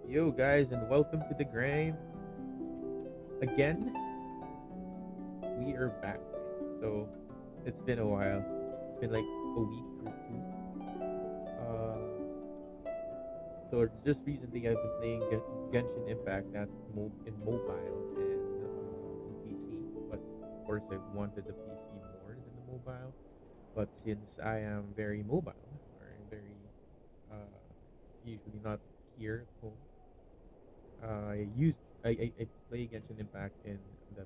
Yo, guys, and welcome to the grind. Again, we are back. So, it's been a while. It's been like a week or two. So, just recently, I've been playing Genshin Impact in mobile and PC. But, of course, I wanted the PC more than the mobile. But since I am very mobile, or very uh, usually not here at home, I use I play Genshin Impact in the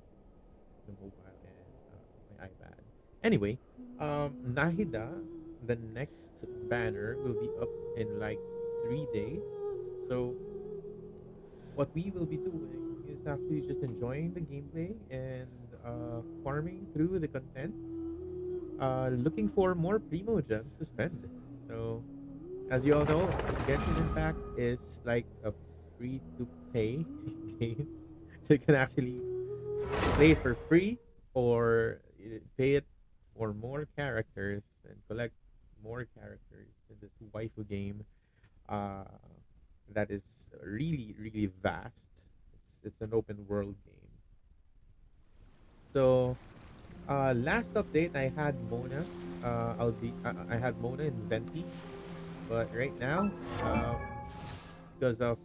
the mobile and my iPad. Anyway, Nahida, the next banner will be up in like 3 days. So what we will be doing is actually just enjoying the gameplay and farming through the content, looking for more primo gems to spend. So as you all know, Genshin Impact is like a free to pay game. So you can actually play it for free or pay it for more characters and collect more characters in this waifu game uh, that is really, really vast. It's an open world game. So, last update I had Mona. I had Mona in Venti, but right now, because of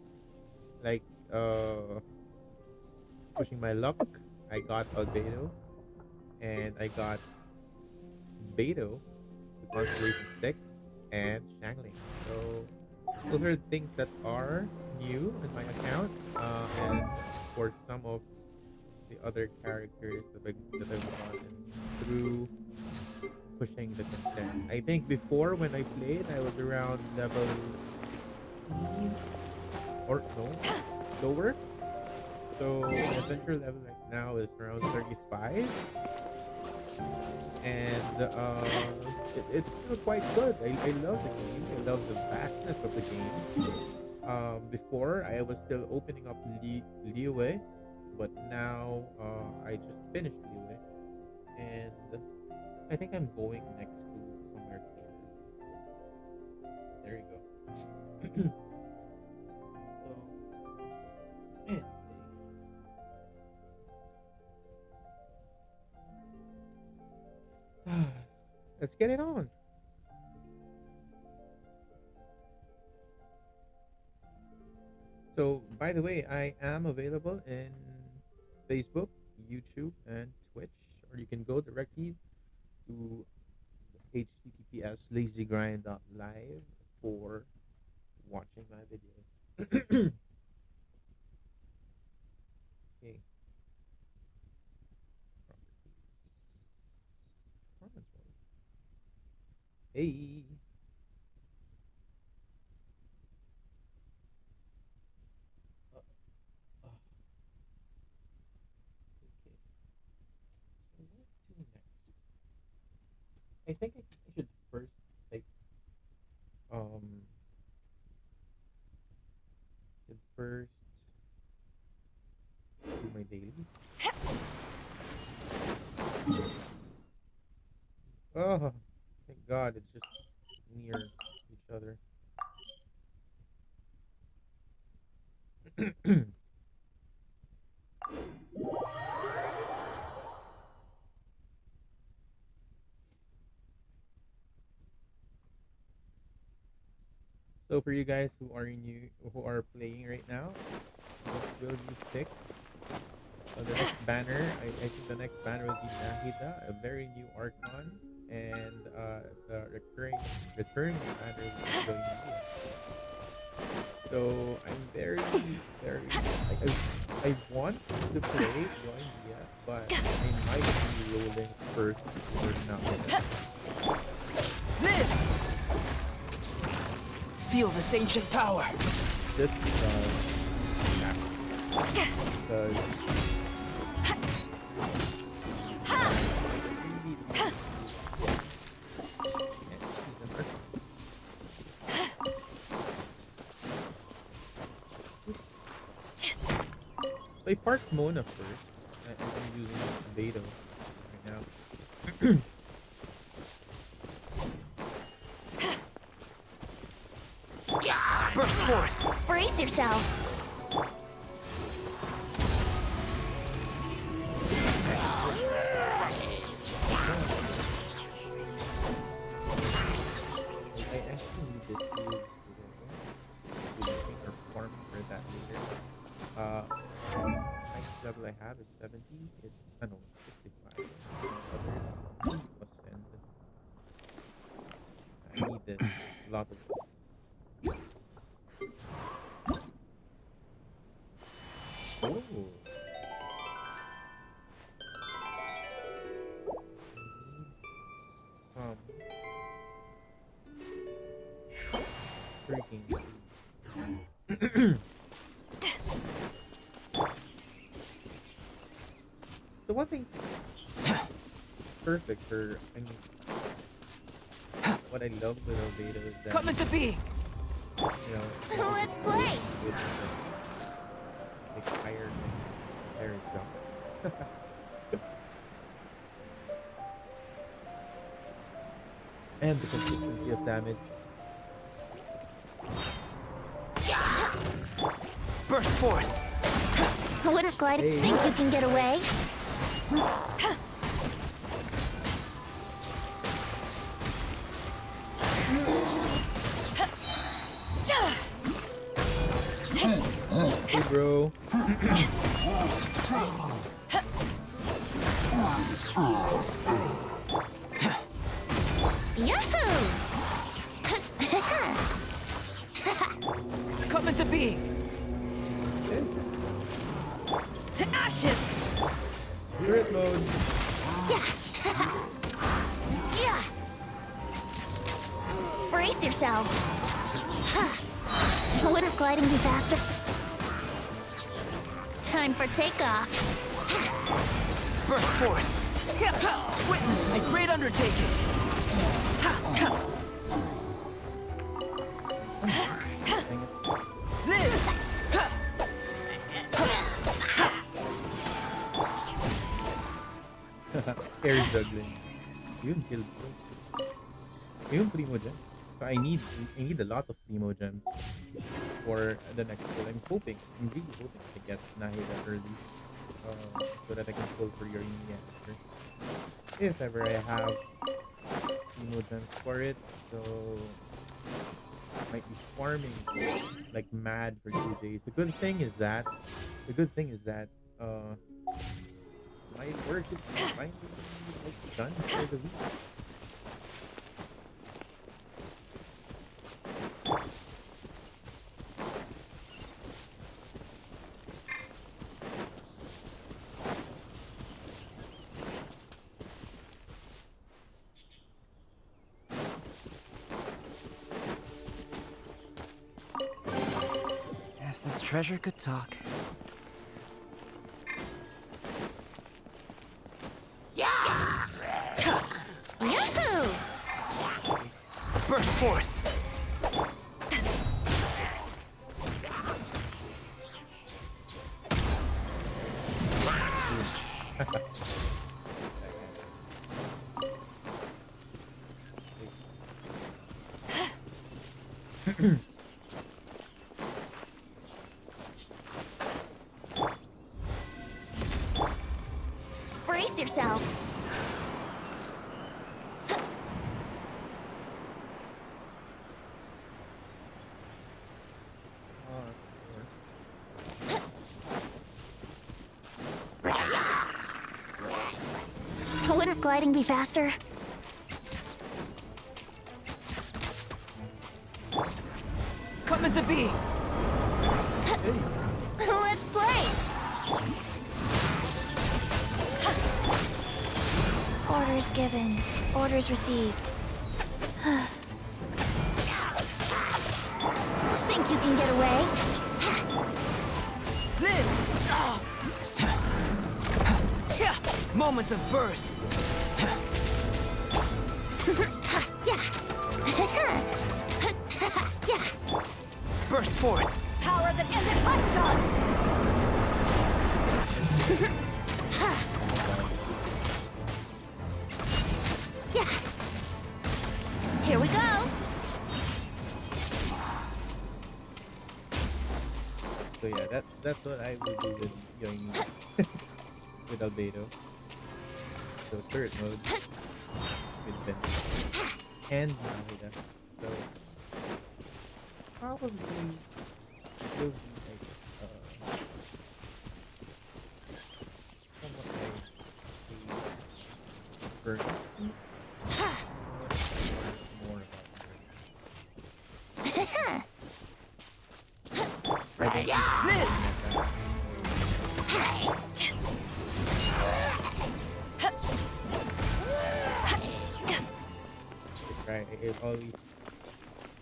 like pushing my luck, I got Albedo and I got Beto, the Constellation 6, and Shangling. So those are things that are new in my account, and for some of the other characters that I've gotten through pushing the content. I think before when I played, I was around level 16 or no, lower. So my adventure level right now is around 35, and it's still quite good. I love the game. I love the vastness of the game. Before I was still opening up Liyue, but now I just finished Liyue, and I think I'm going next to somewhere closer. There you go. So, man, let's get it on. So, by the way, I am available in Facebook, YouTube, and Twitch, or you can go directly to https lazygrind.live for watching my videos. Okay, performance mode. Hey, uh, uh, okay. So what to next? I think I should first like um should first do my daily. Oh, thank God, it's just near each other. So for you guys who are playing right now, what will you pick? The next banner, I think the next banner will be Nahida, a very new Archon, and the returning banner will be Joy. So I'm very, very like I want to play Joy Mia, but I might be rolling first or Nahida. Live! Feel this ancient power. Just because so I parked Mona first. I'm using Beto right now. Burst forth. Brace Brace yourselves. I actually need this to farm for that later. Max level I have is 70. It's no 65. Other send. I need this. A lot of this. Oh. Some freaking. So one thing's perfect for, I mean, what I love with Albedo is that, Come into being. you know, Let's play. with like higher jump. And the consistency of damage. Burst forth. I wouldn't glide. Hey. Think you can get away? Hey, bro. Yahoo! Come into being. To ashes. Spirit mode. Yeah. Yeah. Brace yourselves. Wouldn't gliding be faster? Time for takeoff. Burst forth. Witness my great undertaking. Live. Air juggling. Yun, kill. Yung primo gem. So I need a lot of primo gems for the next pull. I'm really hoping to get Nahida early, so that I can pull for your after. If ever I have primo gems for it, so I might be farming like mad for 2 days. The good thing is that my work is finally like done for the week. If this treasure could talk. Yahoo! Burst forth. Brace yourselves. Wouldn't gliding be faster? Come into being. Let's play. Orders given. Orders received. Think you can get away? Live. Moment of birth. Yeah. Yeah. Burst forth. Power that isn't touched on. Yeah. Here we go. So yeah, that's what I would do with Yoini with Albedo. So turret mode with Ben and Mahida. So probably will be like somewhat like a burn. More about burn. I don't right. I always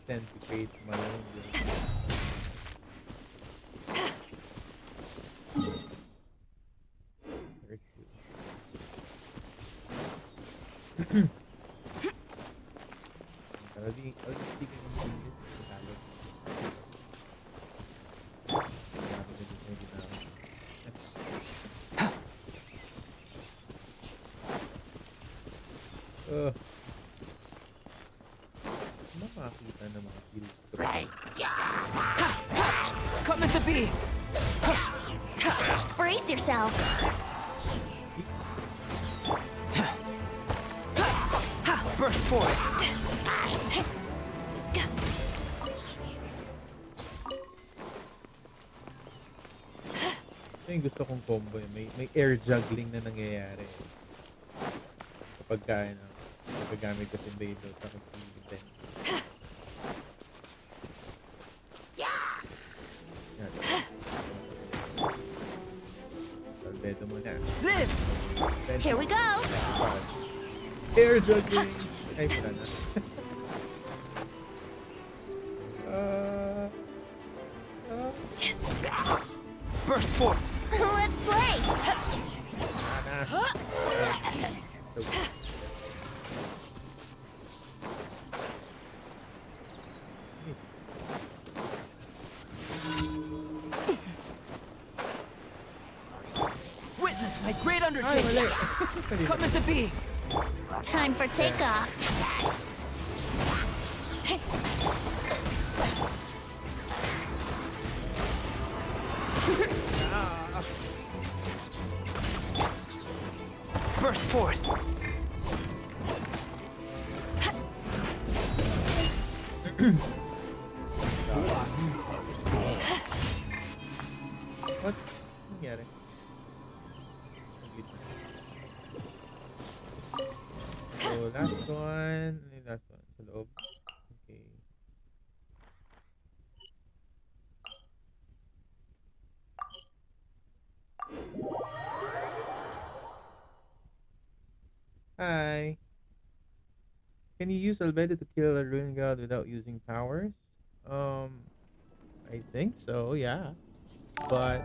tend to create my own build. Very cool. I'll be speaking in English or Tagalog. Yeah, maybe now. Makakita ng mga kills ko. Coming to be. Brace yourself. Burst forth. Ito yung gusto kong combo eh. May air juggling na nangyayari. Kapag ano, nagagamit ko si Beidou tapos si Ben. Yan. Albedo mo na. Live. Ben, Here we go. air juggling! Ay, wala na. Burst forth. Let's play. Witness my great Ay, undertaking. mali. Coming to be. Time for takeoff. Burst forth. What? Nangyari? So, last one. Ano yung last one? Sa loob? Okay. Hi. Can you use Albedo to kill a ruin god without using powers? I think so, yeah. But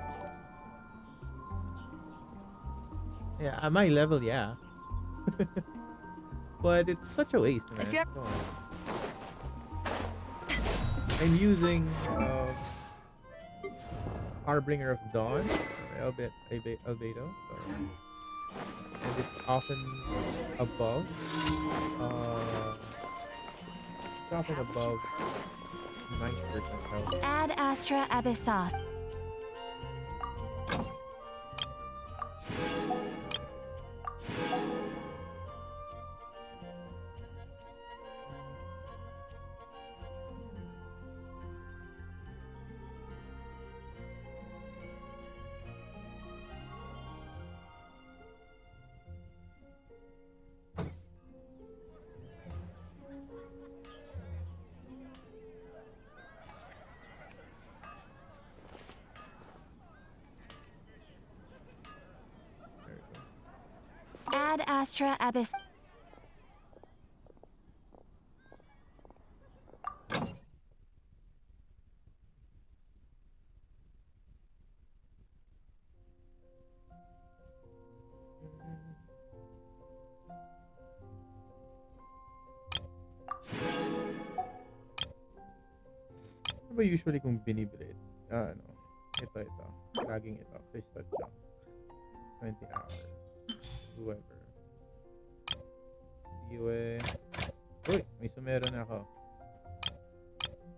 yeah, at my level, yeah. But it's such a waste, man. If you're- Come on. I'm using Harbinger of Dawn, or Albedo, so, and it's often above. It's often above 90% health. Add Astra Abyssos. There we go. Add Astra Abyss. Ano ba usually kung binibili? Ano? Ito. Laging ito. Crystal Jump. 20 hours. Whoever. Iwe. Uy! May sumero na ako.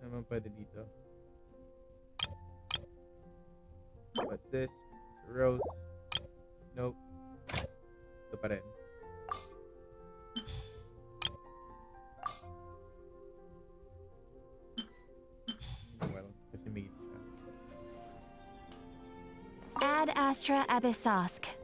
Ano naman pwede dito? What's this? It's a rose. Nope. Ito pa rin. Well, kasi made siya. Ad Astra Abyssosk.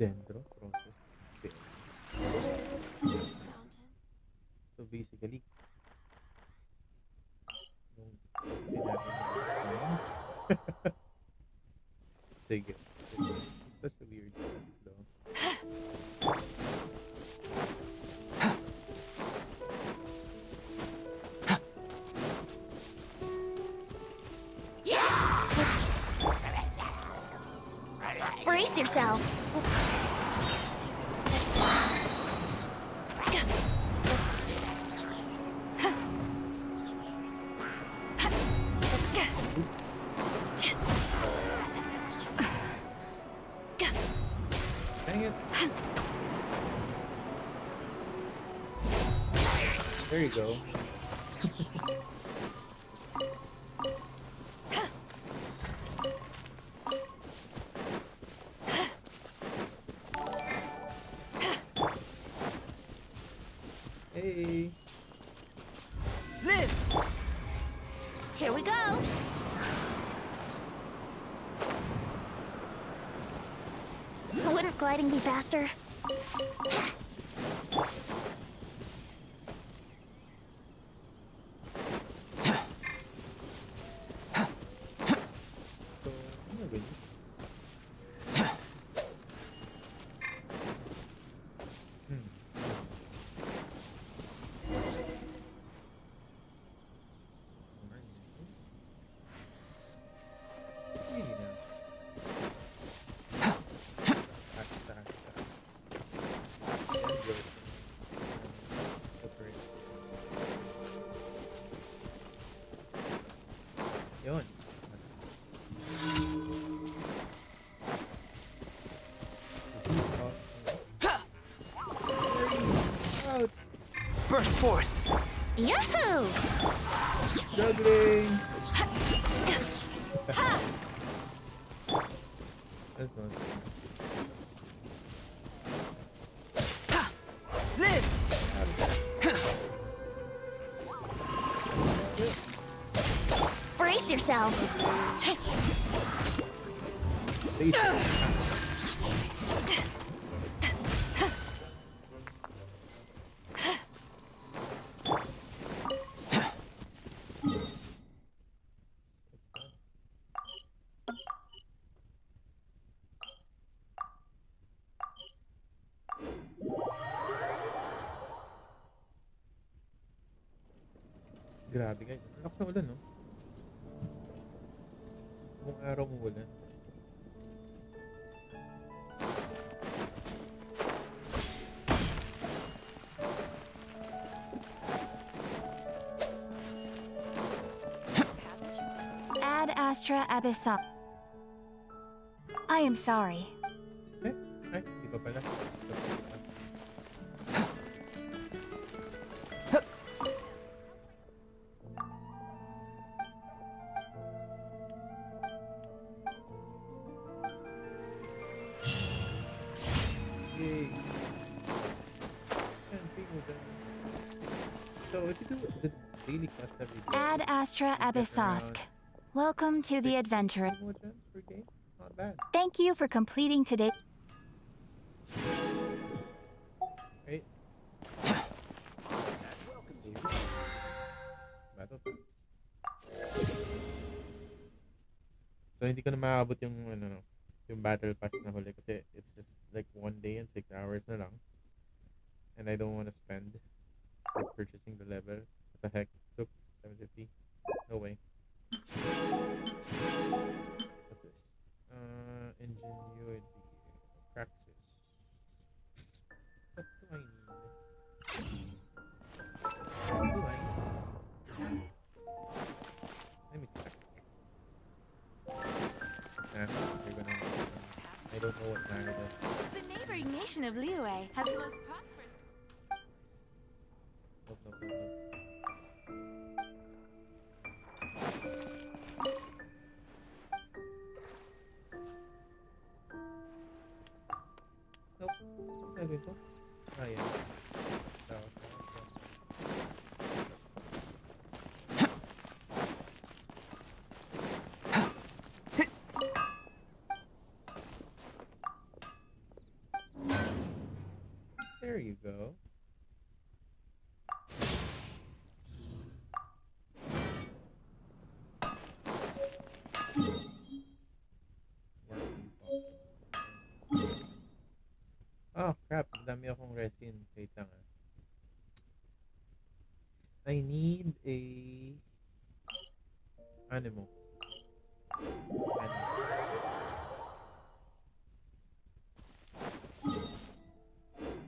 Dendro process. Okay. So basically, yung sige. It's such a weird test though. Brace yourselves. Dang it. There you go. Hey. Live! Here we go. Wouldn't gliding be faster? So, ano ba yun? Hmm. Really na. Hasta. Yun. Out. Burst forth! Yahoo! Juggling. That's not. Live! Brace yourselves. Grabe guys. Lakas na ulan, no? Buong araw mo ulan. Ad Astra Abyssosk. I am sorry. Eh? Ay, di pa pala. Yay. And people done. So if you do the daily quest every day, Ad Astra Abyssosk. Welcome to the adventure. more gems per game? Not bad. Thank you for completing today. battle pass. So hindi ko na maabot yung ano, yung battle pass na huli kasi it's just like 1 day and 6 hours na lang. And I don't want to spend for purchasing the level. What the heck? Look, 750. No way. What's this? Ingenuity. Praxis. What do I need? What do I need? Let me check. You're gonna. I don't know what Nano does. The neighboring nation of Liyue has the most prosperous. Nope, nope, nope, nope. Nope. Ano gagawin ko? Ah, yeah. Tawag. There you go. Oh crap, dami akong resin. Wait lang ah. I need a animo. I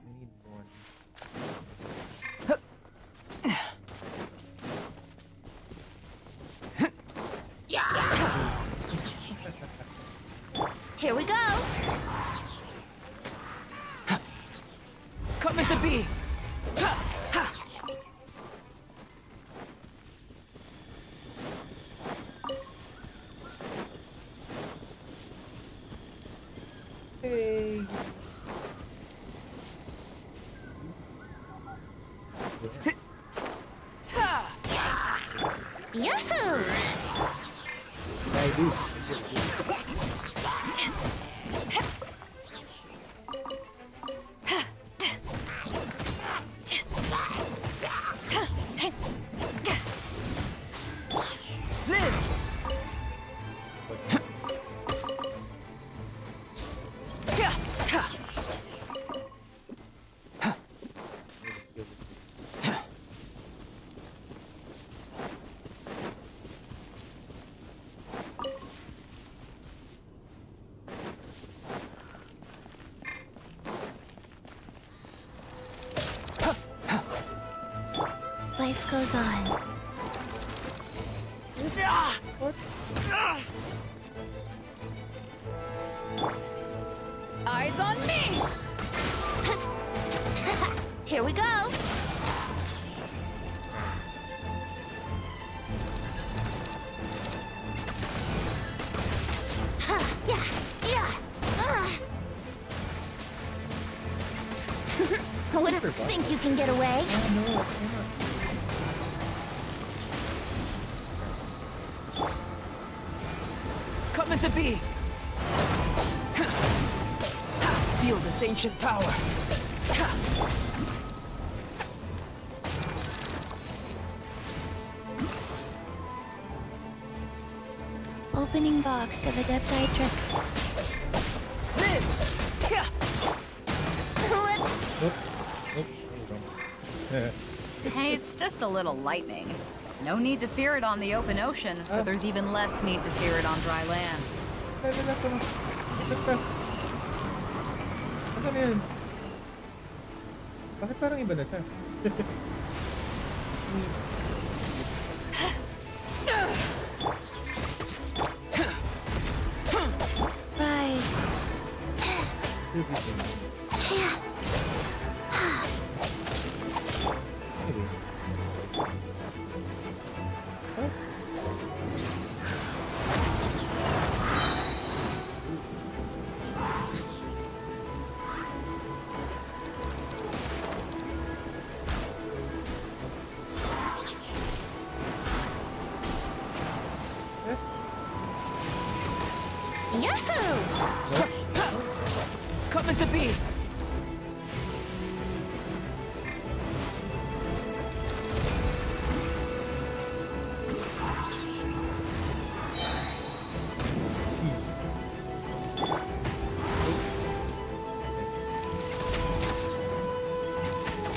need one. Here we go. Coming to be. Hey. Yahoo! I do. Live. Life goes on. Eyes on me. Here we go. Ha, yeah, yeah. Wouldn't think you can get away. Coming to be. Feel this ancient power. Opening box of Adepti tricks. Live. Let's Nope. Nope. There you go. Hey, it's just a little lightning. No need to fear it on the open ocean, so there's even less need to fear it on dry land. Ano yan? Bakit parang iba na siya? rise. Yahoo! Coming to be.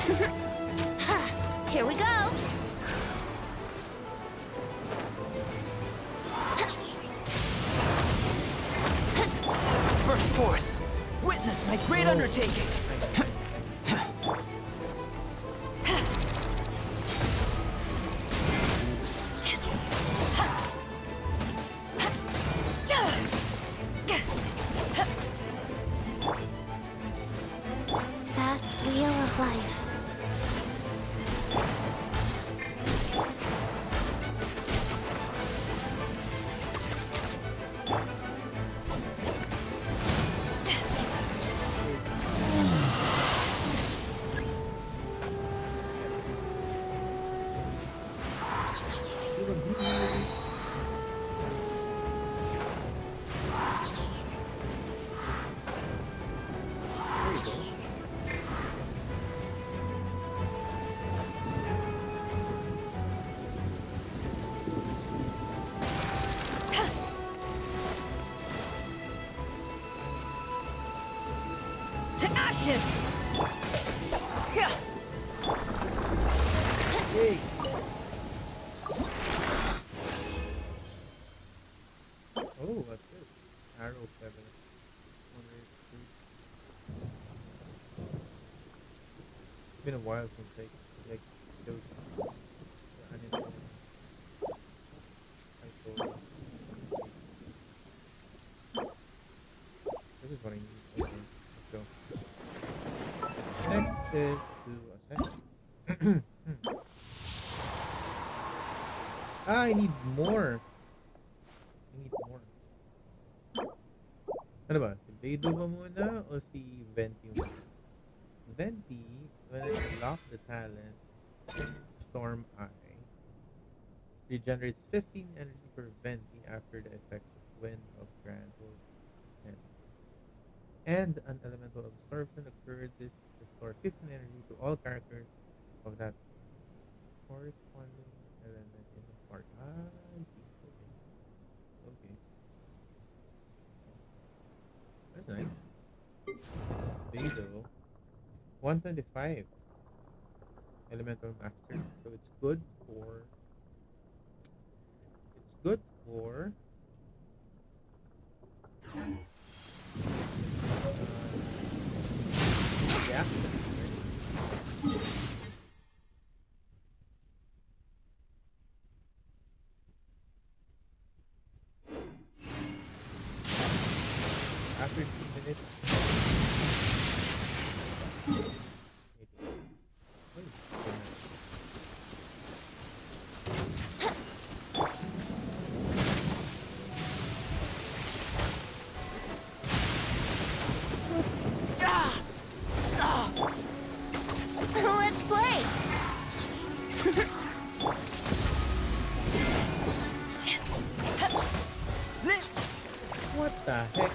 Here we go. Burst forth. Witness my great undertaking. Fast wheel of life. To ashes! Yeah. Hey. Oh, what's this? Arrow feather. It's been a while since like those anime. I saw. This is what I need. Okay, let's go. Next is to ascend. I need more. I need more. Ano ba? Si Beidou ba muna o si Venti muna? Venti, when I unlock the talent, Storm Eye, regenerates 15 energy per Venti after the effects of Wind of Grand will end. And an elemental absorption occurred. This restores 15 energy to all characters of that corresponding element in the part. Ah, I see. Okay. Okay. That's nice. Beidou. 125 elemental master. So it's good for yeah. After 2 minutes. Let's play. What the heck?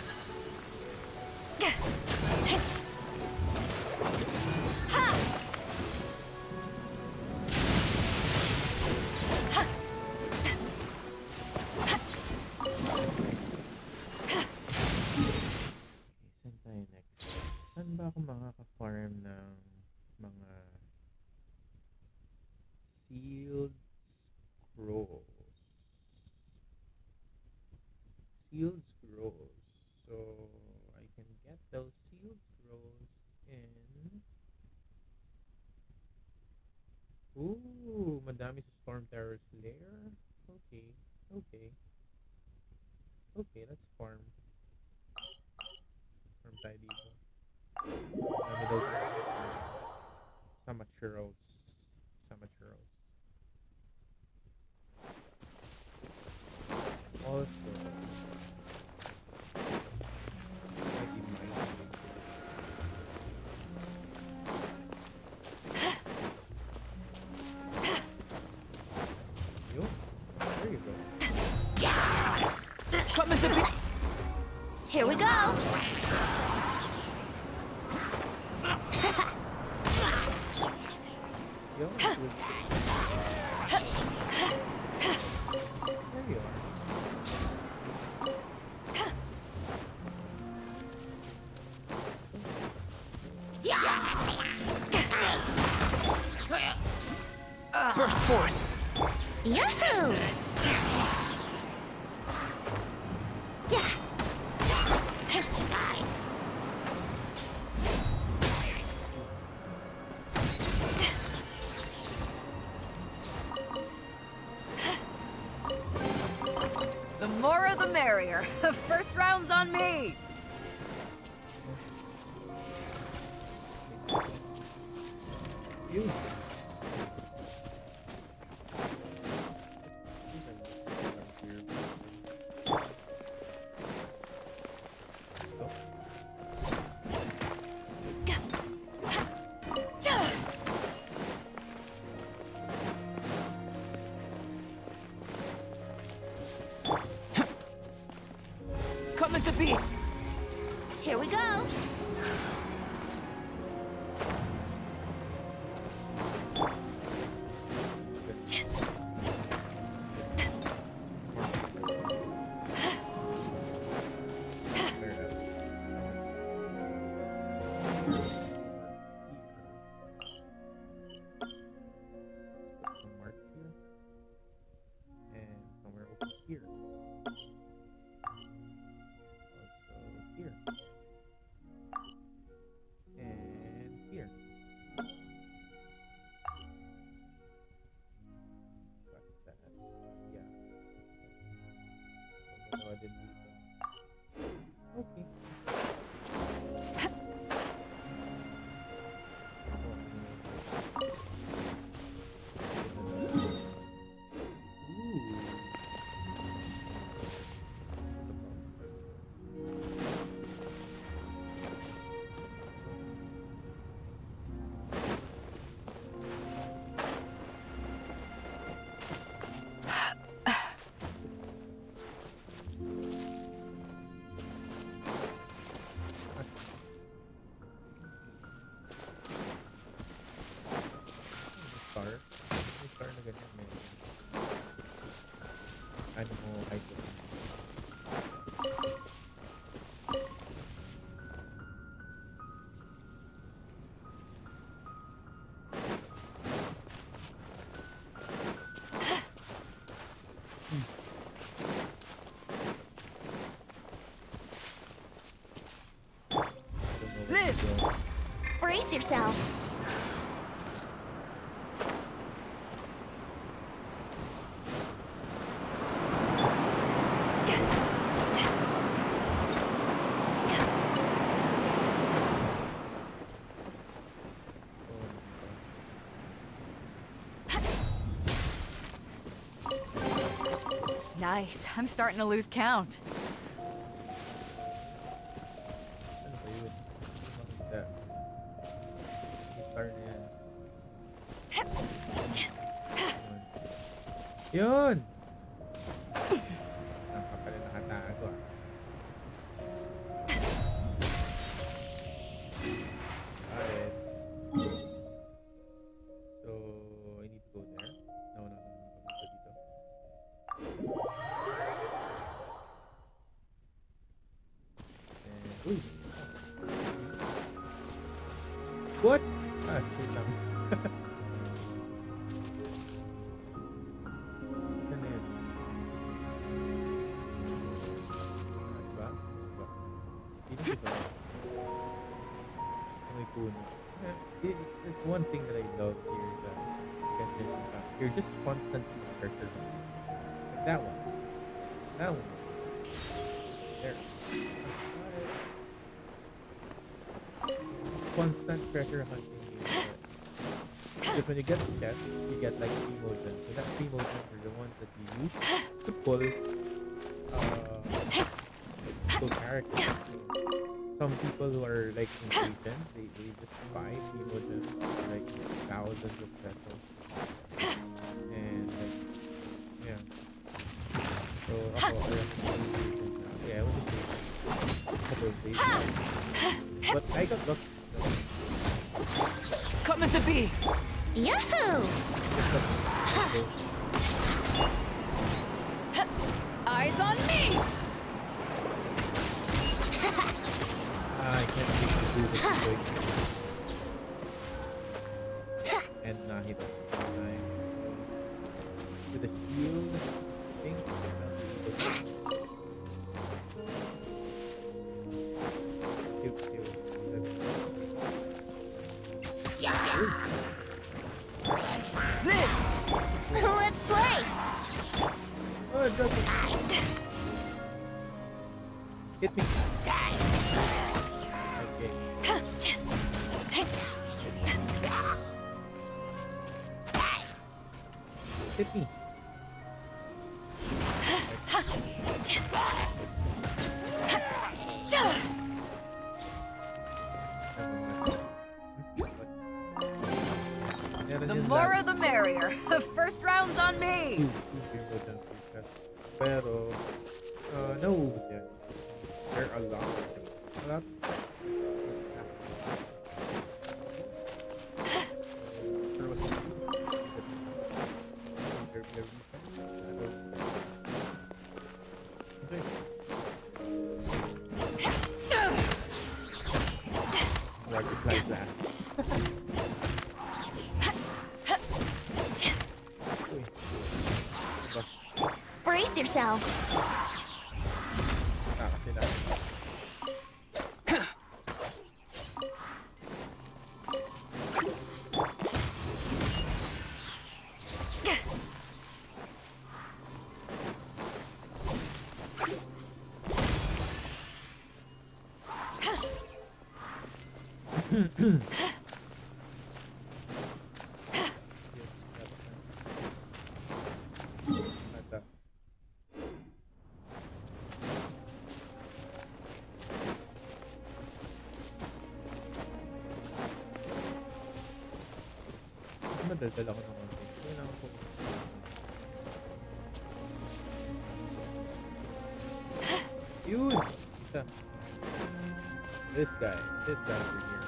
Saan tayo next? Saan ba ako makaka-farm ng mga sealed scrolls? Sealed scrolls. So I can get those sealed scrolls in. Ooh, madami sa Storm Terror's lair. Okay, okay, okay. Let's farm. Farm tayo dito. Sama churros. Sama churros. Also, there you go. Coming to be. Here we go. forth. Yahoo! Yeah. The more the merrier. First round's on me. You. Coming to be. Here we go. Some marks here. And somewhere over here. Also here. And here. Got that. Yeah. No, I didn't need that. Okay. Star na ganyan may animal item. Live! Brace yourself. Nice. I'm starting to lose count. Ano ba yun? Bakit star na yan. Yun! Naka pala nakatago ah. Alright. So, I need to go there. No. Papunta dito. And, uy! What? Ah, shit lang. Saan na yun? Diba? Dito siya. May puno. There's one thing that I love here is that Genshin Impact. You're just constantly pressure. Like that one. That one. There. Constant treasure hunting game. Because when you get the chest, you get like 3 motions. So that 3 motions are the ones that you use to pull characters. Some people who are like impatient, they just buy 3 motions for like thousands of pesos. And like, yeah. So ako, I was impatient. A couple of days. But I got lucky. Coming to be. Yahoo! Eyes on me! I can't seem to do this quick. And nah, he doesn't. the shield thing. Cute, cute. This! Let's play! Oh, it doesn't. Hit me. Okay. Hit me. The more the merrier. The first round's on me. Pero, no, there are a lot. A lot. Like that. Brace yourself. Madaldal ako ng konti. Yun lang ako. Yun! Isa. This guy over here.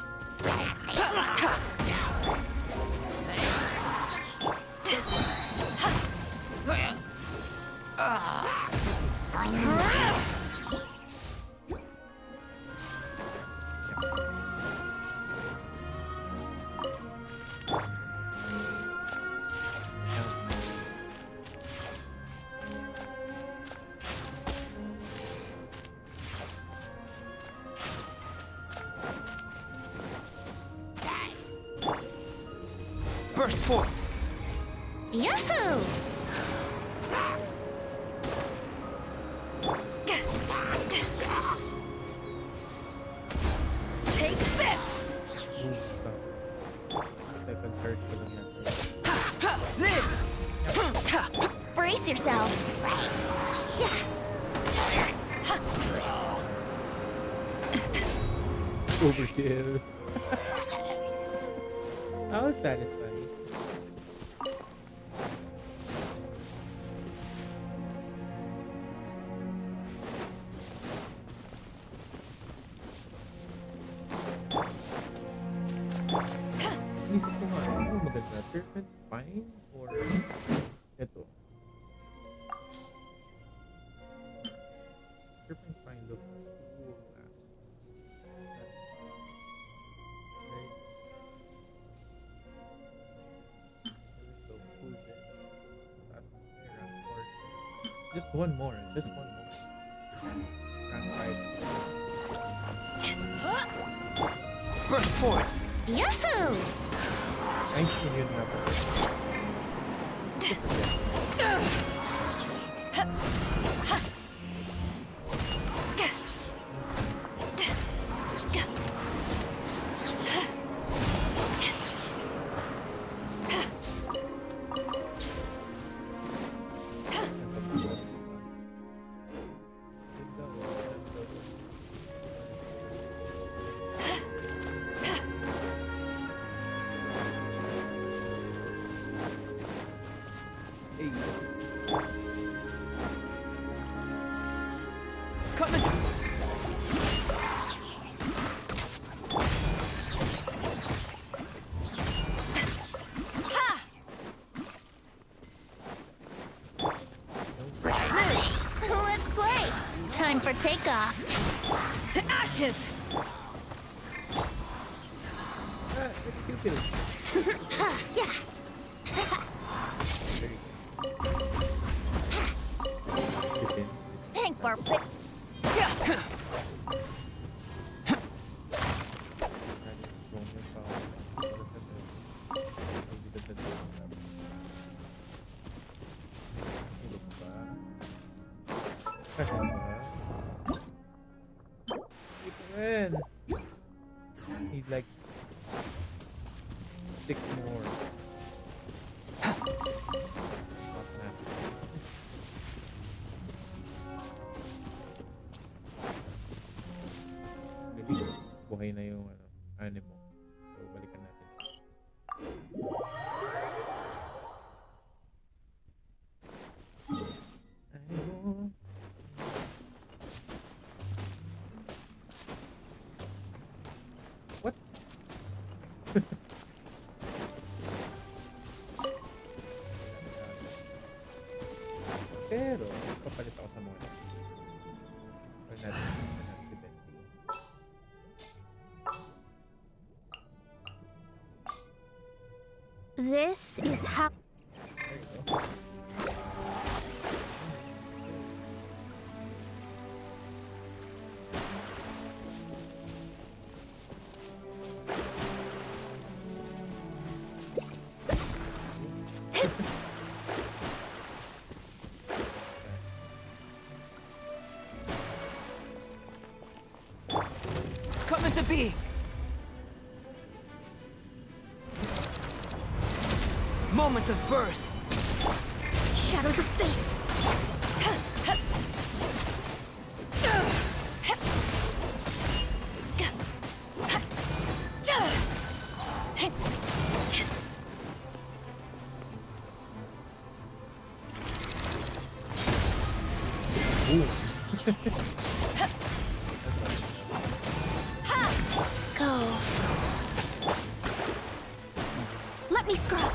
Burst forth! Yahoo! Take this! Second, third ko lang yan. Live! Brace yourselves. Yeah. Overkill. That was satisfying. Inisip ko nga, ano maganda? Serpent Spine or ito? Serpent Spine looks cool as. Right? So cool there. That's round 4. Just one more. Just one more. Round 5. Burst forth! Yahoo! Nice to yun na po. Coming! Let's play. Time for takeoff. To ashes! It's cute. Ha, yeah. Very good. 7. Need like 6 more. Not enough. Maybe buhay na yung animo. So, balikan natin. Animo. What? Pero, papalit ako sa muna. Or natin si Bentley. This is how. There you go. Coming to be. Moment of birth. Shadows of fate. Go. Let me scrub.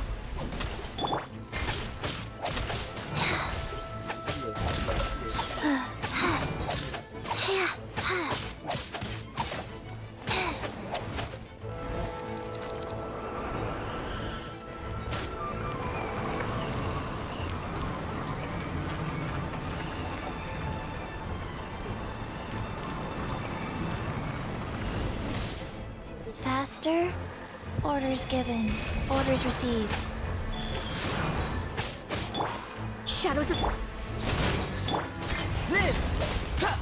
Faster. Orders given. Orders received. Shadows of... Live. Ha!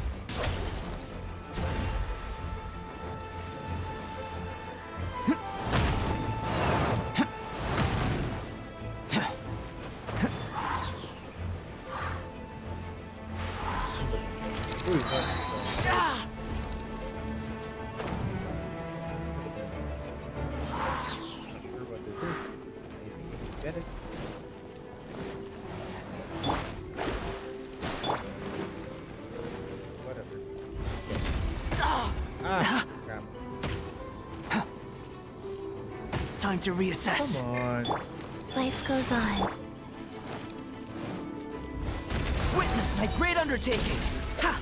Uy, Ah! not sure what this is. Maybe we can get it. Whatever. Ah, crap. Time to reassess. Come on. Life goes on. Witness my great undertaking. Ha!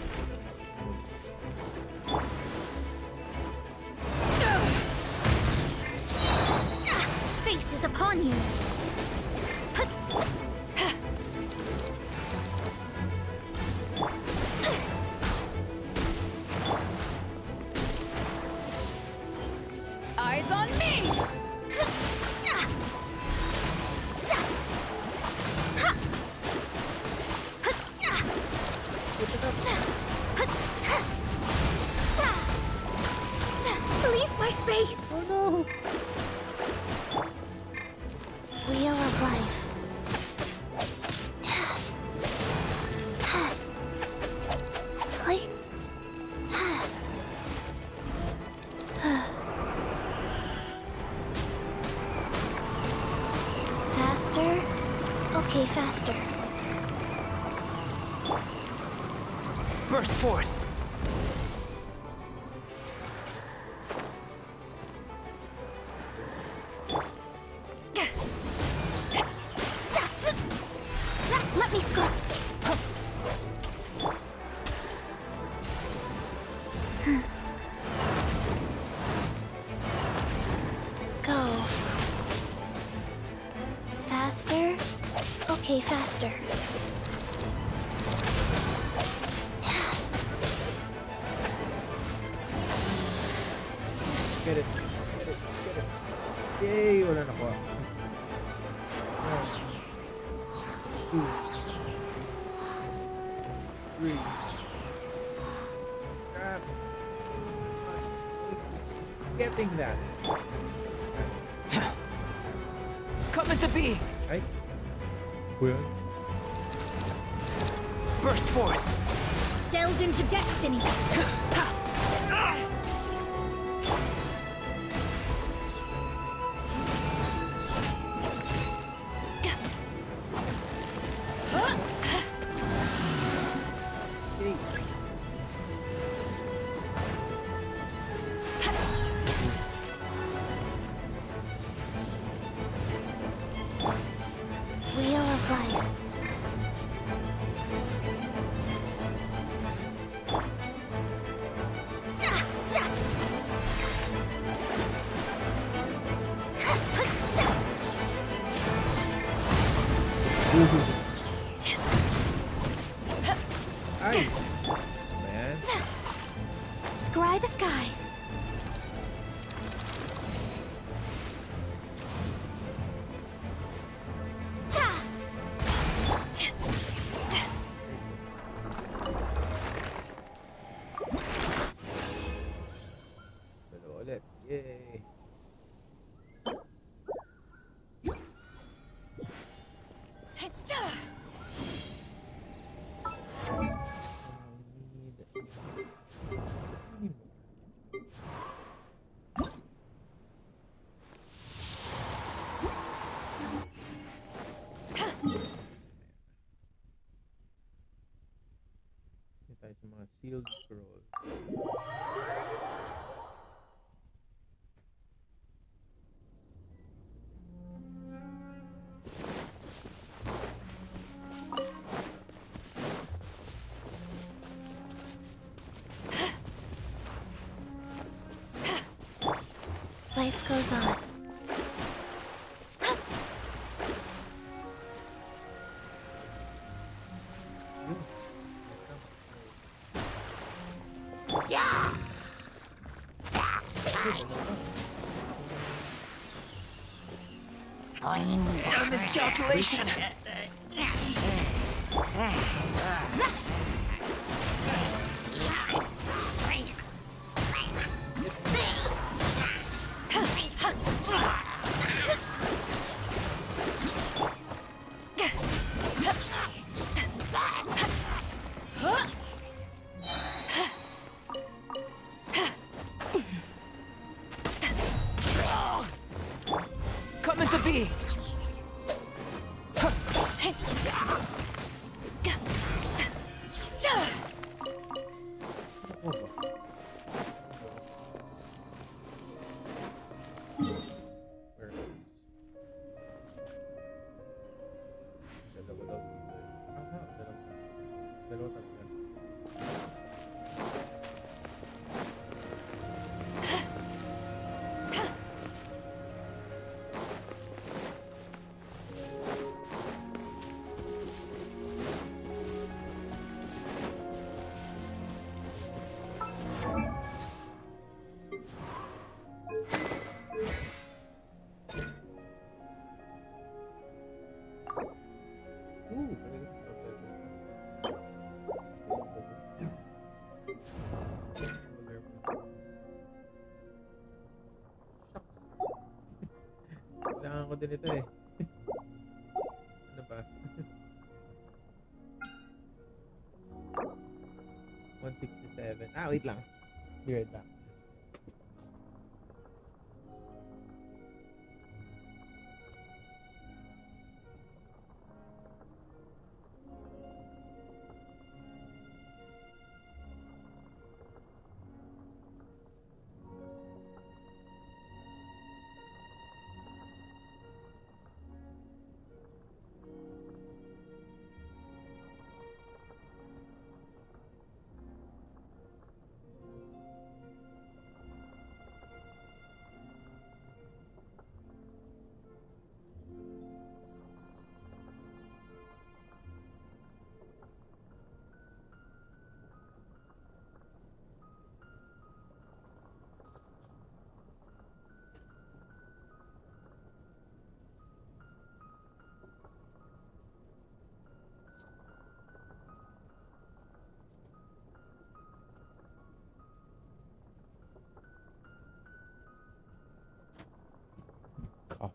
Fate is upon you. Eyes on me! Leave my space. Oh no. Wheel of life. Like... Faster? Okay, faster. Burst forth. Let me scrub. Go. Faster? Okay, faster. Get it. Get it. Get it. Yay! Wala nakuha. 1, 2, 3. Crap. Getting that. Come into being. Ay. Well. Burst forth. Delve into destiny. Wheel of life. Ay. Man. Scry the sky. Dalawa ulit. Yay. Hindi tayo sa mga sealed scroll. Life goes on. Done this calculation. Come into being. Ano ba? Where is this? Dalawa daw dito. Aha, dalawa. Dalawa talaga. Talaga sa pagkakita. Shucks. Kailangan ko din ito eh. Ano ba? 167. Ah, wait lang. Be right back.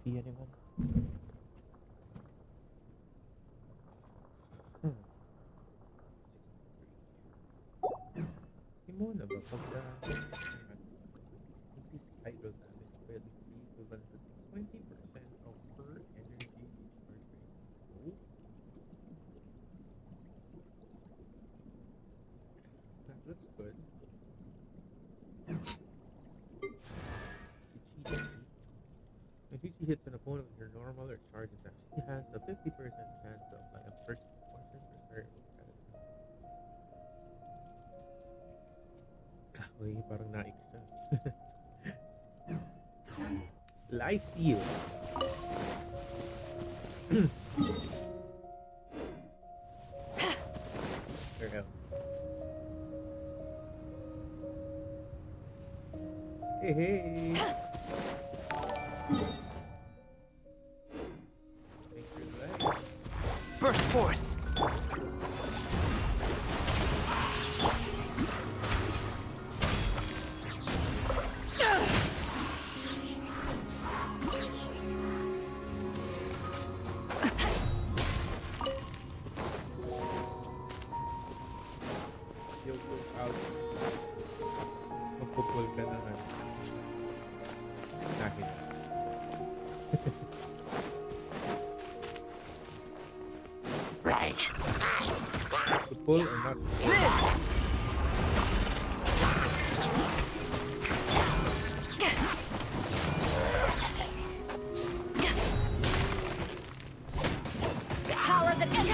see anyone? Hmm. Simona ba? Pagka increase hydro damage by at least equivalent to 20% of her energy recharge rate. Oh, that looks good. If she hits an opponent with her normal or charge attack, she has a 50% chance to apply a first poison reserve character. Uy, parang naik siya. Life steal. There else. Hey, hey. Thanks for that. Burst forth. Yo, out. Magpupul ka na nga. Akin. To pull or not to pull? Power that can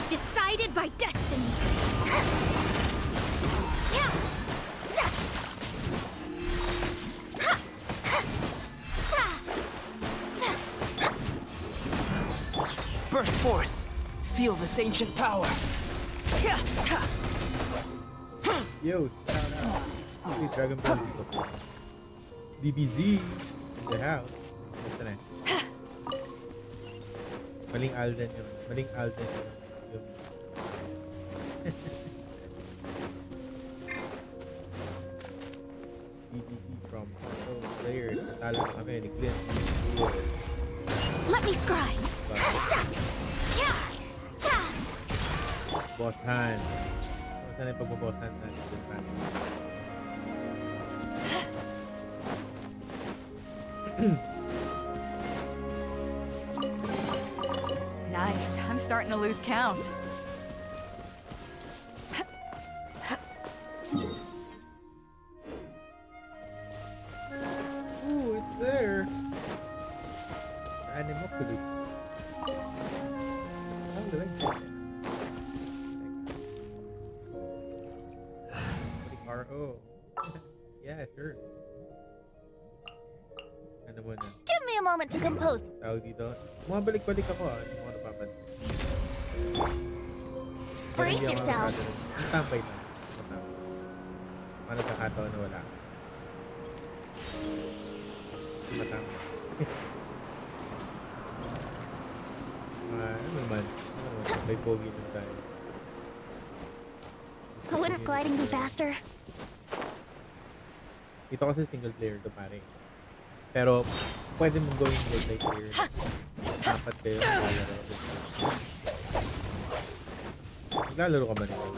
decided by destiny. Burst forth. Feel this ancient power. Yo, shout out. Hey, Dragon Ball Z. DBZ in the house. Basta na. Maling Alden yun. Maling Alden yun. DBZ from players. Natalo na kami ni Clint. Let me scribe. Boss hand. Saan yung pagbaboss hand natin dun tayo? Nice. I'm starting to lose count. Ooh, it's there. Animal food. Ang galing. RO. Yeah, sure. Ano muna? Give me a moment to compose. Tawag dito. Bumabalik-balik ako hindi mo ako napapansin. Brace Hindi ako yourself. nakakatawa. Ang tambay na. Paano sa kataon na wala? Matambay. Ano naman? May pogi na tayo. Wouldn't gliding be faster? Ito kasi single player to pare. Pero pwede mong gawing multiplayer. Dapat kayo maglalaro. Maglalaro ka ba nito?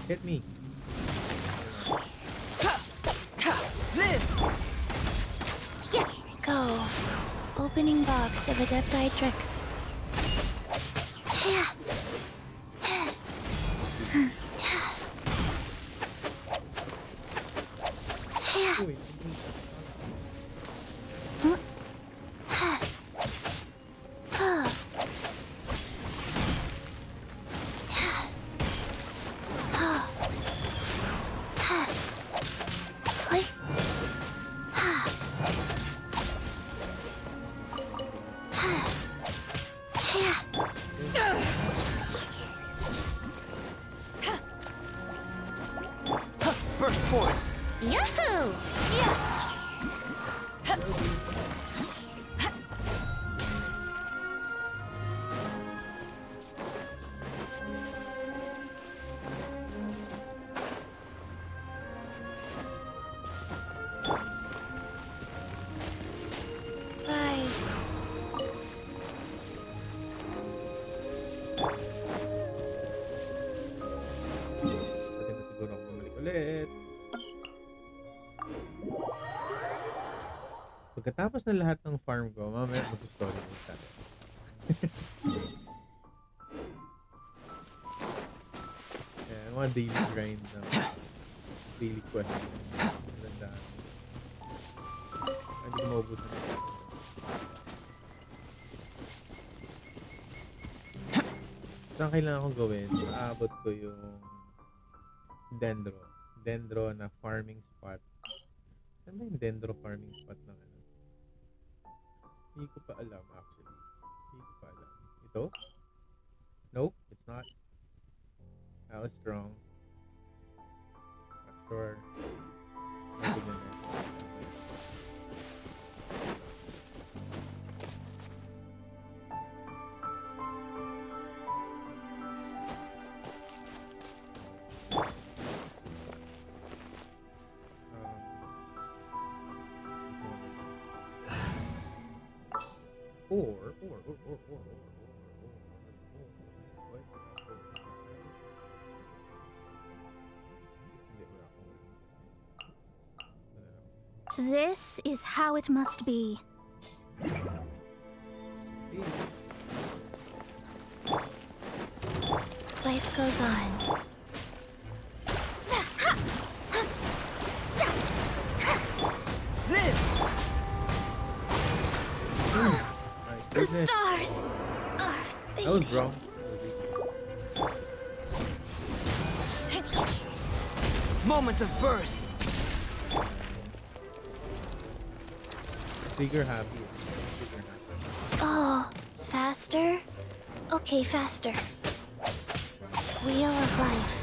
Hit me. Get go. Opening box of Adepti tricks. Uy. Burst forth. Yahoo! Yeah. Pwede na siguro ako bumalik ulit. Pagkatapos ng lahat ng farm ko, mamaya mag-story mode tayo. Yan, mga daily grind na daily quest. Ganda. Hindi ko maubusan ito. Saan kailangan kong gawin? Maabot ko yung dendro. Dendro na farming spot. Saan ba yung dendro farming spot ng ano? Hindi ko pa alam actually. Hindi ko pa alam. Ito? Nope, it's not. That was strong. Not sure. Not good. Or, what? This is how it must be. Life goes on. Live! The stars are That was fading. wrong. Moment of birth. Trigger happy. Trigger happy. Oh, faster? Okay, faster. Wheel of life.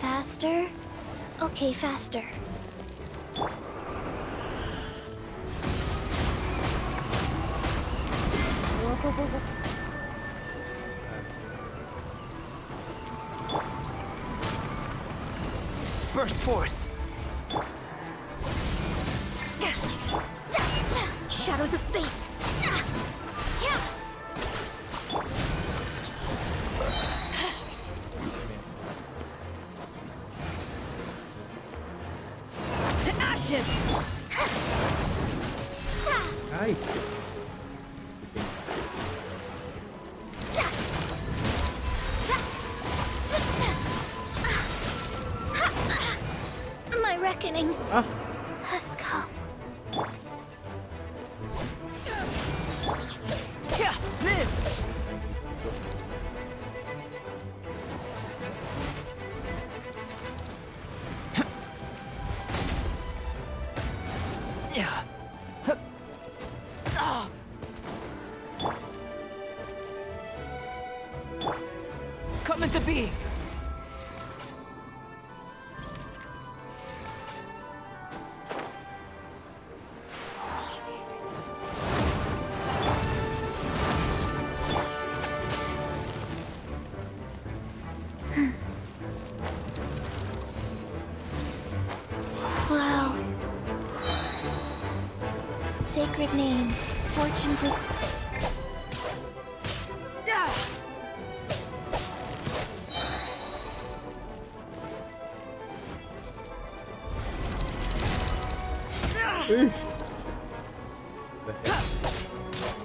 Faster? Okay, faster. Burst forth. Shadows of fate. To ashes! Hi. My reckoning. Ah. Let's go. Yeah, live! Yeah. Ah. Come into being. Wow. Sacred name. Fortune pres- Yeah. Eh.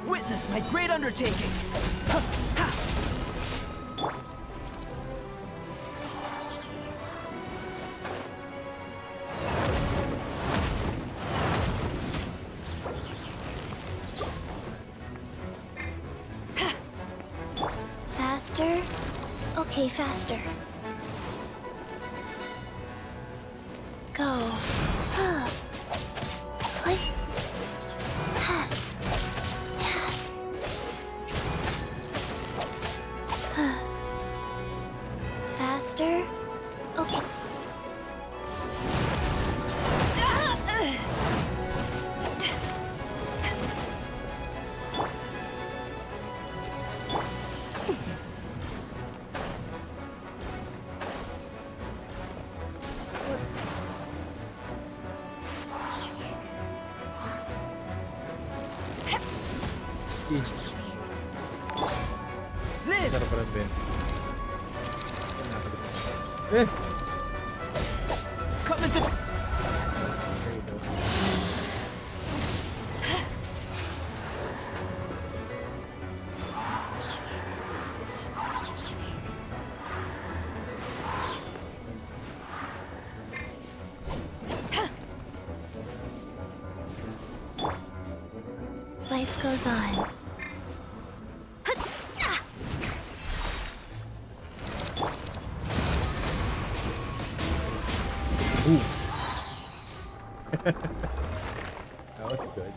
Witness my great undertaking. Faster? Okay, faster. Go. Click. Ha. Ta. Faster? Okay. in! Sarap pa rin, Ben. Eh! Coming to... There you go. Life goes on. Ooh. That was good.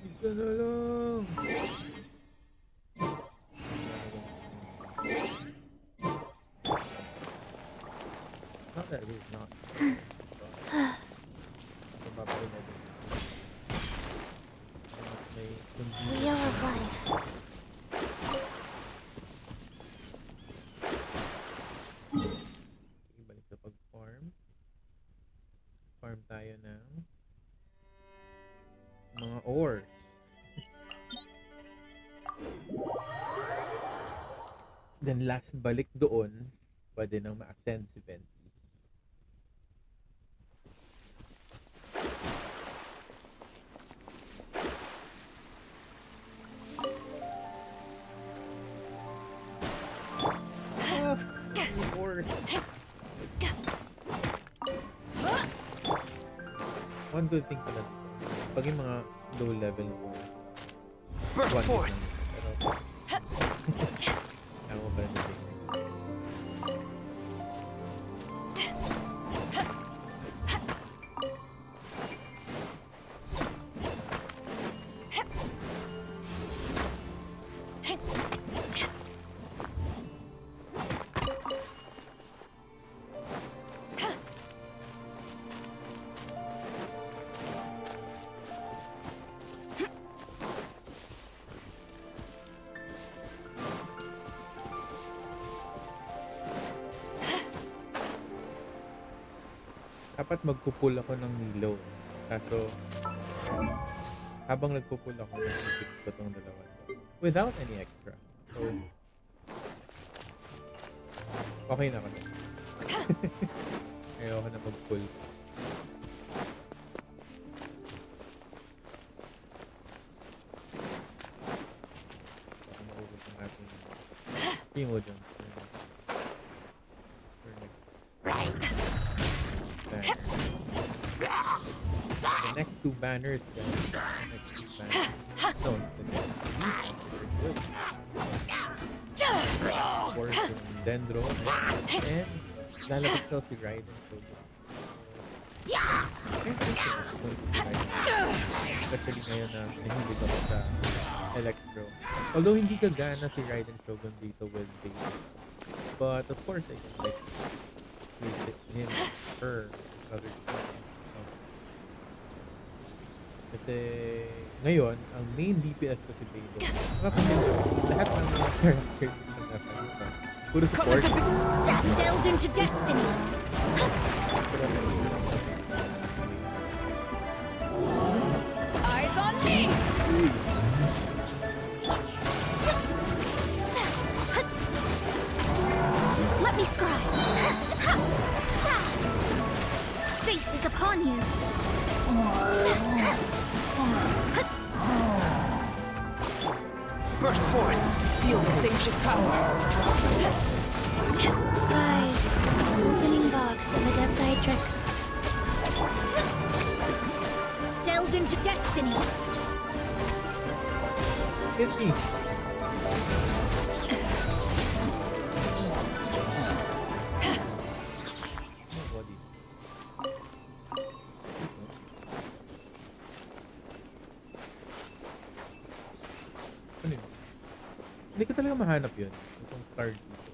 Isa na lang. Not that it is not. Wheel of life. Ibalik sa pag-farm. Farm tayo ng mga ores. Then last balik doon, pwede nang ma-ascend si Venti. Ores. One good thing pala dito, pag yung mga low level ores, Burst one forth! lang. Pero ako pa rin yung dapat magpupul ako ng Milo. Kaso, habang nagpupul ako, nakikip ko itong dalawa to. Without any extra. So, okay na ako na. Ayoko na mag-pull. Baka maubos ang ating Timo dyan. The next two banners, guys. The next two banners. No, the next two banners are good. Of course, yung Dendro and lalapit daw si Raiden. So, especially ngayon na nahilig ako sa Electro. Although hindi kagana si Raiden Shogun dito with Base. But of course, I can like him, her, other people. Kasi ngayon, ang main DPS ko si Beidou. Lahat ng mga characters na nasa dito. Puro support. That delves into destiny. Eyes on me! Let me scribe. Fate is upon you. Burst forth! Feel this ancient power! Rise, opening box of Adepti-Trix. Delve into destiny. Hit me. Body. Ano yun? Hindi ko talaga mahanap yun. Itong card dito.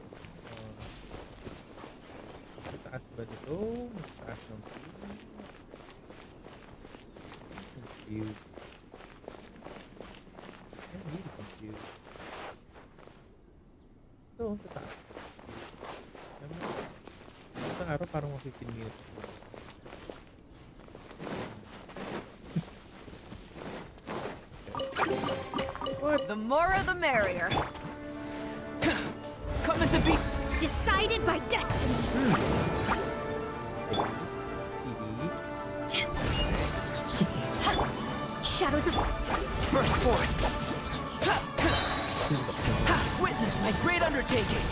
Mataas ba dito? Mataas ng confused. I'm really confused. sa taas. Alam mo, isang araw parang mga 15 minutes. What? The more the merrier. Coming to be. Decided by destiny. Shadows of Burst forth. Witness my great undertaking.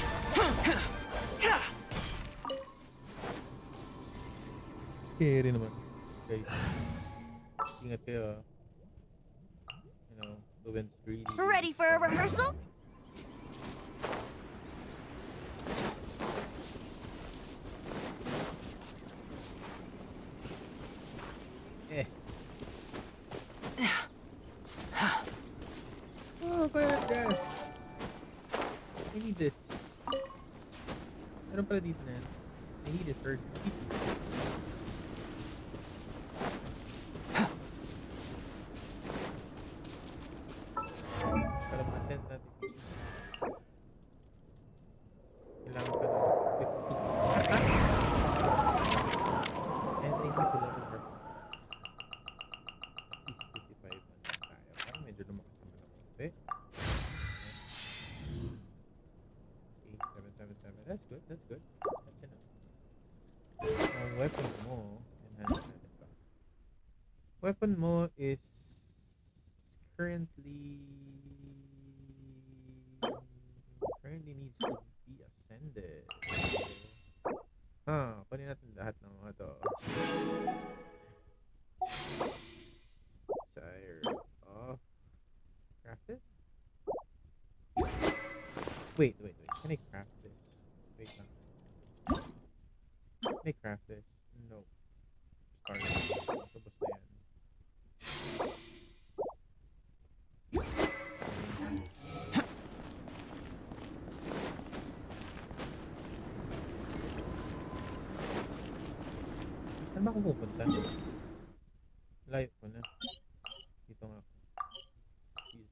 Kaya naman. Okay. Ingat kayo. You know, the wind's really... ready for a rehearsal? Oh, fire gas! I need this. Meron pala dito na yan. I need it first. Para ma-attend natin si Chief. Kailangan pa ng 50. And I need to level her. At least 55 man tayo. Parang medyo lumakas naman ako. Okay? 777. That's good, that's good. That's enough. Ang weapon mo, enhance natin pa. Weapon mo is currently needs to be ascended. Kunin natin lahat ng mga to. Sire of crafted? Wait. Can I craft this? Wait lang. Can I craft this? No. Start. Tapos na yan. Saan ba ako pupunta? Layo ko na. Dito nga ako. Jeez.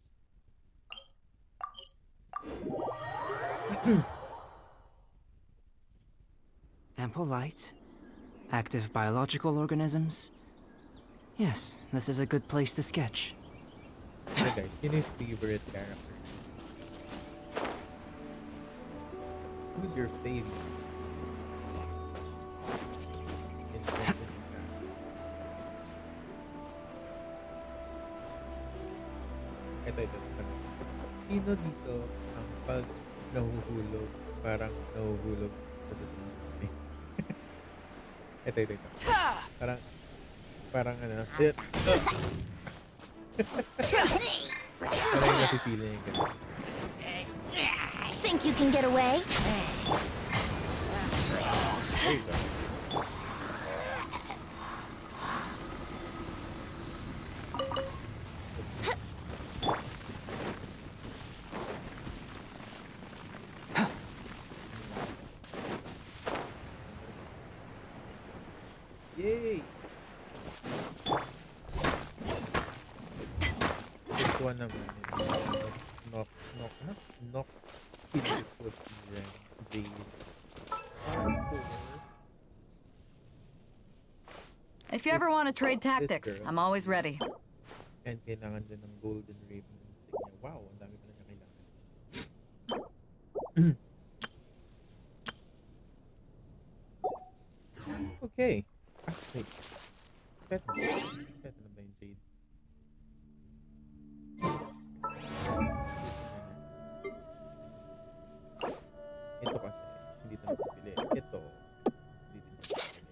Ample light. Active biological organisms. Yes, this is a good place to sketch. So guys, sino yung favorite character? Who's your favorite? In Genshin Impact? Ito. Sino dito ang pag nahuhulog, parang nahuhulog sa dating? Ito. Parang ano, parang yung napipili niya ganun. Think you can get away? There you go. Yay! This one naman is knock it with Jade. If you ever want to trade tactics, girl. I'm always ready. And kailangan din ng golden raven insignia. Wow, ang dami pa na niya kailangan. Okay. Wait. Pet na ba yung Jade? Ito kasi, hindi ito napipili. Ito, hindi din napipili.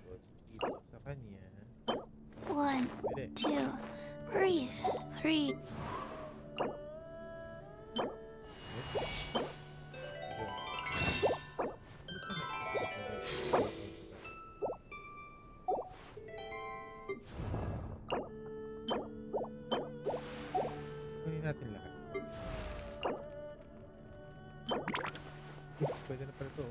Tapos, dito sa kanya, 1, pili. 2, breathe. 3. Kunin natin lahat. Pwede na pala ito.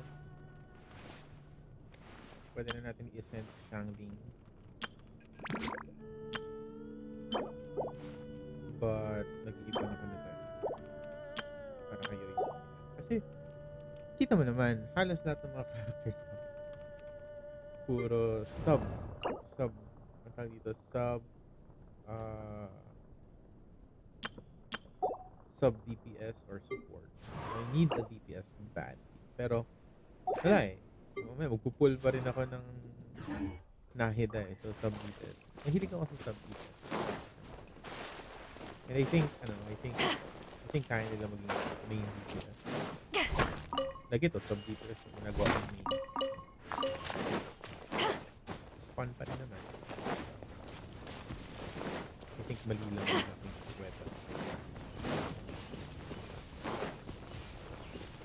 Pwede na natin i-ascend si Shangling. But, nag-iipan ako na tayo. Kita mo naman, halos lahat ng mga characters ko. Puro sub, ang tawag dito, uh, sub DPS or support. I need a DPS badly. Pero, wala eh. Mamaya, magpupull pa rin ako ng Nahida eh. So, sub DPS. Mahilig ako sa sub DPS. And I think kaya nila maging main DPS. Lagi to, sub DPS yung ginagawa ng main. Fun pa rin naman. I think mali lang yung aking weapon.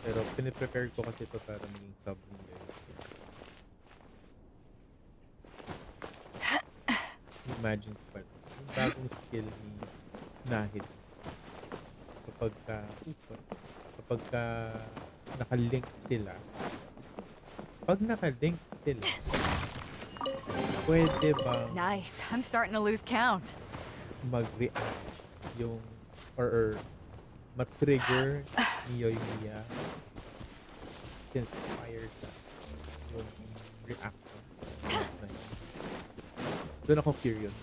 Pero piniprepare ko kasi ito para maging sub din guys. Imagine ko pa yung bagong skill ni Nahid. Kapag nakalink sila, pwede bang Nice. I'm starting to lose count. mag-react yung or matrigger ni Yoimiya since fire sa yung reaction. Doon ako curious.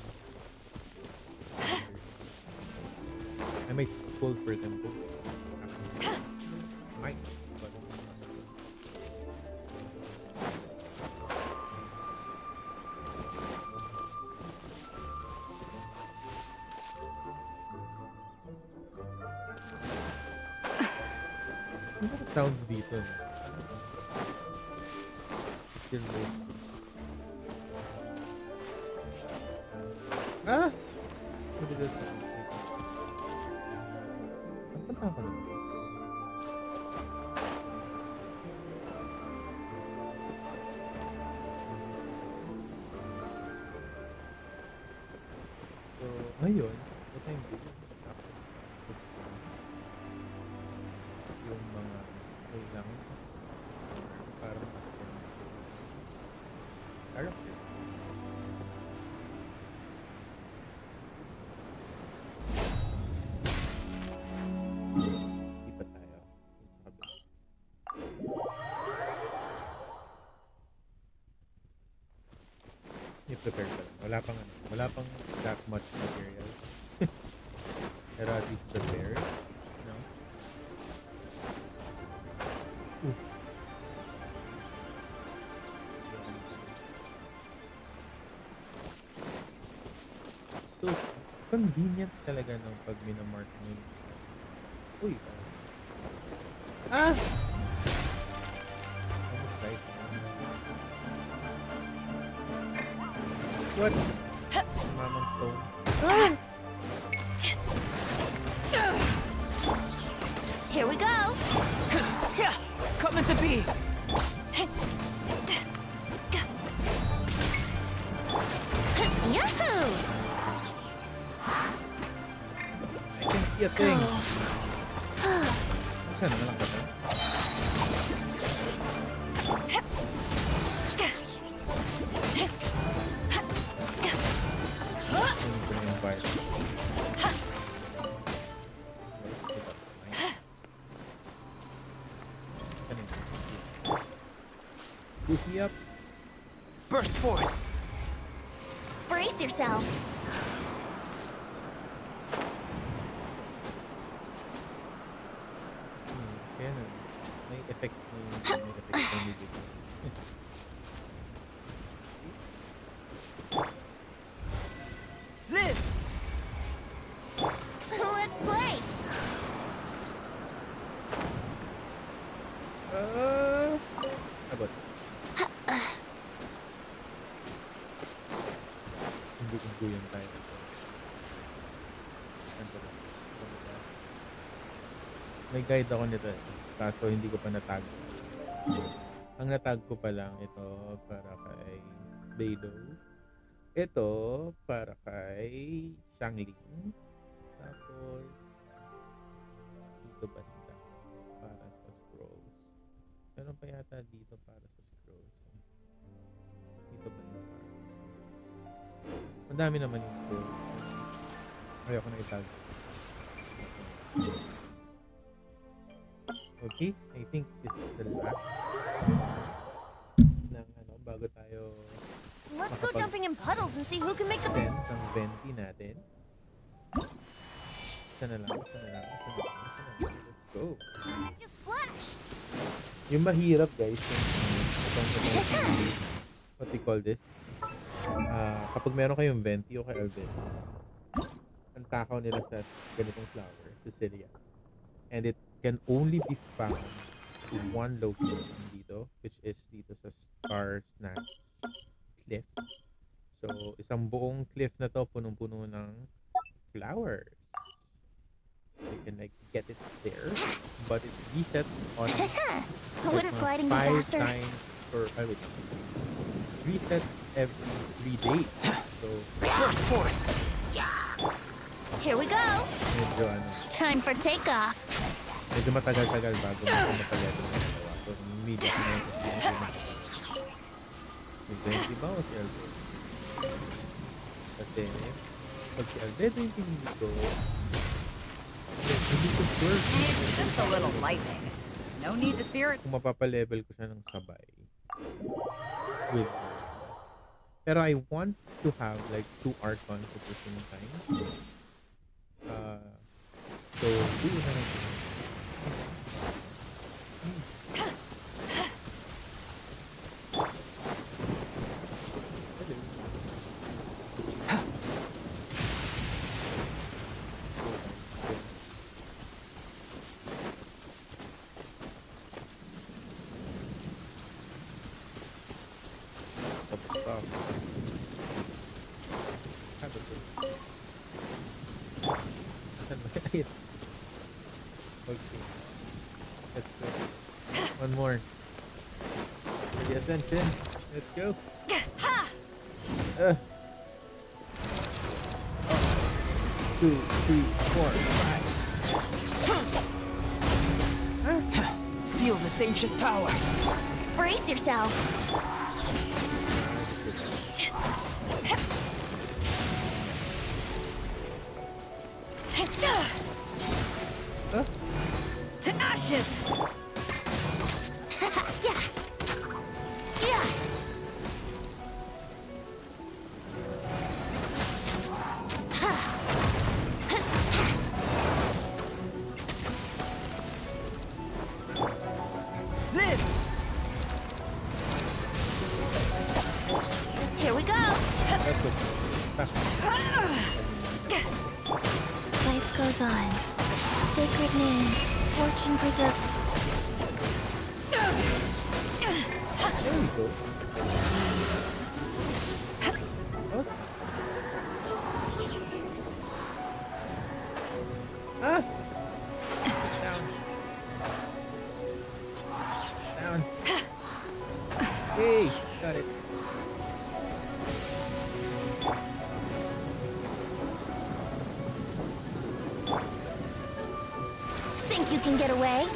I might pull for them both. Might. But ano ba sounds dito? No? Still low. Ah! What did that sound? Ang punta ko naman. So, ngayon, what I'm doing yung mga kailang para character. Lipat tayo sa kabila. I-prepare ko lang. Wala pang that much material. Pero at least prepare. No? So, convenient talaga nung pag minamark mo yung... Uy! Ah! Almost died. What? Mamang tone. Ah! Here we go. Yeah, coming to be. Yahoo! I can see a thing. Sana na lang ba ito? Ano ko na yung fire? Goofy up. Burst forth. Brace yourself. Kaya na. May effects na music. Live. Let's play. Abot. Hindi tayo. May guide ako nito eh. Kaso hindi ko pa natag. Ang natag ko pa lang ito para kay Beidou. Ito para kay Shangling. Tapos dito banda para sa scrolls. Meron pa yata dito para sa scrolls. Dito banda para sa scrolls. Ang dami naman yung scrolls. Ayoko na itag. Okay, I think this is the last ng ano, bago tayo Let's go jumping in puddles and see who can make the. makapag-send ng venti natin. Isa na lang, isa na lang, isa na lang, isa na lang. Let's go. You splash. Yung mahirap guys, yung what do you call this? Kapag meron kayong venti o kay Alvin, ang takaw nila sa ganitong flower, Cecilia. And it can only be found in one location dito, which is dito sa Star Snatch Cliff. So, isang buong cliff na to, punong-puno ng flowers. You can like get it there, but it resets on Wouldn't gliding be 5 faster? times per, wait, resets every 3 days. So, Burst forth! Here we go. medyo ano, Time for takeoff. medyo matagal-tagal bago mapalevel na gawa. So, immediately na yung may 20 ba o si Albedo? Kasi, pag si Albedo yung pinili ko, hindi ko sure It's just a little lightning. No need to fear it. kung mapapalevel ko siya ng sabay with pero I want to have like 2 Archons at the same time. So, do na lang. Okay. Let's go. One more. For the ascension. Let's go. Uh. 2, 3, 4, 5. Feel this ancient power. Brace yourself. Huh? To ashes! Yeah. Yeah. Live! Here we go. That's okay. Life goes on. Sacred moon, fortune preserve. There we go. Huh? Ah! Down. Down. Hey, got it. Think you can get away?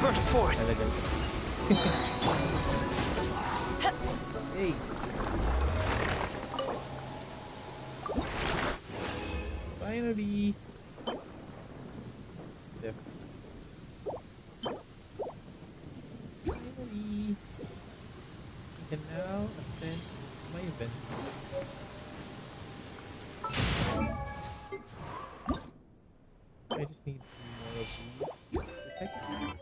Burst forth! Talagang. Hey. Finally. Step. Finally. We can now ascend my event. I just need more of these. If I can.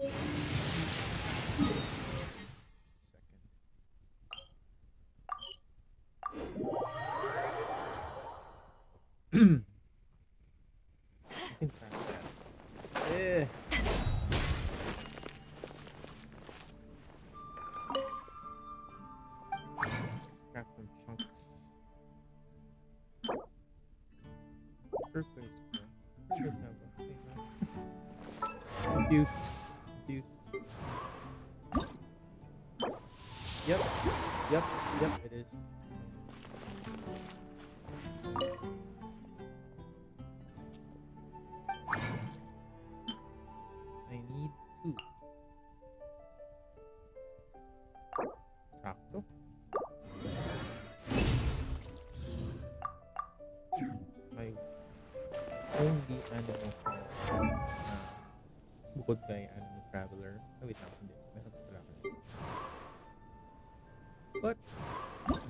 Second. I can crack that. Yeah. Crack some chunks. Turquoise. Turquoise have a thing now. Confused. Confused. Yep. Yep. Yep. It is. I need 2. Sakto. My only animal. bukod kay ano, Traveler. Oh, wait lang, hindi. Meron pa pala ako. But,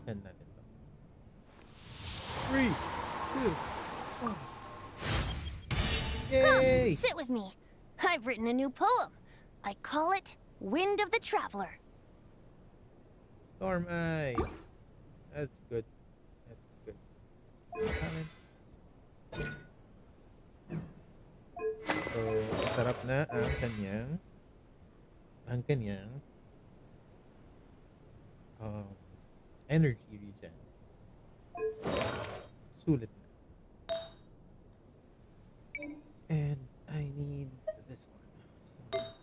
send natin to. 3, 2, 1. Yay! Come, sit with me. I've written a new poem. I call it Wind of the Traveler. Storm Eye. That's good. That's good. Comment. So, sarap na ang kanyang energy regen. Sulit na. And I need this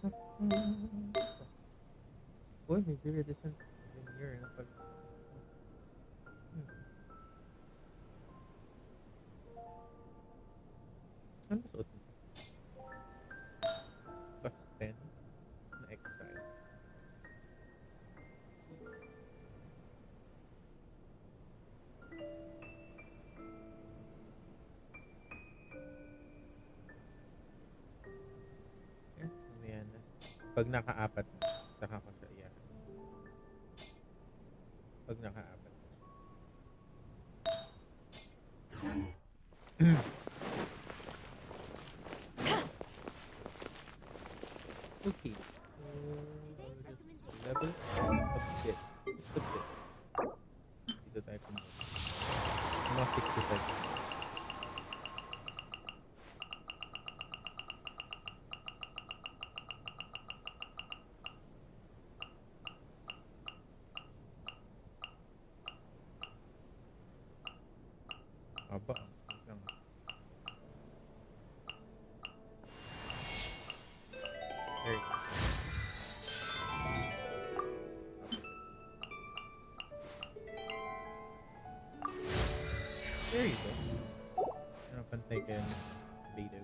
one. Boy, may very decent veneer na pala. Ano suot mo? Plus 10 na exile. Ayan na. Pag naka-apat na, saka ko siya iyan. Pag naka-apat na siya. Okay. So, just level up a bit. Just a bit. Dito tayo pumunta. Mga 65. Aba. Wait lang. There you go. There you go. Pantay kayo ng Beto.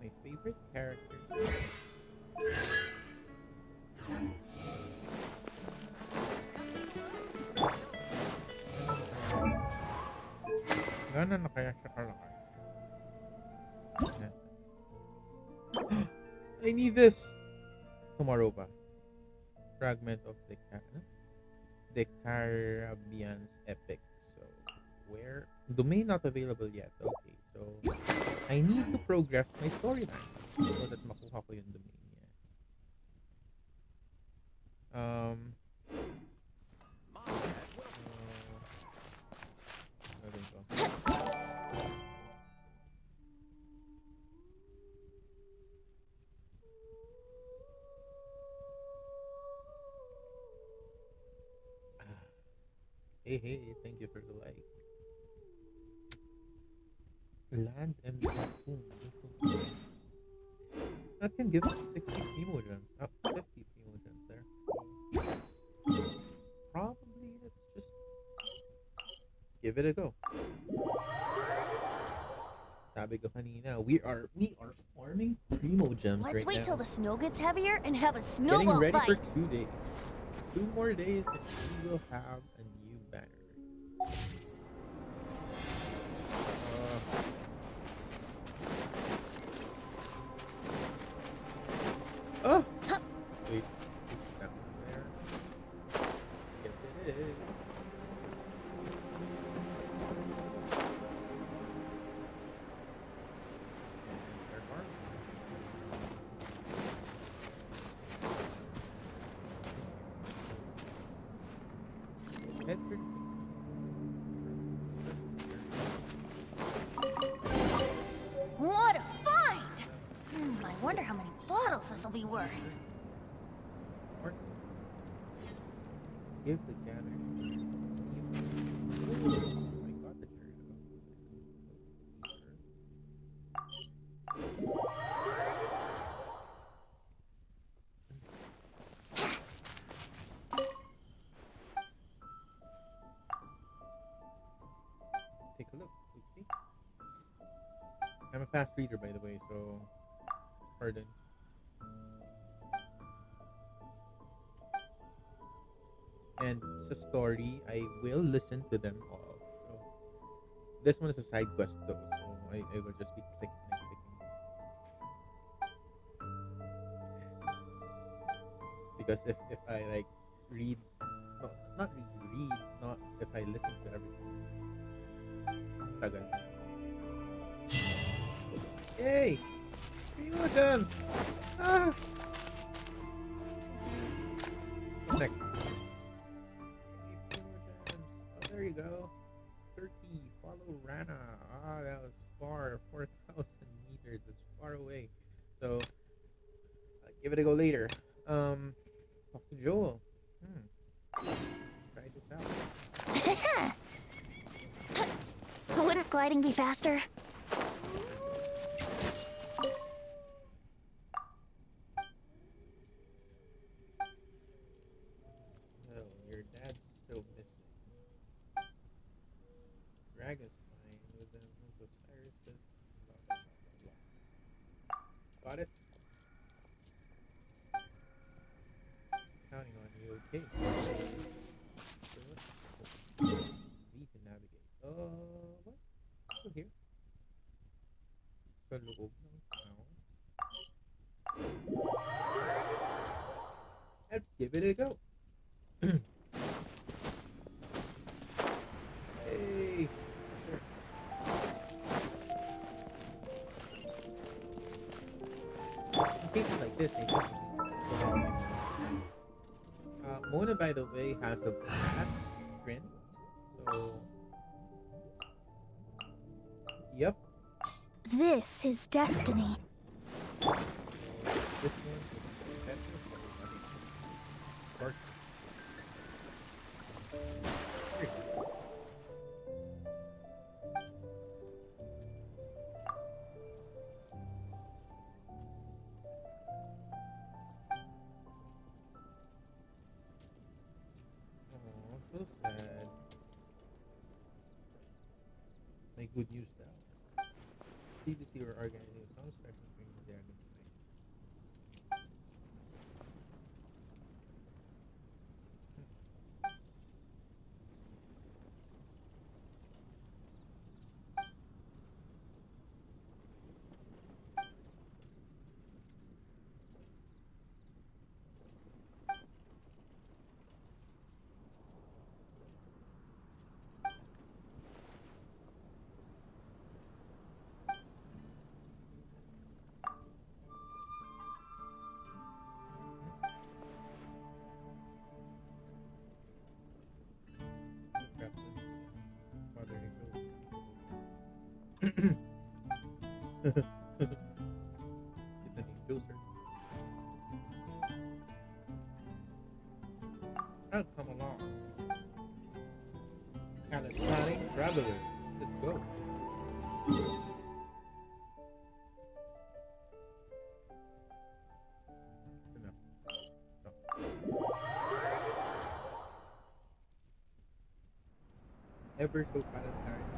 My favorite character. Gano'n na kaya siya kalaki? I need this! Tomorrow pa. Fragment of the Caribbean's Epic. So, where? Domain not available yet. Okay, so I need to progress my storyline so that makuha ko yung domain niya. There we go. Hey, thank you for the like. Land and Tycoon. That can give us 60 primo gems. 50 primo gems there. Probably let's just give it a go. Sabi ko kanina, we are farming primo gems Let's right wait now. till the snow gets heavier and have a Getting snowball ready for fight. 2 days. 2 more days and we will have a new banner. Oh! Wait. Down there. Yes, it is. And their farm. Head for What a find! I wonder how many bottles this will be worth. Or give the gathering. Oh my god, the cherry. Take a look. Let's see. I'm a fast reader, by the way, so pardon. And it's a story. I will listen to them all. So this one is a side quest though, so I will just be clicking and clicking. because if I like read, no, not really read, not if I listen to everything. Tagal. Yay! 3 more gems! Ah! What's next? 3 more gems. Oh, there you go. Turkey, follow Rana. Ah, that was far. 4,000 meters. It's far away. So, I'll give it a go later. Talk to Joel. Try this out. Wouldn't gliding be faster? No, your dad's still missing. Dragon's flying with them. Osiris. Blah, blah, blah, blah, blah. Got it? Counting on you. Okay. Need to navigate. What? Still here. Sa loob ng town. Let's give it a go. Hey. Sure. In cases like this, I think Mona, by the way, has a flat print. So, yep. This is destiny. This one is better. Dark. Here. Oh, so sad. Like good news now. See that you are organizing a song special for the dragon tonight. Captain, Father Nicholas. Get the name closer. Oh, come along. Calisthenic traveler. Let's go. Enough. Stop. Ever so calisthenic.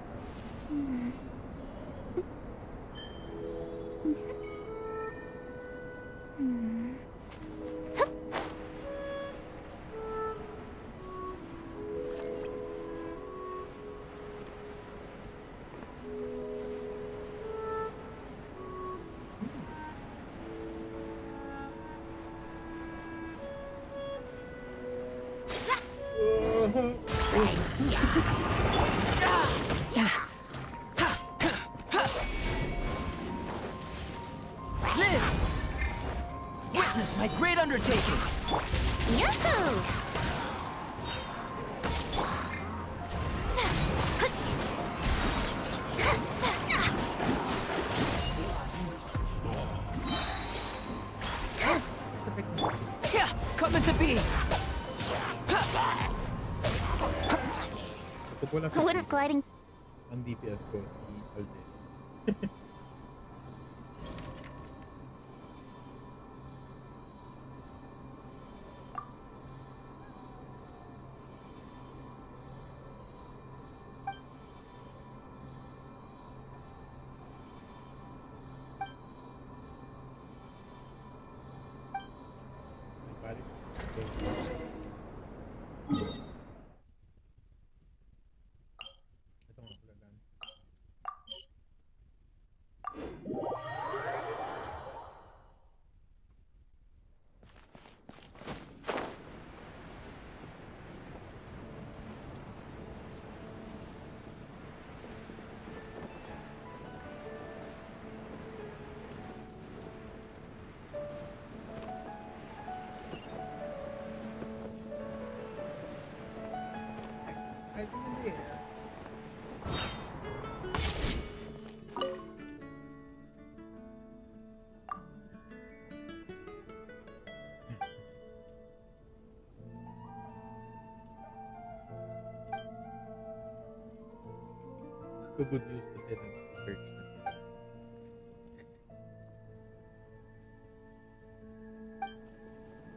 Witness my great undertaking! Yahoo! Coming to be! Ito po lang sa Wouldn't gliding... ang DPS ko si Alden. Balik. Okay. Ito nga pala dami. So good news kasi nag-search na sila.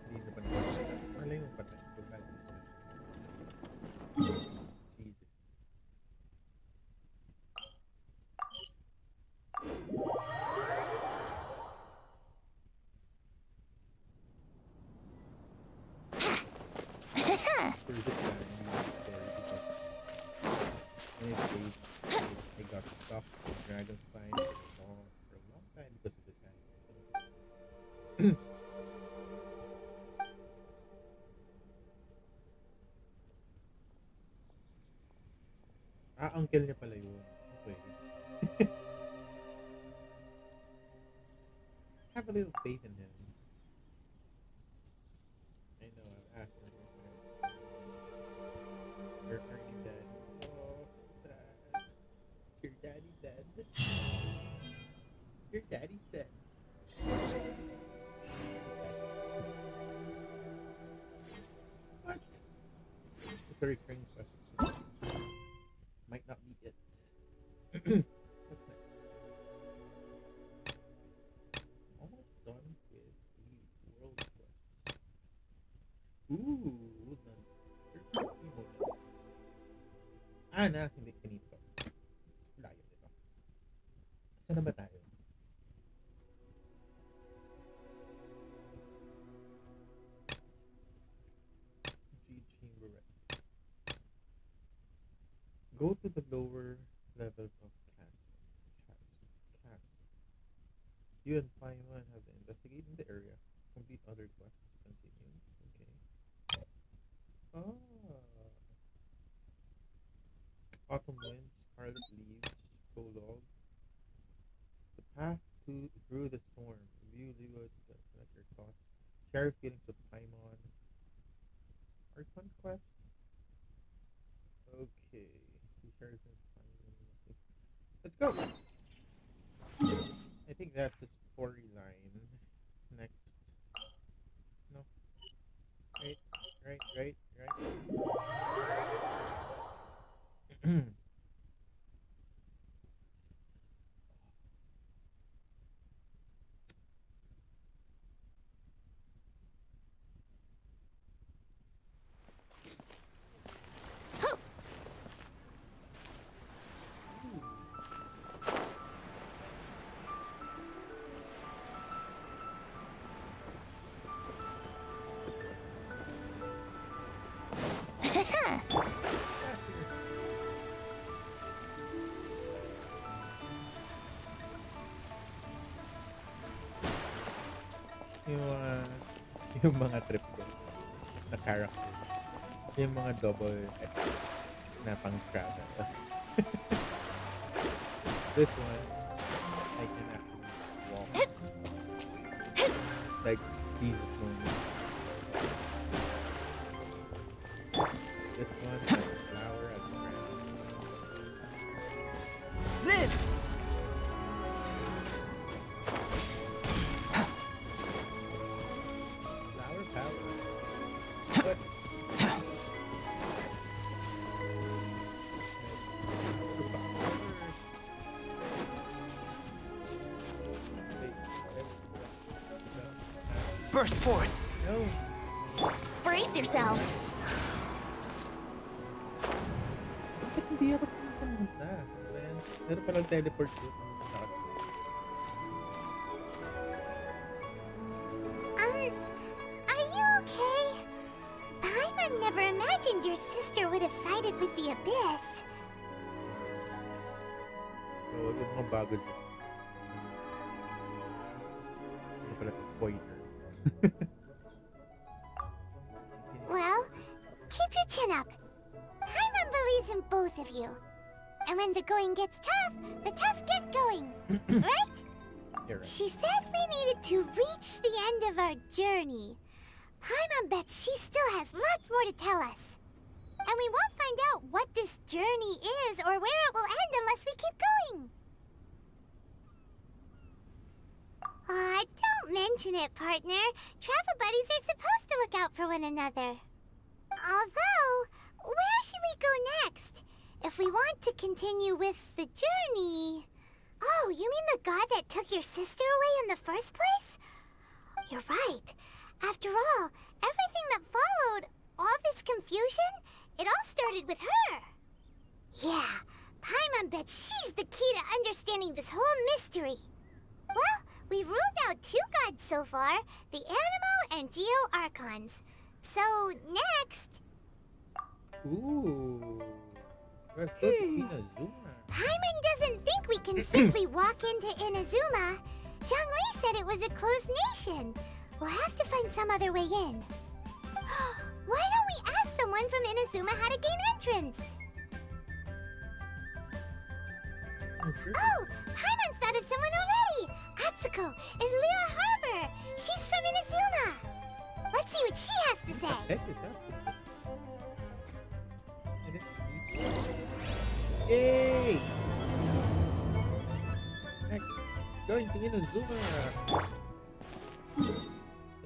Hindi na pa nakakita. Malay mo patay. So bad news na. Jesus. For this story because in this case, I got stuck with Dragonfly for a long time because of this guy. So, uncle niya pala yun. Okay. Have a little faith in him. I know, I've asked him. Are you dead? Oh, so sad. Your daddy dead? Your daddy's dead. What? It's a recurring question. Might not be it. What's next? Almost done with the world quest. Ooh, hindi ganito. Layo dito. Saan na ba tayo? Chamber. Go to the lower levels of castle. You and Paimon have to investigate in the area. Complete other quests. Continue. Okay. Ah. Autumn Winds, Scarlet Leaves, Prologue. The path through the storm. Review Leeward, collect your thoughts. Share feelings with Paimon. Archon quest. Okay. Let's go. I think that's the storyline. Next. No. Right. yung mga trip ko na character. Yung mga double X na pang travel. This one, I can actually walk. Like, Jesus moment. This one, has a flower at the ground. Live! Flower power. What? Burst forth! No. Brace yourselves. Bakit hindi ako pumunta? Meron palang teleport dito. Are you okay? I never imagined your sister would have sided with the Abyss. So, yung mga bago dito. Ano pala ito? Spoiler. Well, keep your chin up. Paimon believes in both of you. And when the going gets tough, the tough get going. Right? You're right. She said we needed to reach the end of our journey. Paimon bets she still has lots more to tell us. And we won't find out what this journey is or where it will end unless we keep going. Aw, don't mention it, partner. Travel buddies are supposed to look out for one another. Although, where should we go next? if we want to continue with the journey... Oh, you mean the god that took your sister away in the first place? You're right. After all, everything that followed, all this confusion, it all started with her. Yeah, Paimon bets she's the key to understanding this whole mystery. Well, we've ruled out 2 gods so far, the Animo and Geo Archons. So, next... Ooh. Let's go to Inazuma. Paimon doesn't think we can simply walk into Inazuma. Zhongli said it was a closed nation. We'll have to find some other way in. Why don't we ask someone from Inazuma how to gain entrance? Oh, Paimon's thought of someone already! Atsuko in Lea Harbor! She's from Inazuma! Let's see what she has to say! Heck is that? Yay! Next, going to Inazuma!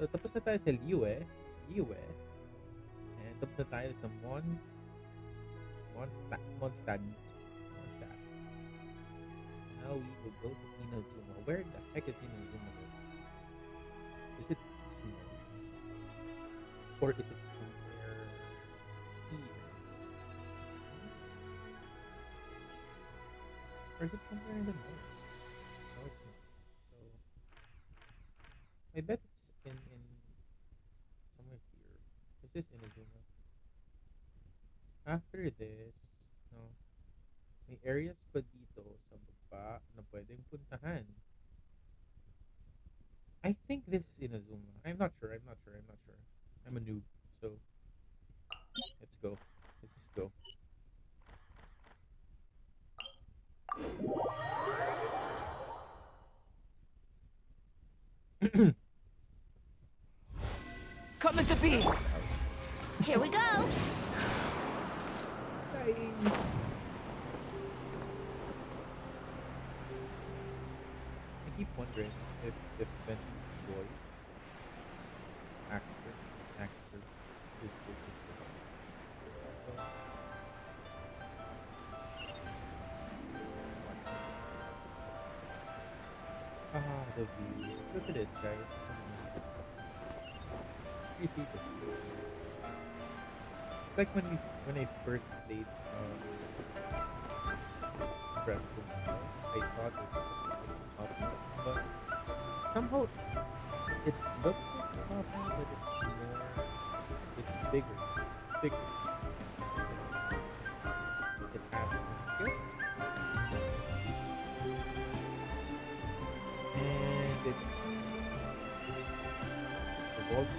So, tapos na tayo sa Liyue. And tapos na tayo sa Mondstadt. Now we will go to Inazuma. Where the heck is Inazuma? Is it Sumo? Or is it somewhere here? Or is it somewhere in the north? No, it's not. So I bet it's in somewhere here. Is this Inazuma? After this, no. May areas pa dito sa baba na pwedeng puntahan. I think this is Inazuma. I'm not sure. I'm a noob, so let's go. Let's just go. Coming to be! Here we go. I keep wondering if Benji's voice actor is so, the view. Look at this, guys. 3 people. It's like when I first played Breath of the Wild, I thought it was up, but somehow it looks like Papa, but it's bigger. It has a skill. And it's the world.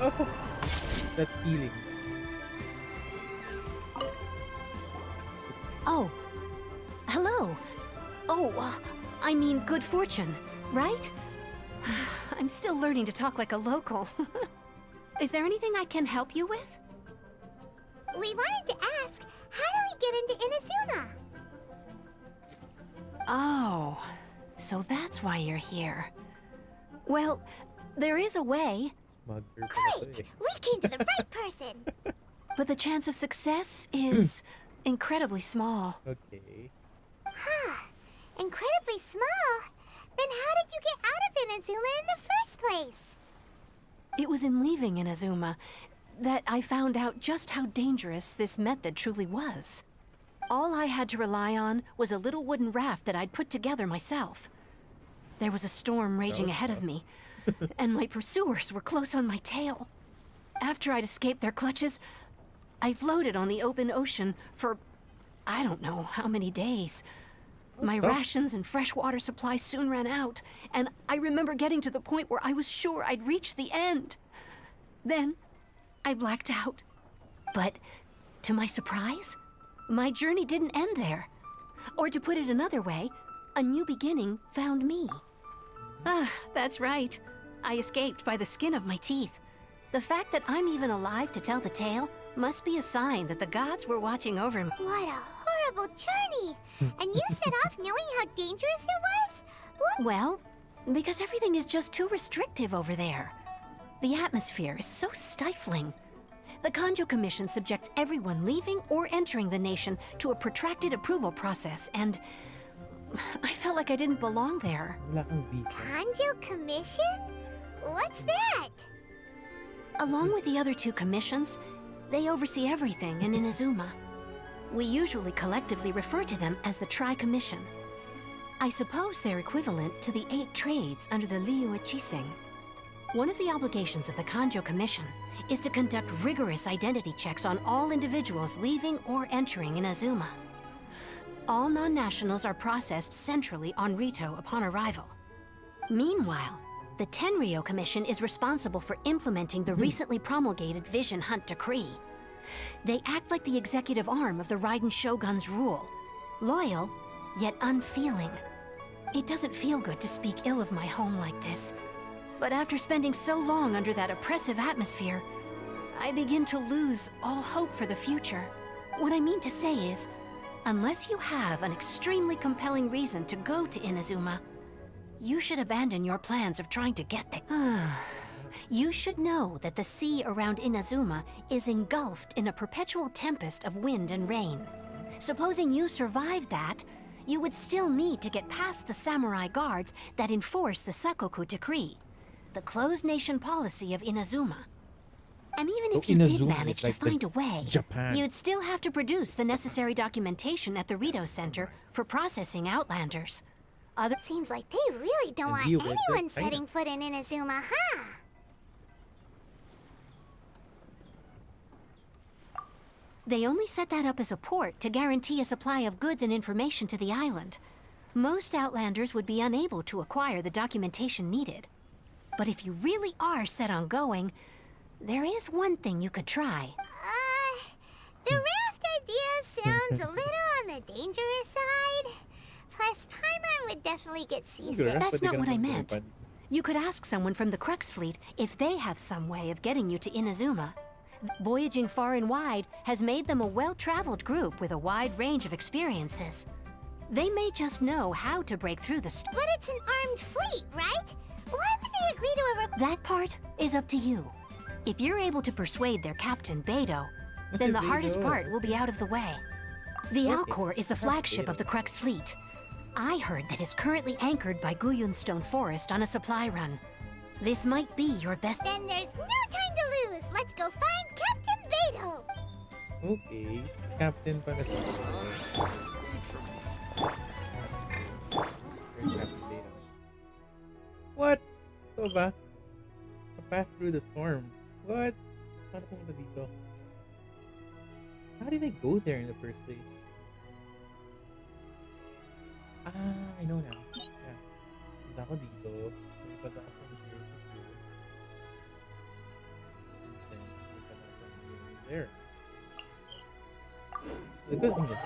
Oh, that feeling. Oh, hello. Oh, I mean good fortune, right? I'm still learning to talk like a local. Is there anything I can help you with? We wanted to ask, how do we get into Inazuma? Oh, so that's why you're here. Well, there is a way, Great! We came to the right person! but the chance of success is incredibly small. Okay. Huh. Incredibly small? Then how did you get out of Inazuma in the first place? It was in leaving Inazuma that I found out just how dangerous this method truly was. All I had to rely on was a little wooden raft that I'd put together myself. There was a storm raging ahead of me, and my pursuers were close on my tail. After I'd escaped their clutches, I floated on the open ocean for I don't know how many days. My rations and freshwater supply soon ran out, and I remember getting to the point where I was sure I'd reached the end. Then, I blacked out. But, to my surprise, my journey didn't end there. Or to put it another way, a new beginning found me. Ah, that's right. I escaped by the skin of my teeth. The fact that I'm even alive to tell the tale must be a sign that the gods were watching over me. What a horrible journey. And you set off knowing how dangerous it was? What? Well, because everything is just too restrictive over there. The atmosphere is so stifling. The Kanjo Commission subjects everyone leaving or entering the nation to a protracted approval process, and I felt like I didn't belong there. Wala kang visa. Kanjo Commission? What's that? Along with the other two commissions, they oversee everything in Inazuma. We usually collectively refer to them as the Tri-Commission. I suppose they're equivalent to the 8 trades under the Liu Ichiseng. One of the obligations of the Kanjo Commission is to conduct rigorous identity checks on all individuals leaving or entering Inazuma. All non-nationals are processed centrally on Rito upon arrival. Meanwhile, the Tenryo Commission is responsible for implementing the recently promulgated Vision Hunt Decree. They act like the executive arm of the Raiden Shogun's rule. Loyal, yet unfeeling. It doesn't feel good to speak ill of my home like this. But after spending so long under that oppressive atmosphere, I begin to lose all hope for the future. What I mean to say is, unless you have an extremely compelling reason to go to Inazuma, you should abandon your plans of trying to get there. You should know that the sea around Inazuma is engulfed in a perpetual tempest of wind and rain. Supposing you survived that, you would still need to get past the samurai guards that enforce the Sakoku Decree, the closed nation policy of Inazuma. And even if you did Inazuma manage is to like the find a way, Japan. you'd still have to produce the necessary documentation at the Rito Center for processing Outlanders. Seems like they really don't want deal with anyone it, I know. setting foot in Inazuma, huh? They only set that up as a port to guarantee a supply of goods and information to the island. Most Outlanders would be unable to acquire the documentation needed. But if you really are set on going, there is one thing you could try. The raft idea sounds a little on the dangerous side. Plus, Paimon would definitely get seasick. That's not what I meant. You could ask someone from the Crux fleet if they have some way of getting you to Inazuma. Voyaging far and wide has made them a well-traveled group with a wide range of experiences. They may just know how to break through the But it's an armed fleet, right? Why would they agree to a That part is up to you. If you're able to persuade their captain, Beidou, then the hardest part will be out of the way. The Alcor is the flagship of the Crux fleet. I heard that it's currently anchored by Guyunstone Forest on a supply run. This might be your best. Then there's no time to lose. Let's go find Captain Beidou. Okay. Captain pala si What? Ito ba? A path through the storm. What? Paano pumunta dito? How did I go there in the first place? I know now. Yeah. Punta ako dito. Punta ako from here to here. And then, punta ako from here to there. The good thing is that I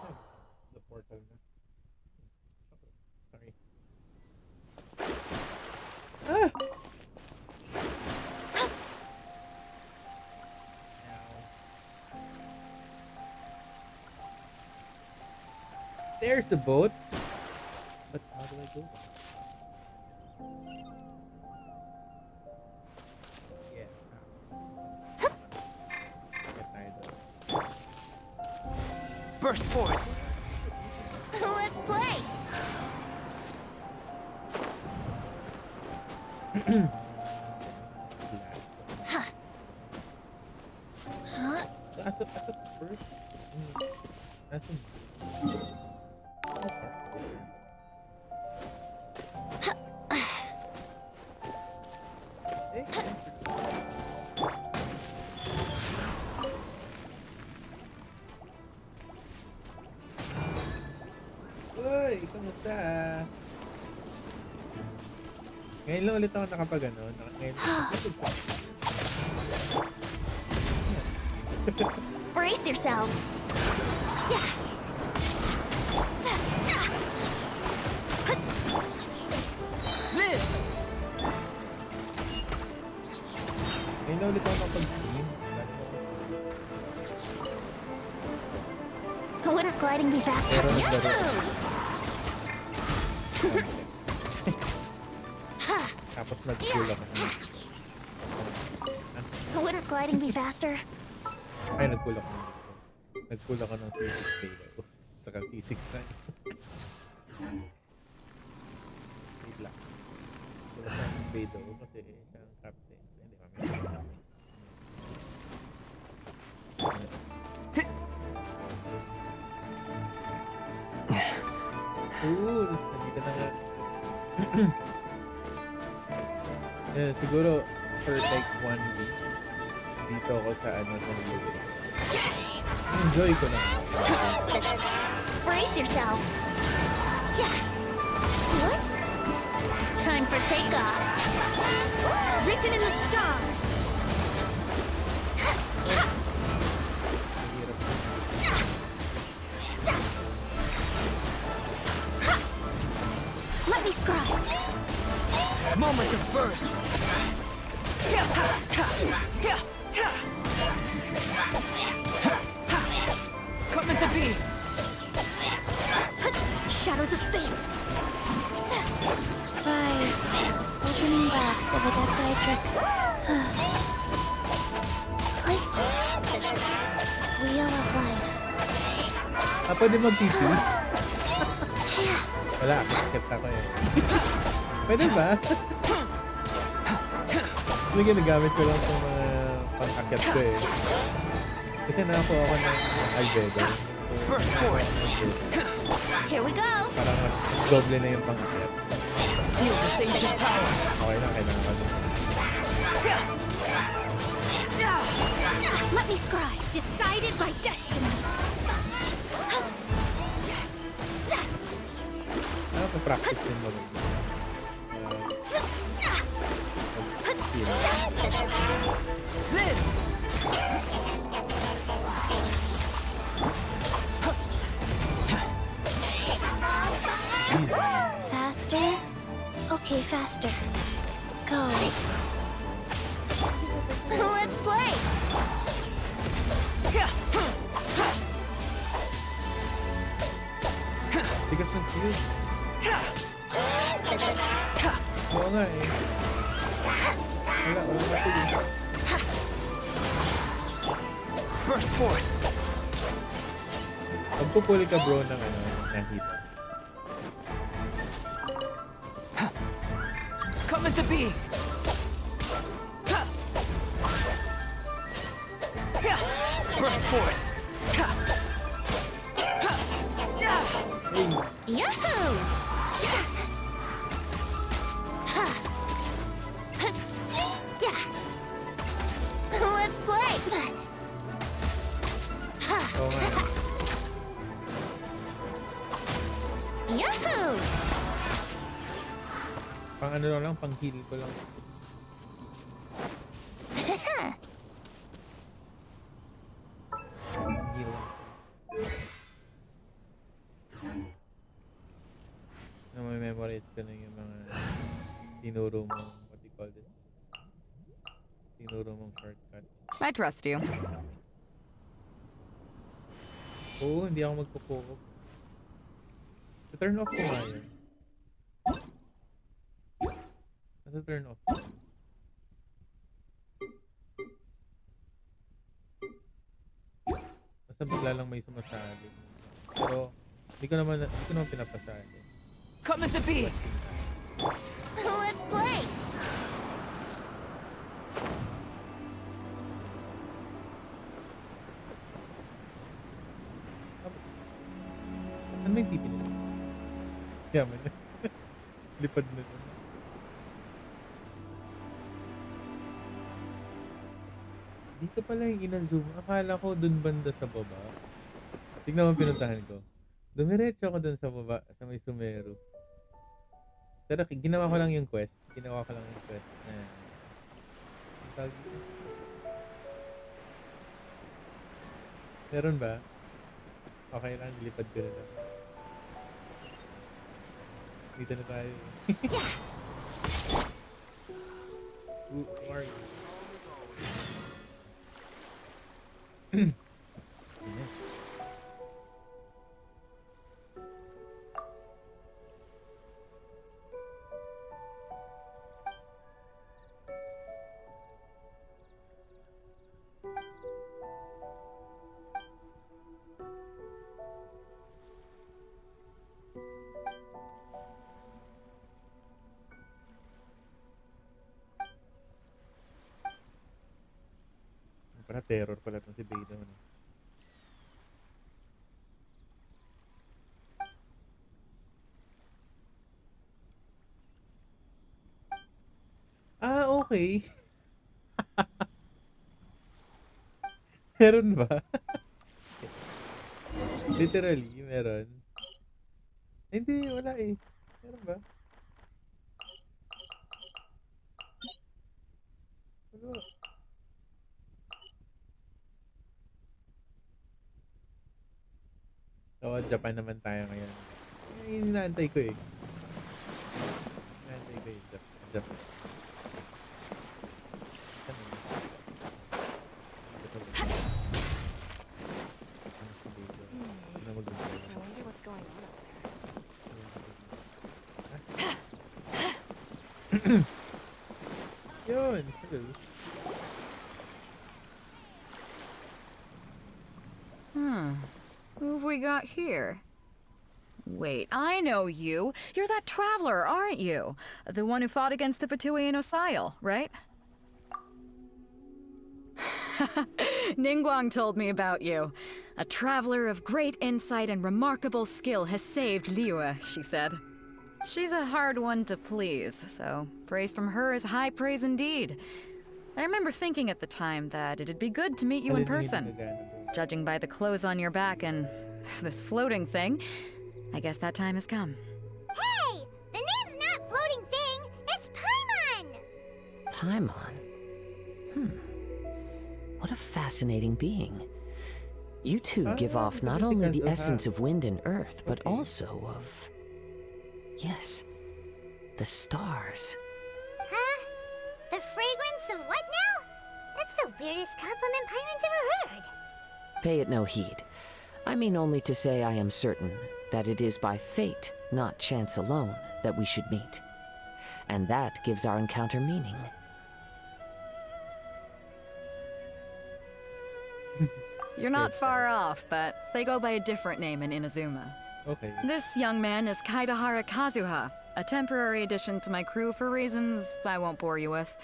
have the portal na. Sorry. Ah! There's the boat. But how do I go? Yeah. Burst forth! Let's play! That's the first. That's the. Uy, kamusta? Ngayon lang ulit ako nakapag-ano. Ngayon Brace yourselves! Yeah! Live! Ngayon lang ulit ako nakapag-stream. gliding be fast? Pero naglaro. Tapos nag-cool ako. Wouldn't gliding be faster? Ay, nag-cool ako. Nag-cool ako ng C6 payload. Saka C6 na. Wait lang. Wala sa payload kasi siya ang captain. Hindi, mamaya. Nandito na nga. Siguro for like 1 week dito ako sa ano sa Newbie. Enjoy ko lang. Brace yourselves. Yeah. What? Time for takeoff. Written in the stars. Let me scribe. Moment of burst. Coming to be. Shadows of fate. Rise. Opening box of Adeptitrix. Click. Wheel of life. Pwede mag-TP? Wala, skip ako eh. Pwede ba? Hindi ginagamit ko lang sa mga pang-akyat ko eh. Kasi nakakuha ako ng albedo. Burst forth. Here we go. Parang doble na yung pang-akyat. Feel this ancient power. Okay na, kailangan ko. Let me scribe. Decided by destiny. Practice din mo rin. Live. Faster? Okay, faster. Go. Let's play! Bigas ng cute. Oo nga eh. Wala kasi dito. Burst forth. Pagpupuli ka bro ng ano, nakita. Coming to be. Burst forth. Yahoo! Let's play! Oo nga. Yahoo! Pang ano lang, pang heal ko lang. Pang heal lang. Na may memorize ko na yung mga tinuro mo, what do you call this? Tinuro mong shortcut. I trust you. Oo, hindi ako magpo-focus. Turn off ko nga yun. Nasa turn off. Basta bigla lang may sumasali. Pero, hindi ko naman pinapasali. Coming to be. Let's play! Ano may TV nila? Yaman na. Lipad na doon. Dito pala yung ina-zoom. Akala ko dun banda sa baba. Tignan mo pinuntahan ko. Dumiretso ako dun sa baba, sa may Sumero. Pero ginawa ko lang yung quest. Ginawa ko lang yung quest na... Ang tawag dito? Meron ba? Okay lang, lipad ko na lang. Dito na tayo. Who are you? terror pala itong si Beta. Ano? Ah, okay. Meron ba? Literally, meron. Hindi, wala eh. Meron ba? Wala. Oo, Japan naman tayo ngayon. Yung inaantay ko eh. Inaantay ko eh. Japan. I wonder what's going on up there. Yun. Hello. Who have we got here? Wait, I know you. You're that traveler, aren't you? The one who fought against the Fatui and Osile, right? Ningguang told me about you. A traveler of great insight and remarkable skill has saved Liyue, she said. She's a hard one to please, so praise from her is high praise indeed. I remember thinking at the time that it'd be good to meet you in person. Judging by the clothes on your back and this floating thing, I guess that time has come. Hey! The name's not Floating Thing, it's Paimon! Paimon? What a fascinating being. You two give off not only the essence of wind and earth, but also of... Yes, the stars. Huh? The fragrance of what now? That's the weirdest compliment Paimon's ever heard. Pay it no heed. I mean only to say I am certain that it is by fate, not chance alone, that we should meet. And that gives our encounter meaning. You're not far off, but they go by a different name in Inazuma. Okay. This young man is Kaidahara Kazuha, a temporary addition to my crew for reasons I won't bore you with.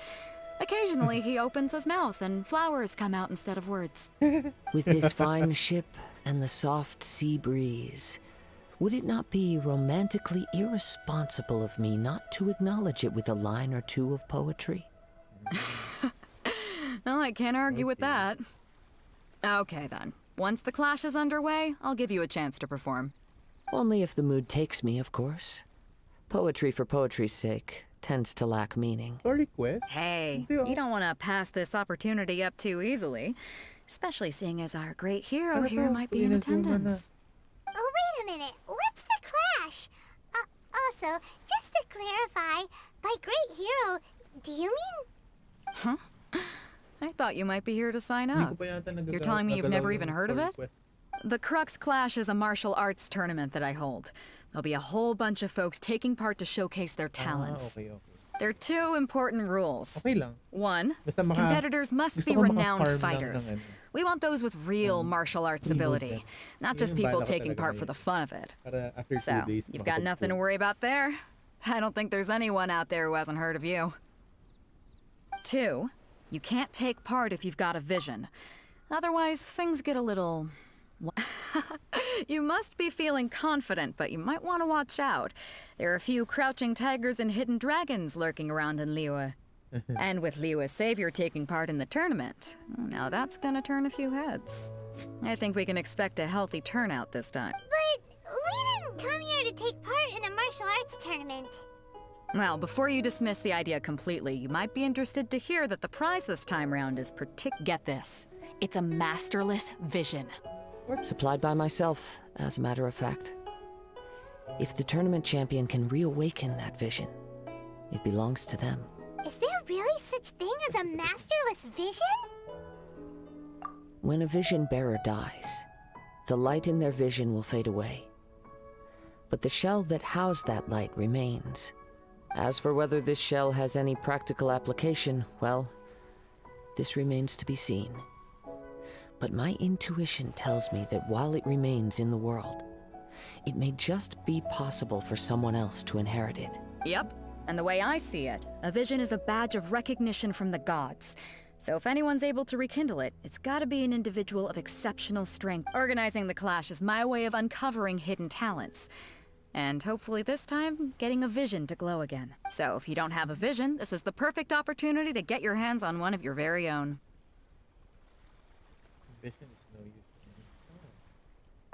Occasionally, he opens his mouth and flowers come out instead of words. With this fine ship and the soft sea breeze, would it not be romantically irresponsible of me not to acknowledge it with a line or two of poetry? No, I can't argue with that. Okay then. Once the clash is underway, I'll give you a chance to perform. Only if the mood takes me, of course. Poetry for poetry's sake tends to lack meaning. Story quest? Hey, Hindi, you don't want to pass this opportunity up too easily. Especially seeing as our great hero Ano here to? might be in Inazuma na. attendance. Oh, wait a minute. What's the clash? Also, just to clarify, by great hero, do you mean... Huh? I thought you might be here to sign Hindi up. ko pa yata nagagawa- You're telling me you've never nagalaw even yung heard of story it? quest. The Crux Clash is a martial arts tournament that I hold. There'll be a whole bunch of folks taking part to showcase their talents. Okay. There are two important rules. Okay lang. One, Basta competitors must gusto be ko renowned maka-farm lang fighters. ng ano. We want those with real martial arts reload ability, lang. not Yun just yung people bala ko taking talaga part ngayon. for the fun of it. Para after 2 So, days, you've got nothing to makapag-poop. worry about there. I don't think there's anyone out there who hasn't heard of you. Two, you can't take part if you've got a vision. Otherwise, things get a little... You must be feeling confident, but you might want to watch out. There are a few crouching tigers and hidden dragons lurking around in Liyue. And with Liyue's savior taking part in the tournament, now that's gonna turn a few heads. I think we can expect a healthy turnout this time. But we didn't come here to take part in a martial arts tournament. Well, before you dismiss the idea completely, you might be interested to hear that the prize this time round is Get this. It's a masterless vision. Supplied by myself, as a matter of fact. If the tournament champion can reawaken that vision, it belongs to them. Is there really such thing as a masterless vision? When a vision bearer dies, the light in their vision will fade away. But the shell that housed that light remains. As for whether this shell has any practical application, well, this remains to be seen. But my intuition tells me that while it remains in the world, it may just be possible for someone else to inherit it. Yep. And the way I see it, a vision is a badge of recognition from the gods. So if anyone's able to rekindle it, it's gotta be an individual of exceptional strength. Organizing the clash is my way of uncovering hidden talents. And hopefully this time, getting a vision to glow again. So if you don't have a vision, this is the perfect opportunity to get your hands on one of your very own. Vision is no use to me.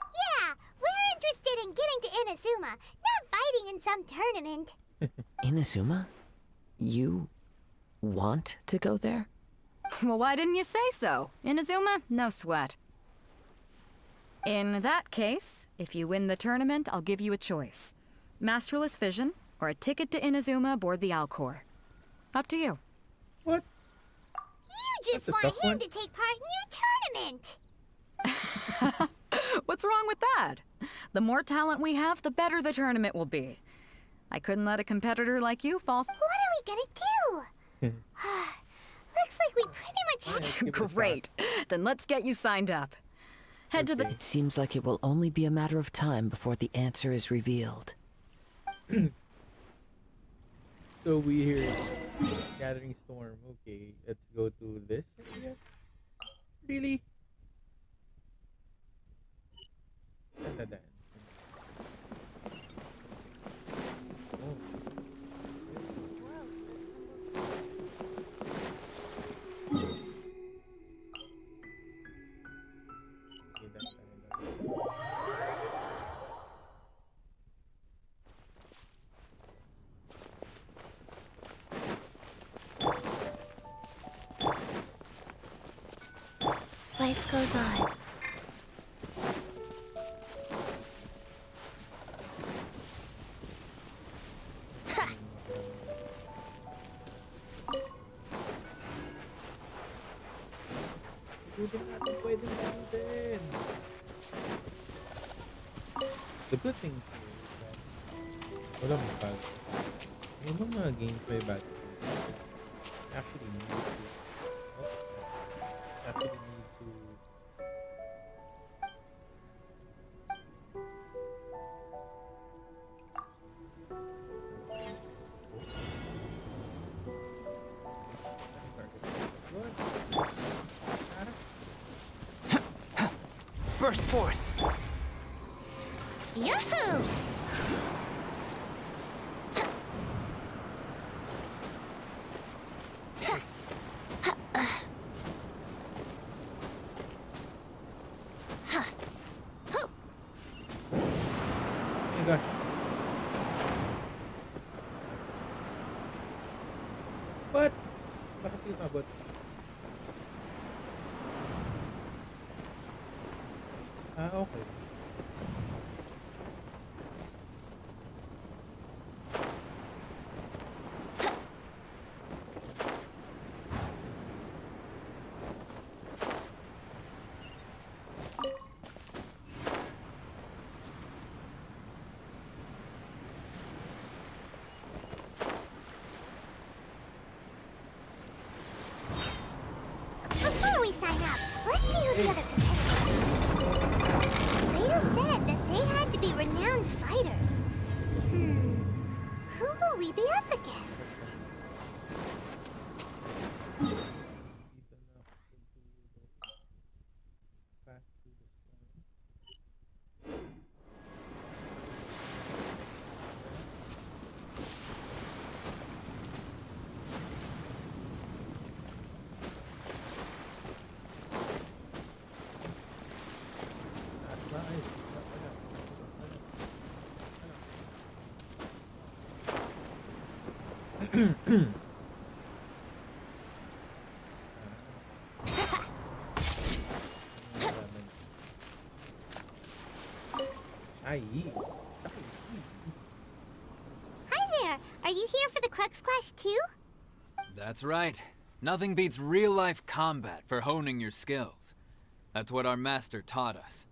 Yeah, we're interested in getting to Inazuma, not fighting in some tournament. Inazuma? You want to go there? Well, why didn't you say so? Inazuma? No sweat. In that case, if you win the tournament, I'll give you a choice. Masterless Vision, or a ticket to Inazuma aboard the Alcor. Up to you. What? You just That's a want tough him one. to take part in your tournament. What's wrong with that? The more talent we have, the better the tournament will be. I couldn't let a competitor like you fall. What are we gonna do? Looks like we pretty much had to. Let's give it a shot. Great. Then let's get you signed up. Head to the... Okay. It seems like it will only be a matter of time before the answer is revealed. So we hear Gathering Storm. Okay, let's go to this area. Really? Da. Oh. Okay, that's that. Life goes on. Hindi natin pwedeng gamitin. The good thing here is that wala mong bag. May mga games may bag. Actually need to Burst forth! Yahoo! Oh my gosh. What? Bakit di umabot? Okay. Before we sign up, let's see who the other competitors are. Vader said that they had to be renowned fighters. Who will we be up against? Back to the storm. Ay. Hi there. Are you here for the Crux Clash too? That's right. Nothing beats real-life combat for honing your skills. That's what our master taught us.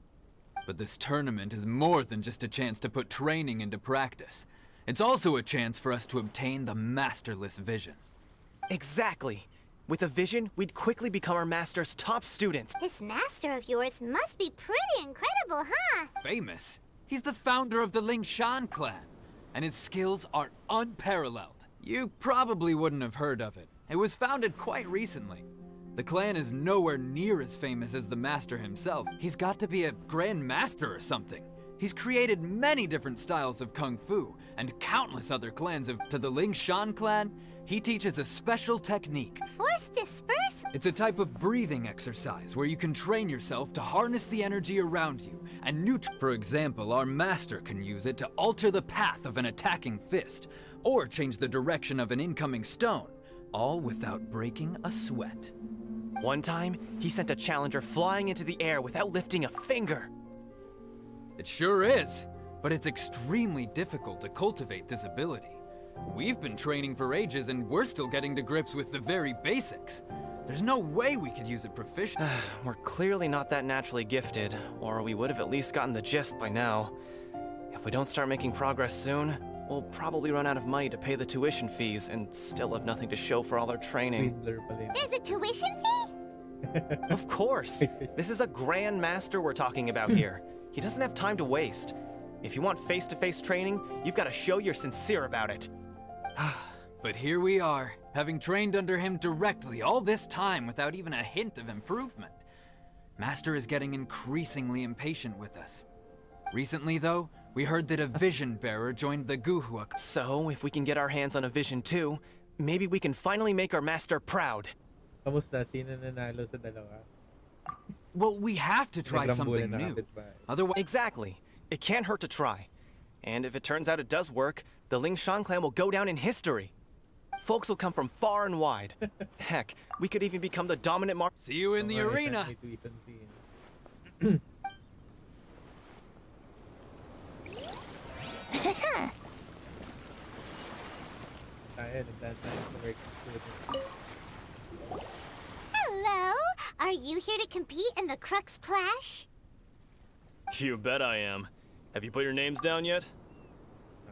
But this tournament is more than just a chance to put training into practice. It's also a chance for us to obtain the masterless vision. Exactly. With a vision, we'd quickly become our master's top students. This master of yours must be pretty incredible, huh? Famous? He's the founder of the Ling Shan clan, and his skills are unparalleled. You probably wouldn't have heard of it. It was founded quite recently. The clan is nowhere near as famous as the Master himself. He's got to be a Grand Master or something. He's created many different styles of Kung Fu, and countless other clans to the Ling Shan clan, he teaches a special technique. Force disperse? It's a type of breathing exercise where you can train yourself to harness the energy around you, and for example, our master can use it to alter the path of an attacking fist, or change the direction of an incoming stone, all without breaking a sweat. One time, he sent a challenger flying into the air without lifting a finger. It sure is, but it's extremely difficult to cultivate this ability. We've been training for ages and we're still getting to grips with the very basics. There's no way we could use it proficiently. We're clearly not that naturally gifted, or we would have at least gotten the gist by now. If we don't start making progress soon, we'll probably run out of money to pay the tuition fees and still have nothing to show for all our training. There's a tuition fee? Of course! This is a Grand Master we're talking about here. He doesn't have time to waste. If you want face-to-face training, you've got to show you're sincere about it. But here we are, having trained under him directly all this time without even a hint of improvement. Master is getting increasingly impatient with us. Recently, though, we heard that a vision bearer joined the Guhua. So, if we can get our hands on a vision too, maybe we can finally make our master proud. Kamusta? Sino nanalo sa dalawa? Well, we have to try something new. Otherwise, Exactly. It can't hurt to try. And if it turns out it does work, the Ling Shan clan will go down in history. Folks will come from far and wide. Heck, we could even become the dominant see you in the arena. Hello? Are you here to compete in the Crux Clash? You bet I am. Have you put your names down yet?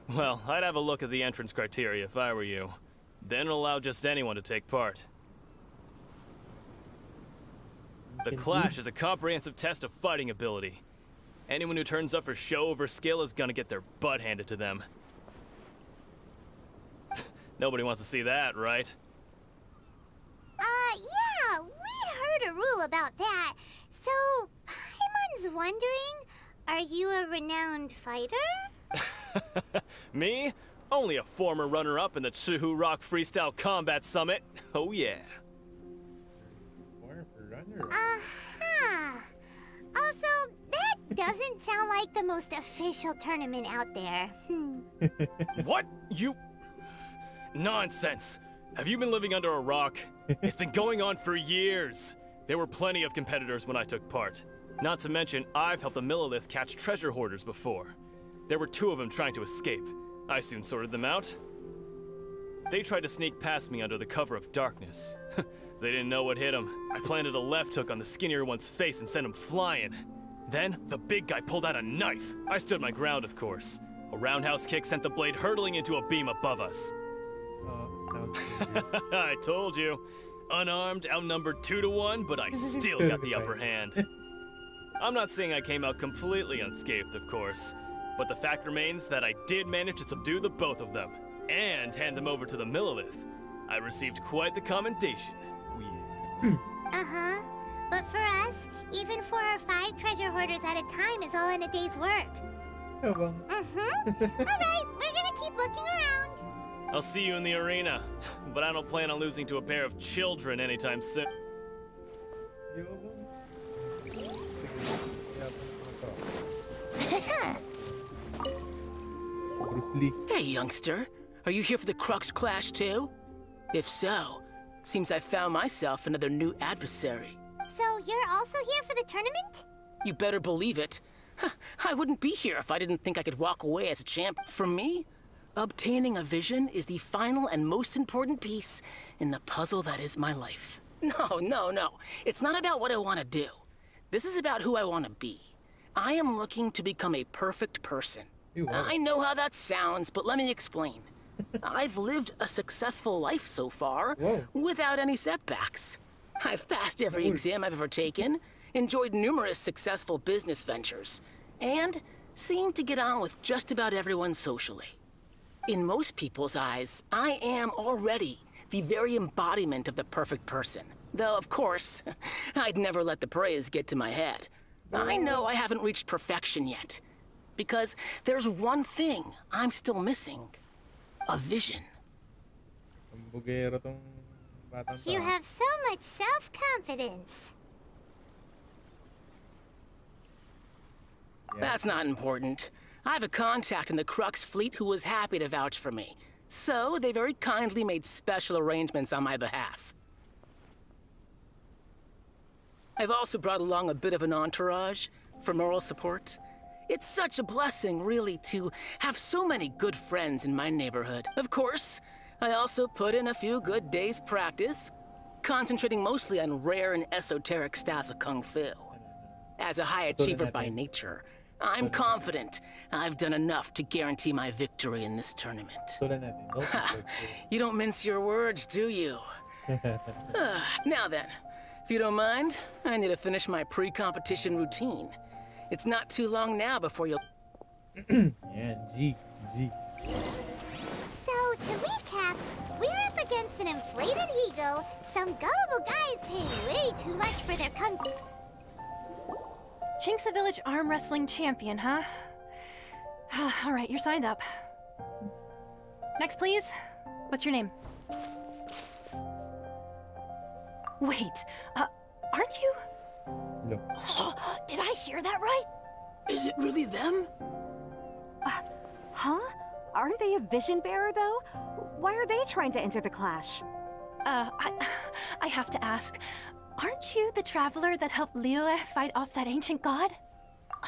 Well, I'd have a look at the entrance criteria if I were you. Then allow just anyone to take part. The Clash is a comprehensive test of fighting ability. Anyone who turns up for show over skill is gonna get their butt handed to them. Nobody wants to see that, right? Yeah, we heard a rule about that. So, Paimon's wondering, are you a renowned fighter? Me? Only a former runner-up in the Chihu Rock Freestyle Combat Summit. Oh yeah. Uh-huh. Also, that doesn't sound like the most official tournament out there. What? You... Nonsense. Have you been living under a rock? It's been going on for years. There were plenty of competitors when I took part. Not to mention, I've helped the Millilith catch treasure hoarders before. There were 2 of them trying to escape. I soon sorted them out. They tried to sneak past me under the cover of darkness. They didn't know what hit them. I planted a left hook on the skinnier one's face and sent him flying. Then, the big guy pulled out a knife. I stood my ground, of course. A roundhouse kick sent the blade hurtling into a beam above us. I told you. Unarmed, outnumbered 2 to 1, but I still got the upper hand. I'm not saying I came out completely unscathed, of course, but the fact remains that I did manage to subdue the both of them, and hand them over to the Millilith. I received quite the commendation. Oh yeah. Uh-huh. But for us, even 4 or 5 treasure hoarders at a time is all in a day's work. Mm-hmm. Alright, we're gonna keep looking around. I'll see you in the arena, but I don't plan on losing to a pair of children anytime soon. Hey, youngster. Are you here for the Crux Clash too? If so, seems I found myself another new adversary. So you're also here for the tournament? You better believe it. I wouldn't be here if I didn't think I could walk away as a champ. For me, obtaining a vision is the final and most important piece in the puzzle that is my life. No. It's not about what I want to do. This is about who I want to be. I am looking to become a perfect person. I know how that sounds, but let me explain. I've lived a successful life so far, without any setbacks. I've passed every exam I've ever taken, enjoyed numerous successful business ventures, and seemed to get on with just about everyone socially. In most people's eyes, I am already the very embodiment of the perfect person. Though, of course, I'd never let the praise get to my head. I know I haven't reached perfection yet. Because there's one thing I'm still missing. A vision. Bugero tong batang You to. have so much self-confidence. Yeah. That's not important. I have a contact in the Crux fleet who was happy to vouch for me. So they very kindly made special arrangements on my behalf. I've also brought along a bit of an entourage for moral support. It's such a blessing, really, to have so many good friends in my neighborhood. Of course, I also put in a few good days' practice, concentrating mostly on rare and esoteric styles of Kung Fu. As a high achiever by nature, I'm confident I've done enough to guarantee my victory in this tournament. Tulan natin. Don't expect You don't mince your words, do you? Now then, if you don't mind, I need to finish my pre-competition routine. It's not too long now before you'll... Yeah, G. So, to recap, we're up against an inflated ego, some gullible guys paying way too much for their kung fu. Chink's a village arm wrestling champion, huh? All right, you're signed up. Next, please. What's your name? Wait, aren't you? No. Did I hear that right? Is it really them? Huh? Aren't they a vision bearer, though? Why are they trying to enter the clash? I have to ask. Aren't you the traveler that helped Liyue fight off that ancient god?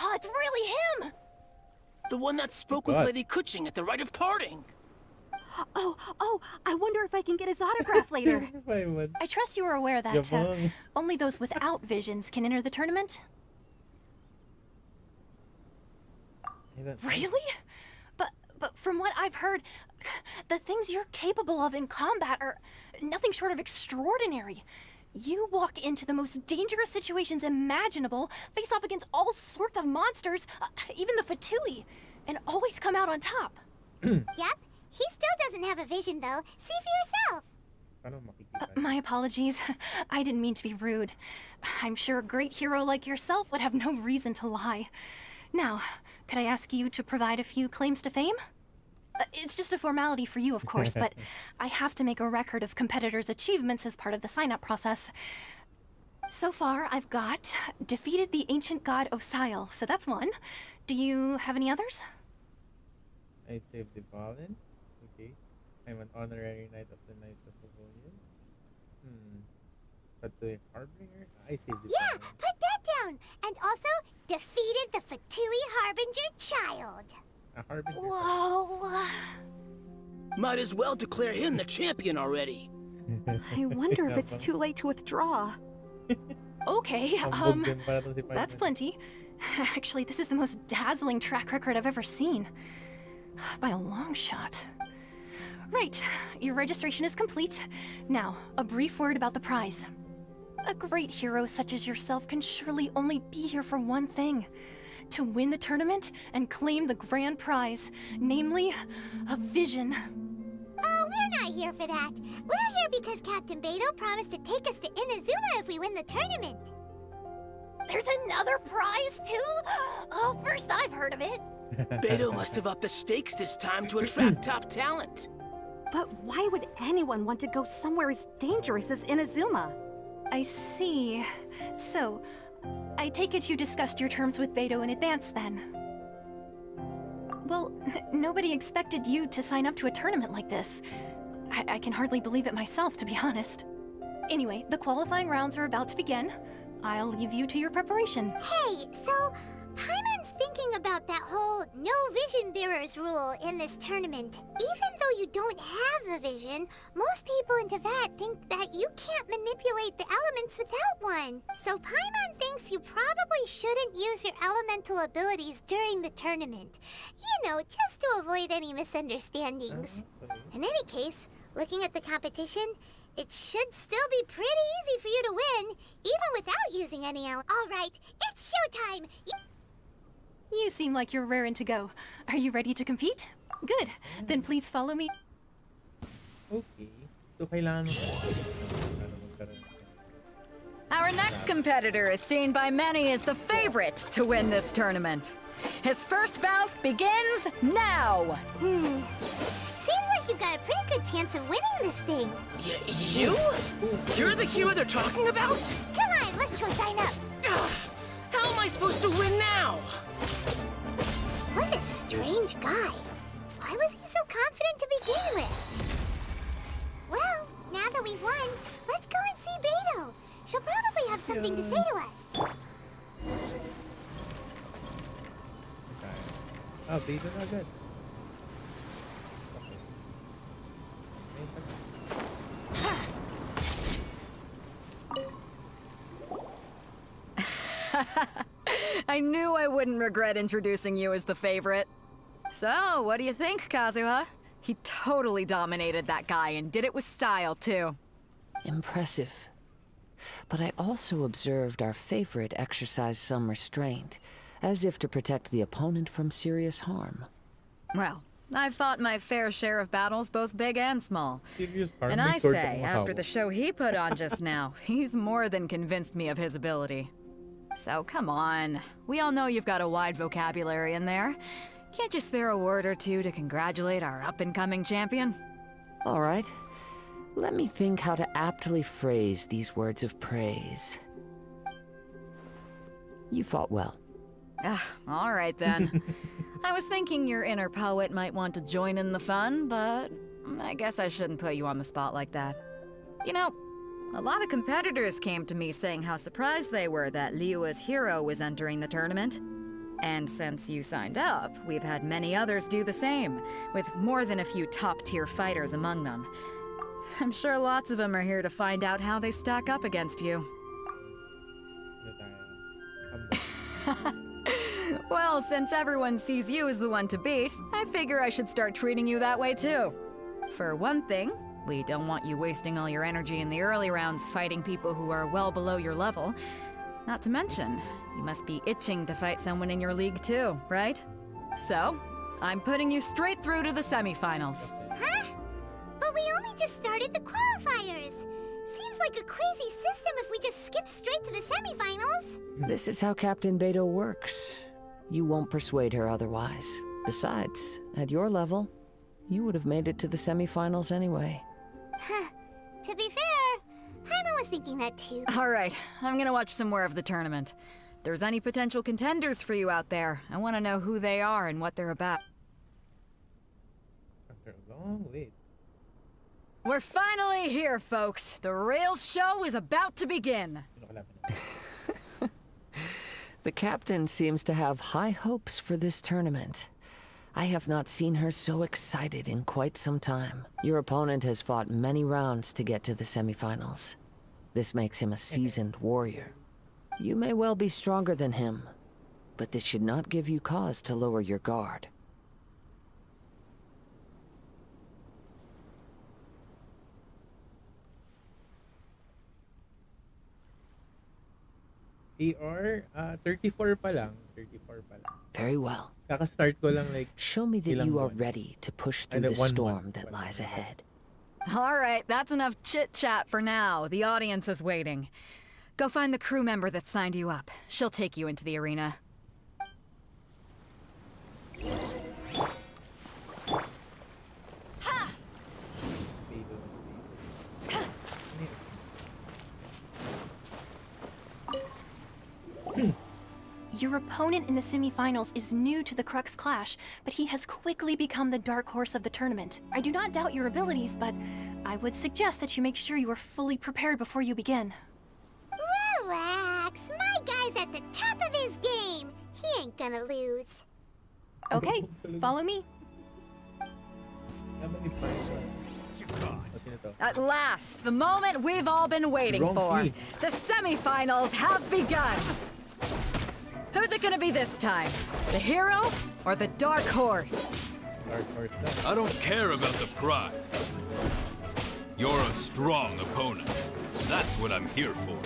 Oh, it's really him! The one that spoke with God. Lady Kuching at the rite of parting. Oh, I wonder if I can get his autograph later. Wait, what? I trust you are aware that Yabang. only those without visions can enter the tournament? Really? But from what I've heard, the things you're capable of in combat are nothing short of extraordinary. You walk into the most dangerous situations imaginable, face off against all sorts of monsters, even the Fatui, and always come out on top. Yep, he still doesn't have a vision, though. See for yourself. Paano makikita? My apologies. I didn't mean to be rude. I'm sure a great hero like yourself would have no reason to lie. Now, could I ask you to provide a few claims to fame? It's just a formality for you, of course, but I have to make a record of competitors' achievements as part of the sign-up process. So far, I've got defeated the ancient god Osail, so that's one. Do you have any others? I saved the Fallen. Okay. I'm an honorary knight of the Knights of Pavilion. But the Harbinger? I saved the Yeah, Fallen. put that down. And also, defeated the Fatui Harbinger child. A Harbinger. Whoa. Might as well declare him the champion already. I wonder if it's too late to withdraw. Okay, Hambog din pala to si that's Python. plenty. Actually, this is the most dazzling track record I've ever seen. By a long shot. Right, your registration is complete. Now, a brief word about the prize. A great hero such as yourself can surely only be here for one thing. To win the tournament and claim the grand prize, namely, a vision. Oh, we're not here for that. We're here because Captain Beto promised to take us to Inazuma if we win the tournament. There's another prize, too? Oh, first I've heard of it. Beto must have upped the stakes this time to attract top talent. But why would anyone want to go somewhere as dangerous as Inazuma? I see. So, I take it you discussed your terms with Beto in advance, then? Well, nobody expected you to sign up to a tournament like this. I can hardly believe it myself, to be honest. Anyway, the qualifying rounds are about to begin. I'll leave you to your preparation. Hey, so Paimon's thinking about that whole no vision bearers rule in this tournament. Even though you don't have a vision, most people in Teyvat think that you can't manipulate the elements without one. So Paimon thinks you probably shouldn't use your elemental abilities during the tournament. You know, just to avoid any misunderstandings. In any case, looking at the competition, it should still be pretty easy for you to win, even without using any All right, it's showtime! You seem like you're raring to go. Are you ready to compete? Good. Then please follow me. Okay. So, kailangan mo para magkaroon. Our next competitor is seen by many as the favorite to win this tournament. His first bout begins now! Seems like you've got a pretty good chance of winning this thing. You? You're the hero they're talking about? Come on, let's go sign up. How am I supposed to win now? What a strange guy. Why was he so confident to begin with? Well, now that we've won, let's go and see Beto. She'll probably have something to say to us. Oh, Beto na agad. I knew I wouldn't regret introducing you as the favorite. So, what do you think, Kazuha? He totally dominated that guy and did it with style, too. Impressive. But I also observed our favorite exercise some restraint, as if to protect the opponent from serious harm. Well, I've fought my fair share of battles, both big and small. Serious harm And I may sort say, of after how. the show he put on just now, he's more than convinced me of his ability. So come on. We all know you've got a wide vocabulary in there. Can't you spare a word or two to congratulate our up-and-coming champion? All right. Let me think how to aptly phrase these words of praise. You fought well. All right then. I was thinking your inner poet might want to join in the fun, but I guess I shouldn't put you on the spot like that. You know, a lot of competitors came to me saying how surprised they were that Liyue's hero was entering the tournament. And since you signed up, we've had many others do the same, with more than a few top-tier fighters among them. I'm sure lots of them are here to find out how they stack up against you. Well, since everyone sees you as the one to beat, I figure I should start treating you that way too. For one thing, we don't want you wasting all your energy in the early rounds fighting people who are well below your level. Not to mention, you must be itching to fight someone in your league too, right? So, I'm putting you straight through to the semifinals. Huh? But we only just started the qualifiers. Seems like a crazy system if we just skip straight to the semifinals. This is how Captain Beto works. You won't persuade her otherwise. Besides, at your level, you would have made it to the semifinals anyway. To be fair, Paimon was thinking that too. All right, I'm gonna watch some more of the tournament. If there's any potential contenders for you out there, I want to know who they are and what they're about. After a long wait. We're finally here, folks. The real show is about to begin. The captain seems to have high hopes for this tournament. I have not seen her so excited in quite some time. Your opponent has fought many rounds to get to the semifinals. This makes him a seasoned warrior. You may well be stronger than him, but this should not give you cause to lower your guard. AR, 34 pa lang. 34 pa lang. Very well. Kaka-start ko lang like Show me that ilang you are buwan. ready to push through Ano, the 1 storm month. that lies ahead. All right, that's enough chit-chat for now. The audience is waiting. Go find the crew member that signed you up. She'll take you into the arena. Ha! Your opponent in the semifinals is new to the Crux Clash, but he has quickly become the dark horse of the tournament. I do not doubt your abilities, but I would suggest that you make sure you are fully prepared before you begin. Relax, my guy's at the top of his game. He ain't gonna lose. Okay, follow me. At last, the moment we've all been waiting Wrong for. key. The semifinals have begun. Who's it gonna be this time? The hero or the dark horse? I don't care about the prize. You're a strong opponent. That's what I'm here for.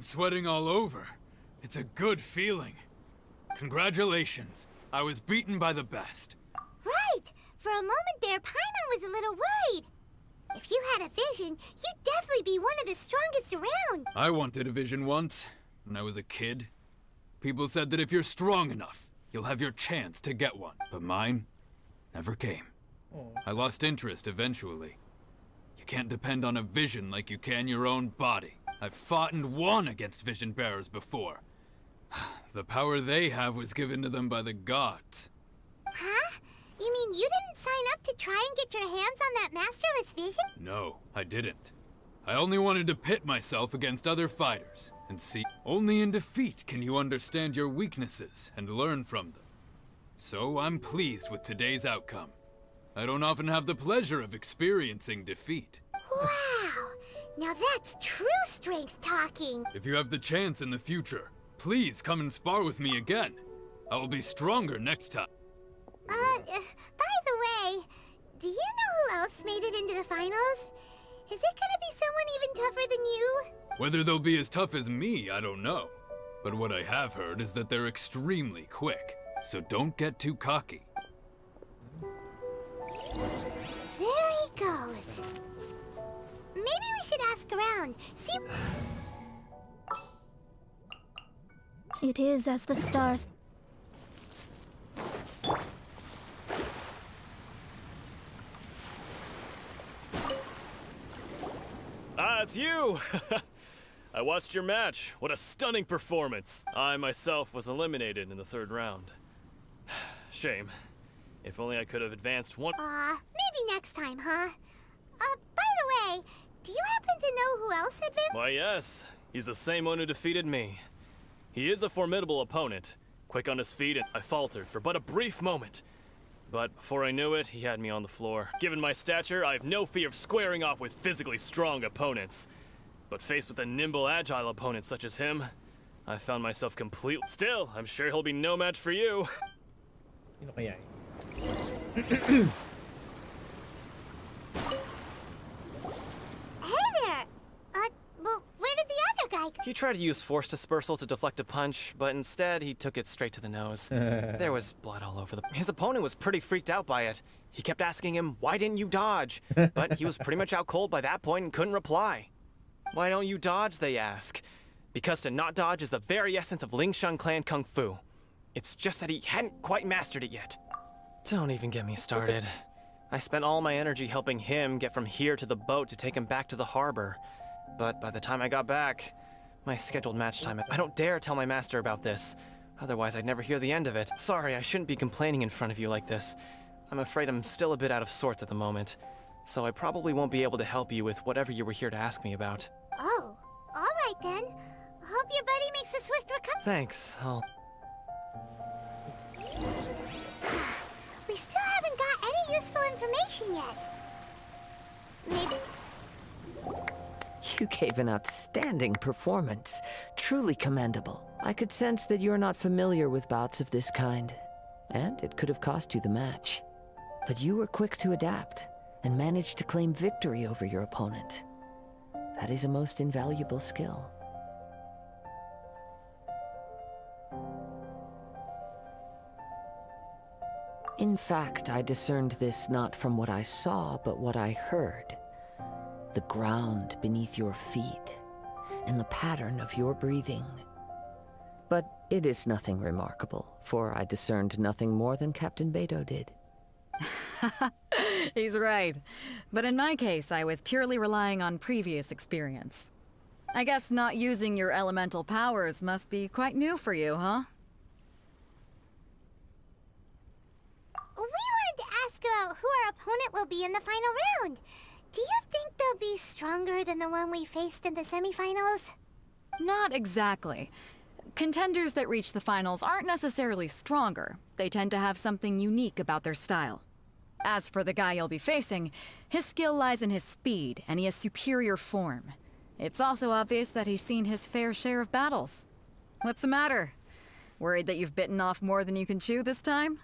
sweating all over. It's a good feeling. Congratulations. I was beaten by the best. Right! For a moment there, Paimon was a little worried. If you had a vision, you'd definitely be one of the strongest around. I wanted a vision once, when I was a kid. People said that if you're strong enough, you'll have your chance to get one. But mine never came. I lost interest eventually. You can't depend on a vision like you can your own body. I've fought and won against vision bearers before. The power they have was given to them by the gods. Huh? You mean you didn't sign up to try and get your hands on that masterless vision? No, I didn't. I only wanted to pit myself against other fighters and see. Only in defeat can you understand your weaknesses and learn from them. So I'm pleased with today's outcome. I don't often have the pleasure of experiencing defeat. Wow! Now that's true strength talking. If you have the chance in the future, please come and spar with me again. I will be stronger next time. By the way, do you know who else made it into the finals? Is it gonna be someone even tougher than you? Whether they'll be as tough as me, I don't know. But what I have heard is that they're extremely quick, so don't get too cocky. There he goes. Maybe we should ask around. See. It is as the stars. Ah, it's you! I watched your match. What a stunning performance. I myself was eliminated in the third round. Shame. If only I could have advanced one. Maybe next time, huh? By the way, do you happen to know who else advanced? Why, yes. He's the same one who defeated me. He is a formidable opponent. Quick on his feet, and I faltered for but a brief moment. But before I knew it, he had me on the floor. Given my stature, I have no fear of squaring off with physically strong opponents. But faced with a nimble, agile opponent such as him, I found myself completely... Still, I'm sure he'll be no match for you. Sino kaya eh? Hey there! Well, where did the other guy go? He tried to use force dispersal to deflect a punch, but instead he took it straight to the nose. There was blood all over the... His opponent was pretty freaked out by it. He kept asking him, "Why didn't you dodge?" But he was pretty much out cold by that point and couldn't reply. "Why don't you dodge?" they ask. Because to not dodge is the very essence of Lingshan clan kung fu. It's just that he hadn't quite mastered it yet. Don't even get me started. I spent all my energy helping him get from here to the boat to take him back to the harbor. But by the time I got back, my scheduled match time... I don't dare tell my master about this. Otherwise, I'd never hear the end of it. Sorry, I shouldn't be complaining in front of you like this. I'm afraid I'm still a bit out of sorts at the moment. So I probably won't be able to help you with whatever you were here to ask me about. Oh, alright then. Hope your buddy makes a swift recovery. Thanks, I'll... We still haven't got any useful information yet. Maybe... You gave an outstanding performance. Truly commendable. I could sense that you're not familiar with bouts of this kind, and it could have cost you the match. But you were quick to adapt, and managed to claim victory over your opponent. That is a most invaluable skill. In fact, I discerned this not from what I saw, but what I heard. The ground beneath your feet, and the pattern of your breathing. But it is nothing remarkable, for I discerned nothing more than Captain Beidou did. He's right. But in my case, I was purely relying on previous experience. I guess not using your elemental powers must be quite new for you, huh? We wanted to ask about who our opponent will be in the final round. Do you think they'll be stronger than the one we faced in the semifinals? Not exactly. Contenders that reach the finals aren't necessarily stronger. They tend to have something unique about their style. As for the guy you'll be facing, his skill lies in his speed, and he has superior form. It's also obvious that he's seen his fair share of battles. What's the matter? Worried that you've bitten off more than you can chew this time?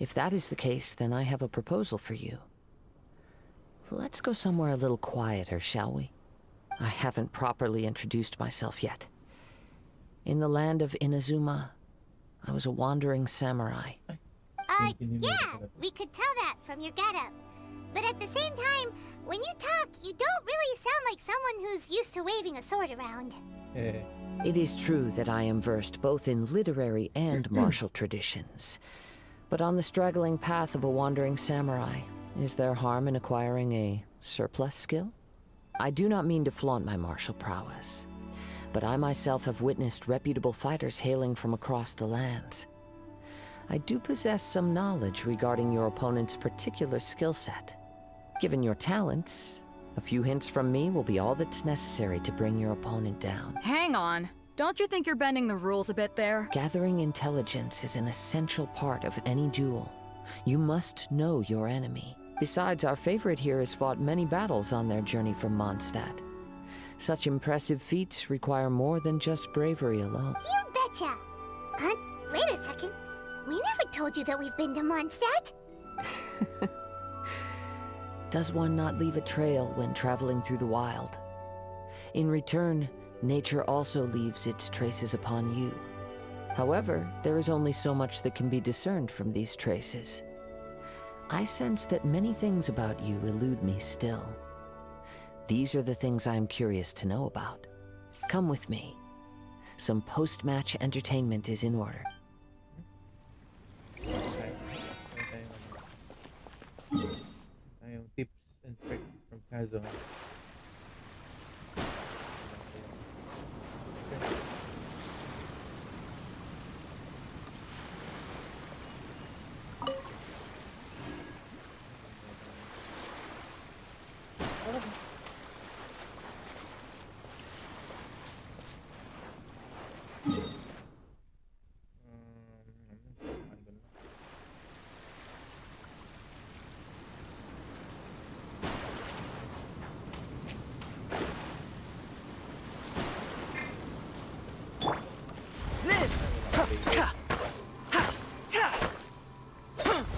If that is the case, then I have a proposal for you. Let's go somewhere a little quieter, shall we? I haven't properly introduced myself yet. In the land of Inazuma, I was a wandering samurai. Yeah, we could tell that from your getup. But at the same time, when you talk, you don't really sound like someone who's used to waving a sword around. It is true that I am versed both in literary and martial traditions. But on the straggling path of a wandering samurai, is there harm in acquiring a surplus skill? I do not mean to flaunt my martial prowess, but I myself have witnessed reputable fighters hailing from across the lands. I do possess some knowledge regarding your opponent's particular skill set. Given your talents, a few hints from me will be all that's necessary to bring your opponent down. Hang on. Don't you think you're bending the rules a bit there? Gathering intelligence is an essential part of any duel. You must know your enemy. Besides, our favorite here has fought many battles on their journey from Mondstadt. Such impressive feats require more than just bravery alone. You betcha! Wait a second. We never told you that we've been to Mondstadt. Does one not leave a trail when traveling through the wild? In return, nature also leaves its traces upon you. However, there is only so much that can be discerned from these traces. I sense that many things about you elude me still. These are the things I am curious to know about. Come with me. Some post-match entertainment is in order. Tips and tricks from Kazo.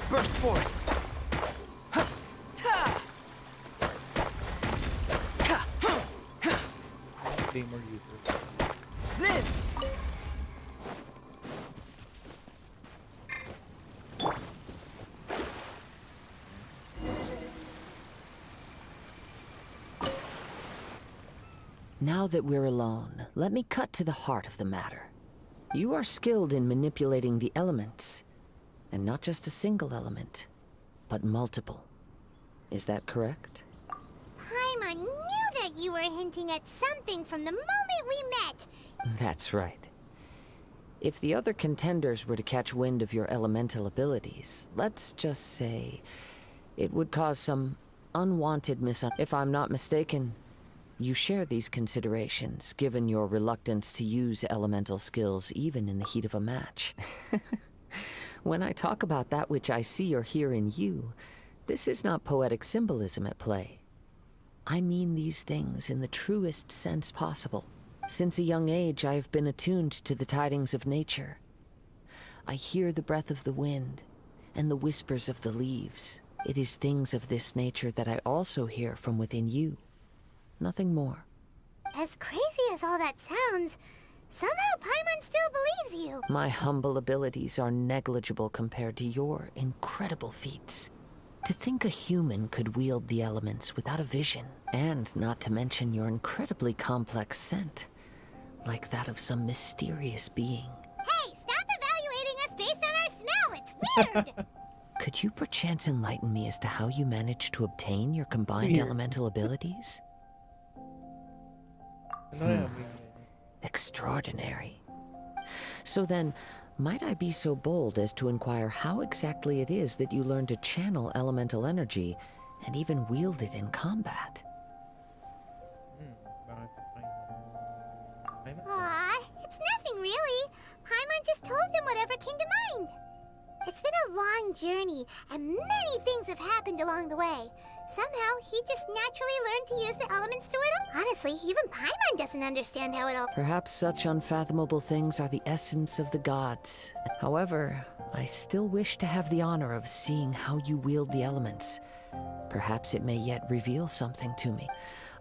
Burst forth. Gamer users. Live! Now that we're alone, let me cut to the heart of the matter. You are skilled in manipulating the elements, and not just a single element, but multiple. Is that correct? Paimon knew that you were hinting at something from the moment we met. That's right. If the other contenders were to catch wind of your elemental abilities, let's just say it would cause some unwanted If I'm not mistaken, you share these considerations, given your reluctance to use elemental skills even in the heat of a match. When I talk about that which I see or hear in you, this is not poetic symbolism at play. I mean these things in the truest sense possible. Since a young age, I have been attuned to the tidings of nature. I hear the breath of the wind and the whispers of the leaves. It is things of this nature that I also hear from within you. Nothing more. As crazy as all that sounds, somehow Paimon still believes you. My humble abilities are negligible compared to your incredible feats. To think a human could wield the elements without a vision, and not to mention your incredibly complex scent, like that of some mysterious being. Hey, stop evaluating us based on our smell! It's weird! Could you perchance enlighten me as to how you managed to obtain your combined elemental abilities? Extraordinary. So then, might I be so bold as to inquire how exactly it is that you learned to channel elemental energy and even wield it in combat? Aw, it's nothing really. Paimon just told him whatever came to mind. It's been a long journey, and many things have happened along the way. Somehow, he just naturally learned to use the elements to it all. Honestly, even Paimon doesn't understand how it all... Perhaps such unfathomable things are the essence of the gods. However, I still wish to have the honor of seeing how you wield the elements. Perhaps it may yet reveal something to me.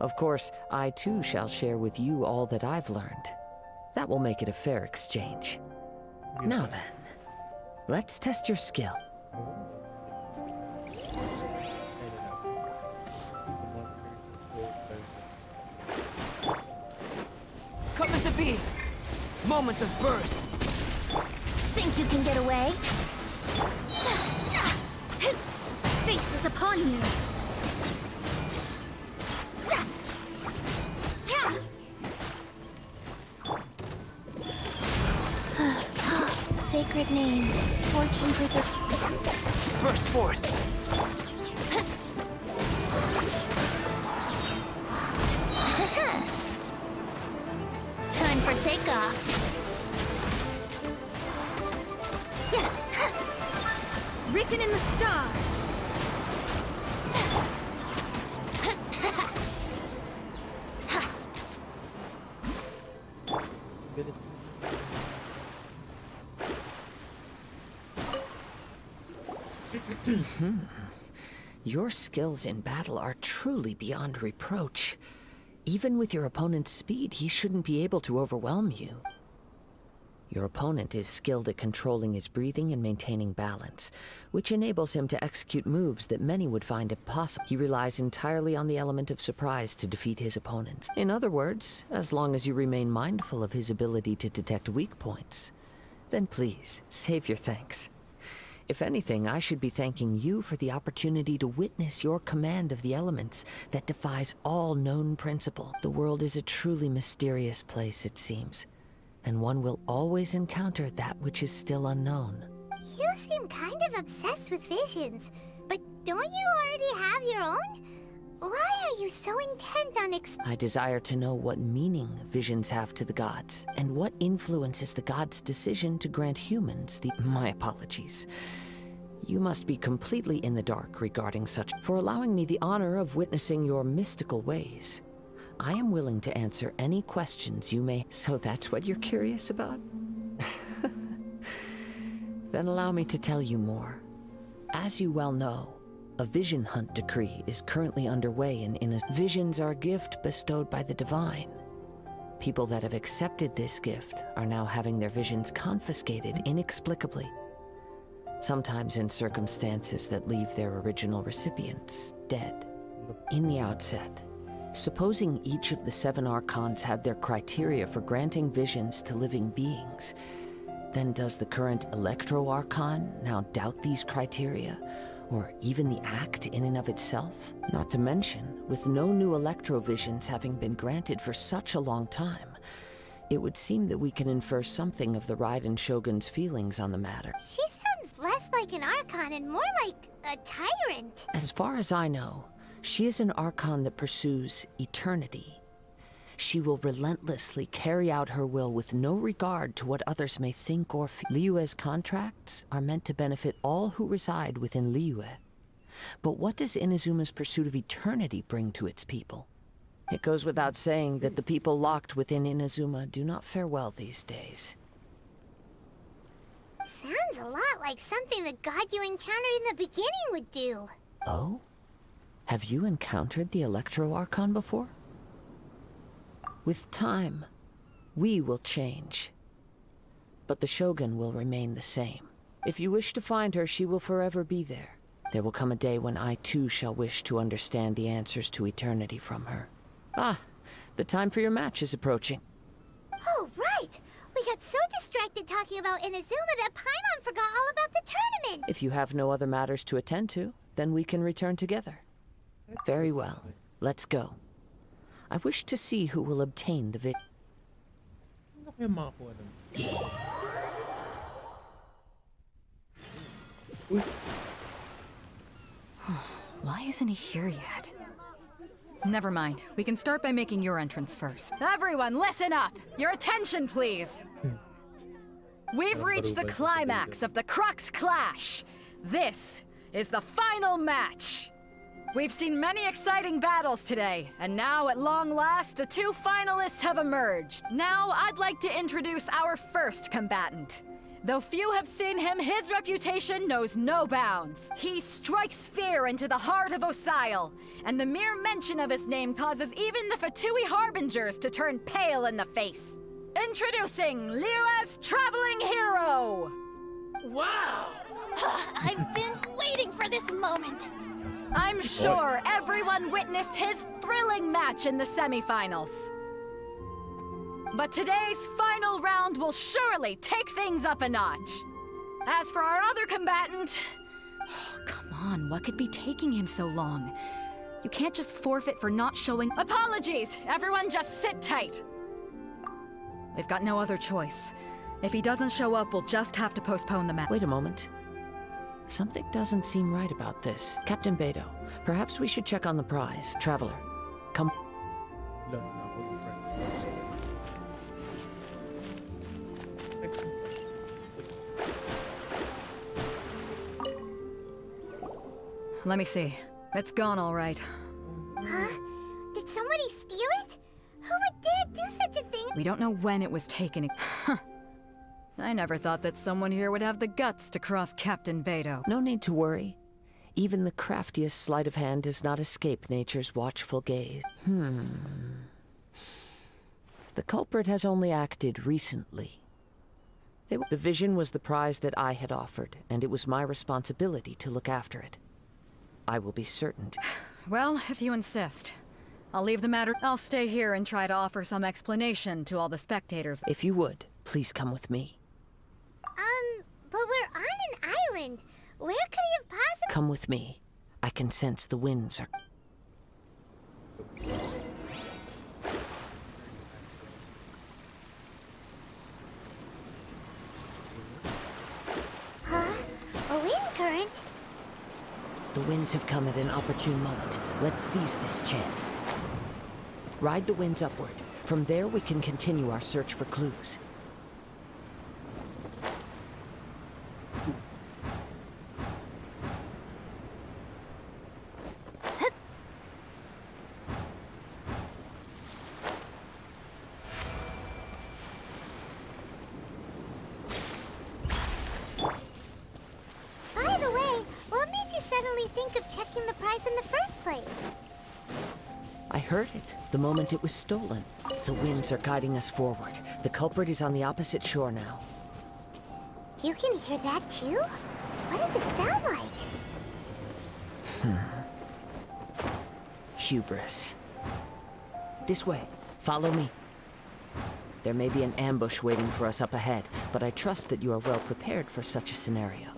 Of course, I too shall share with you all that I've learned. That will make it a fair exchange. Now then, let's test your skill. Come into being! Moment of birth! Think you can get away? Fate is upon you. Sacred name, fortune preserve. Burst forth! Time for takeoff. Written in the stars. Your skills in battle are truly beyond reproach. Even with your opponent's speed, he shouldn't be able to overwhelm you. Your opponent is skilled at controlling his breathing and maintaining balance, which enables him to execute moves that many would find impossible. He relies entirely on the element of surprise to defeat his opponents. In other words, as long as you remain mindful of his ability to detect weak points, then please, save your thanks. If anything, I should be thanking you for the opportunity to witness your command of the elements that defies all known principle. The world is a truly mysterious place, it seems, and one will always encounter that which is still unknown. You seem kind of obsessed with visions, but don't you already have your own? Why are you so intent on I desire to know what meaning visions have to the gods, and what influences the gods' decision to grant humans the— My apologies. You must be completely in the dark regarding such— For allowing me the honor of witnessing your mystical ways, I am willing to answer any questions you may— So that's what you're curious about? Then allow me to tell you more. As you well know, a vision hunt decree is currently underway in Visions are a gift bestowed by the divine. People that have accepted this gift are now having their visions confiscated inexplicably, sometimes in circumstances that leave their original recipients dead. In the outset, supposing each of the 7 archons had their criteria for granting visions to living beings, then does the current Electro Archon now doubt these criteria, or even the act in and of itself? Not to mention, with no new electrovisions having been granted for such a long time, it would seem that we can infer something of the Raiden Shogun's feelings on the matter. She sounds less like an Archon and more like a tyrant. As far as I know, she is an Archon that pursues eternity. She will relentlessly carry out her will with no regard to what others may think or feel. Liyue's contracts are meant to benefit all who reside within Liyue. But what does Inazuma's pursuit of eternity bring to its people? It goes without saying that the people locked within Inazuma do not fare well these days. Sounds a lot like something the god you encountered in the beginning would do. Oh? Have you encountered the Electro Archon before? With time, we will change. But the Shogun will remain the same. If you wish to find her, she will forever be there. There will come a day when I too shall wish to understand the answers to eternity from her. Ah, the time for your match is approaching. Oh, right! We got so distracted talking about Inazuma that Paimon forgot all about the tournament! If you have no other matters to attend to, then we can return together. Very well. Let's go. I wish to see who will obtain the victory. Why isn't he here yet? Never mind. We can start by making your entrance first. Everyone, listen up! Your attention, please! We've reached the climax of the Crux Clash! This is the final match! We've seen many exciting battles today, and now, at long last, the 2 finalists have emerged. Now, I'd like to introduce our first combatant. Though few have seen him, his reputation knows no bounds. He strikes fear into the heart of Osile, and the mere mention of his name causes even the Fatui Harbingers to turn pale in the face. Introducing Liyue's Traveling Hero! Wow! I've been waiting for this moment. I'm sure everyone witnessed his thrilling match in the semifinals. But today's final round will surely take things up a notch. As for our other combatant... Oh, come on, what could be taking him so long? You can't just forfeit for not showing... Apologies! Everyone just sit tight! We've got no other choice. If he doesn't show up, we'll just have to postpone the match. Wait a moment. Something doesn't seem right about this. Captain Beto, perhaps we should check on the prize. Traveler, come... No, not with the friends. Let me see. It's gone all right. Huh? Did somebody steal it? Who would dare do such a thing? We don't know when it was taken. I never thought that someone here would have the guts to cross Captain Beto. No need to worry. Even the craftiest sleight of hand does not escape nature's watchful gaze. The culprit has only acted recently. The vision was the prize that I had offered, and it was my responsibility to look after it. I will be certain to... Well, if you insist. I'll leave the matter. I'll stay here and try to offer some explanation to all the spectators. If you would, please come with me. But we're on an island. Where could he have possibly... Come with me. I can sense the winds are... Huh? A wind current? The winds have come at an opportune moment. Let's seize this chance. Ride the winds upward. From there, we can continue our search for clues. By the way, what made you suddenly think of checking the prize in the first place? I heard it the moment it was stolen. The winds are guiding us forward. The culprit is on the opposite shore now. You can hear that too? What does it sound like? Hubris. This way. Follow me. There may be an ambush waiting for us up ahead, but I trust that you are well prepared for such a scenario.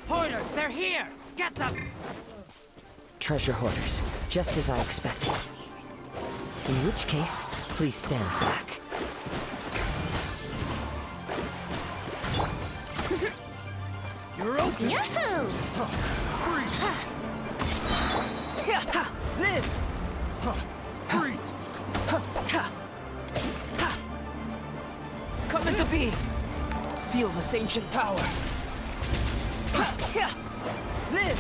Hoarders, they're here! Get them! Treasure hoarders, just as I expected. In which case, please stand back. You're open! Yahoo! Live! Freeze! Come into being! Feel this ancient power! Live!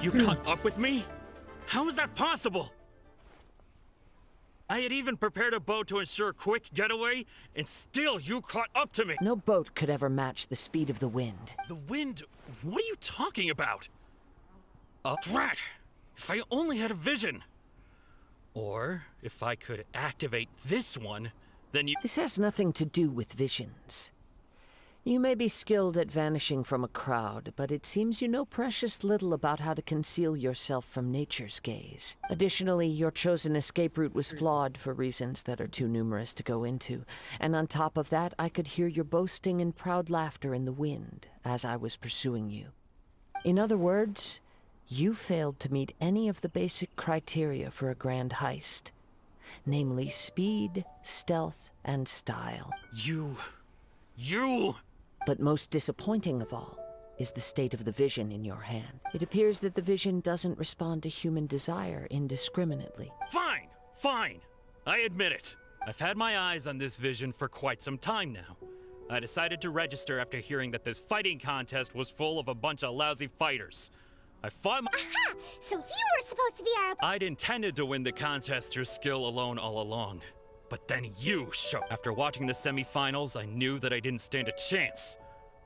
You caught up with me? How is that possible? I had even prepared a boat to ensure a quick getaway, and still you caught up to me! No boat could ever match the speed of the wind. The wind? What are you talking about? Drat! If I only had a vision! Or, if I could activate this one, then you— This has nothing to do with visions. You may be skilled at vanishing from a crowd, but it seems you know precious little about how to conceal yourself from nature's gaze. Additionally, your chosen escape route was flawed for reasons that are too numerous to go into. And on top of that, I could hear your boasting and proud laughter in the wind as I was pursuing you. In other words, you failed to meet any of the basic criteria for a grand heist. Namely, speed, stealth, and style. You... But most disappointing of all is the state of the vision in your hand. It appears that the vision doesn't respond to human desire indiscriminately. Fine, fine. I admit it. I've had my eyes on this vision for quite some time now. I decided to register after hearing that this fighting contest was full of a bunch of lousy fighters. I fought my— Aha! So you were supposed to be our— I'd intended to win the contest through skill alone all along. But then you showed. After watching the semifinals, I knew that I didn't stand a chance.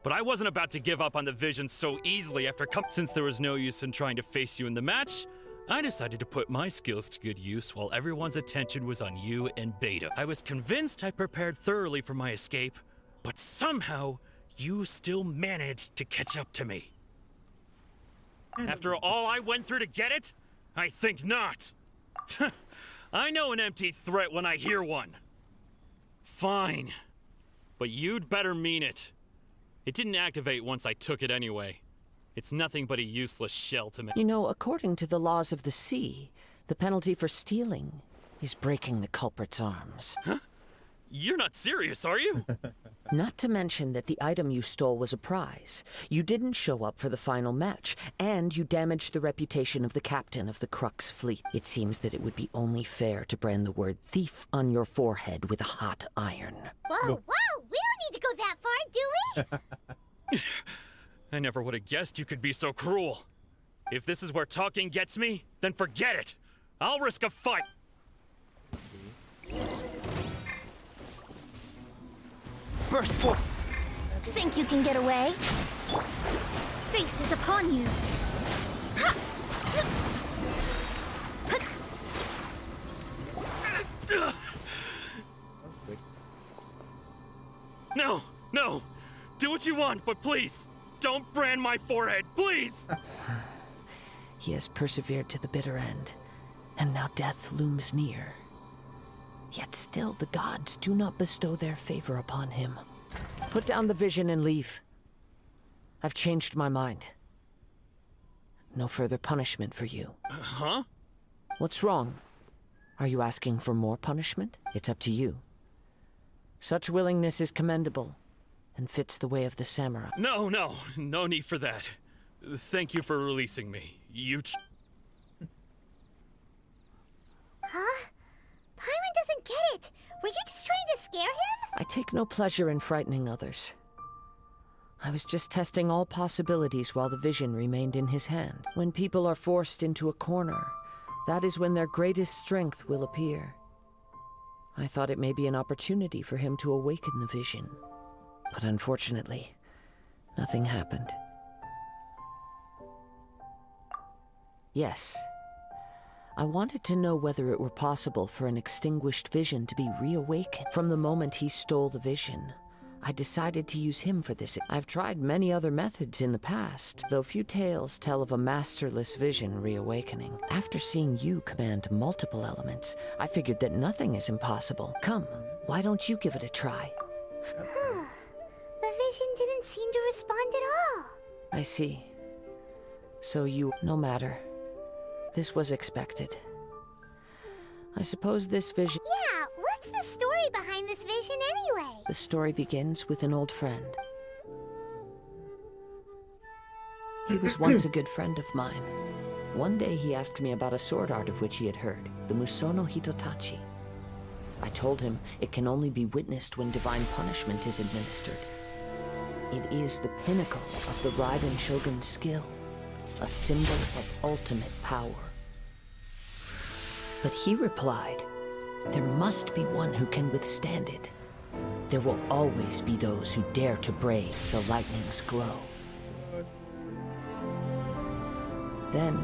But I wasn't about to give up on the vision so easily since there was no use in trying to face you in the match, I decided to put my skills to good use while everyone's attention was on you and Beta. I was convinced I prepared thoroughly for my escape, but somehow you still managed to catch up to me. After all I went through to get it? I think not. I know an empty threat when I hear one. Fine. But you'd better mean it. It didn't activate once I took it anyway. It's nothing but a useless shell to me. You know, according to the laws of the sea, the penalty for stealing is breaking the culprit's arms. Huh? You're not serious, are you? Not to mention that the item you stole was a prize. You didn't show up for the final match, and you damaged the reputation of the captain of the Crux fleet. It seems that it would be only fair to brand the word thief on your forehead with a hot iron. Whoa, whoa! We don't need to go that far, do we? I never would have guessed you could be so cruel. If this is where talking gets me, then forget it. I'll risk a fight. Burst forth! Think you can get away? Fate is upon you. No, no! Do what you want, but please, don't brand my forehead, please! He has persevered to the bitter end, and now death looms near. Yet still the gods do not bestow their favor upon him. Put down the vision and leave. I've changed my mind. No further punishment for you. Huh? What's wrong? Are you asking for more punishment? It's up to you. Such willingness is commendable, and fits the way of the samurai. No need for that. Thank you for releasing me. Huh? Paimon doesn't get it. Were you just trying to scare him? I take no pleasure in frightening others. I was just testing all possibilities while the vision remained in his hand. When people are forced into a corner, that is when their greatest strength will appear. I thought it may be an opportunity for him to awaken the vision. But unfortunately, nothing happened. Yes. I wanted to know whether it were possible for an extinguished vision to be reawakened. From the moment he stole the vision, I decided to use him for this. I've tried many other methods in the past, though few tales tell of a masterless vision reawakening. After seeing you command multiple elements, I figured that nothing is impossible. Come, why don't you give it a try? The vision didn't seem to respond at all. I see. So no matter. This was expected. I suppose this vision— Yeah, what's the story behind this vision anyway? The story begins with an old friend. He was once a good friend of mine. One day he asked me about a sword art of which he had heard, the Musono Hitotachi. I told him it can only be witnessed when divine punishment is administered. It is the pinnacle of the Raiden Shogun's skill, a symbol of ultimate power. But he replied, there must be one who can withstand it. There will always be those who dare to brave the lightning's glow. Then,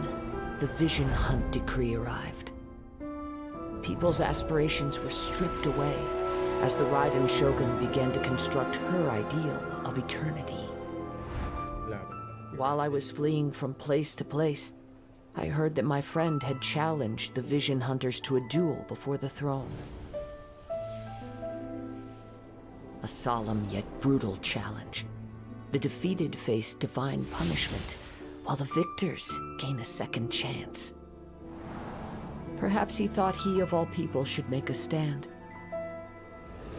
the Vision Hunt decree arrived. People's aspirations were stripped away, as the Raiden Shogun began to construct her ideal of eternity. While I was fleeing from place to place, I heard that my friend had challenged the Vision Hunters to a duel before the throne. A solemn yet brutal challenge. The defeated face divine punishment, while the victors gain a second chance. Perhaps he thought he of all people should make a stand.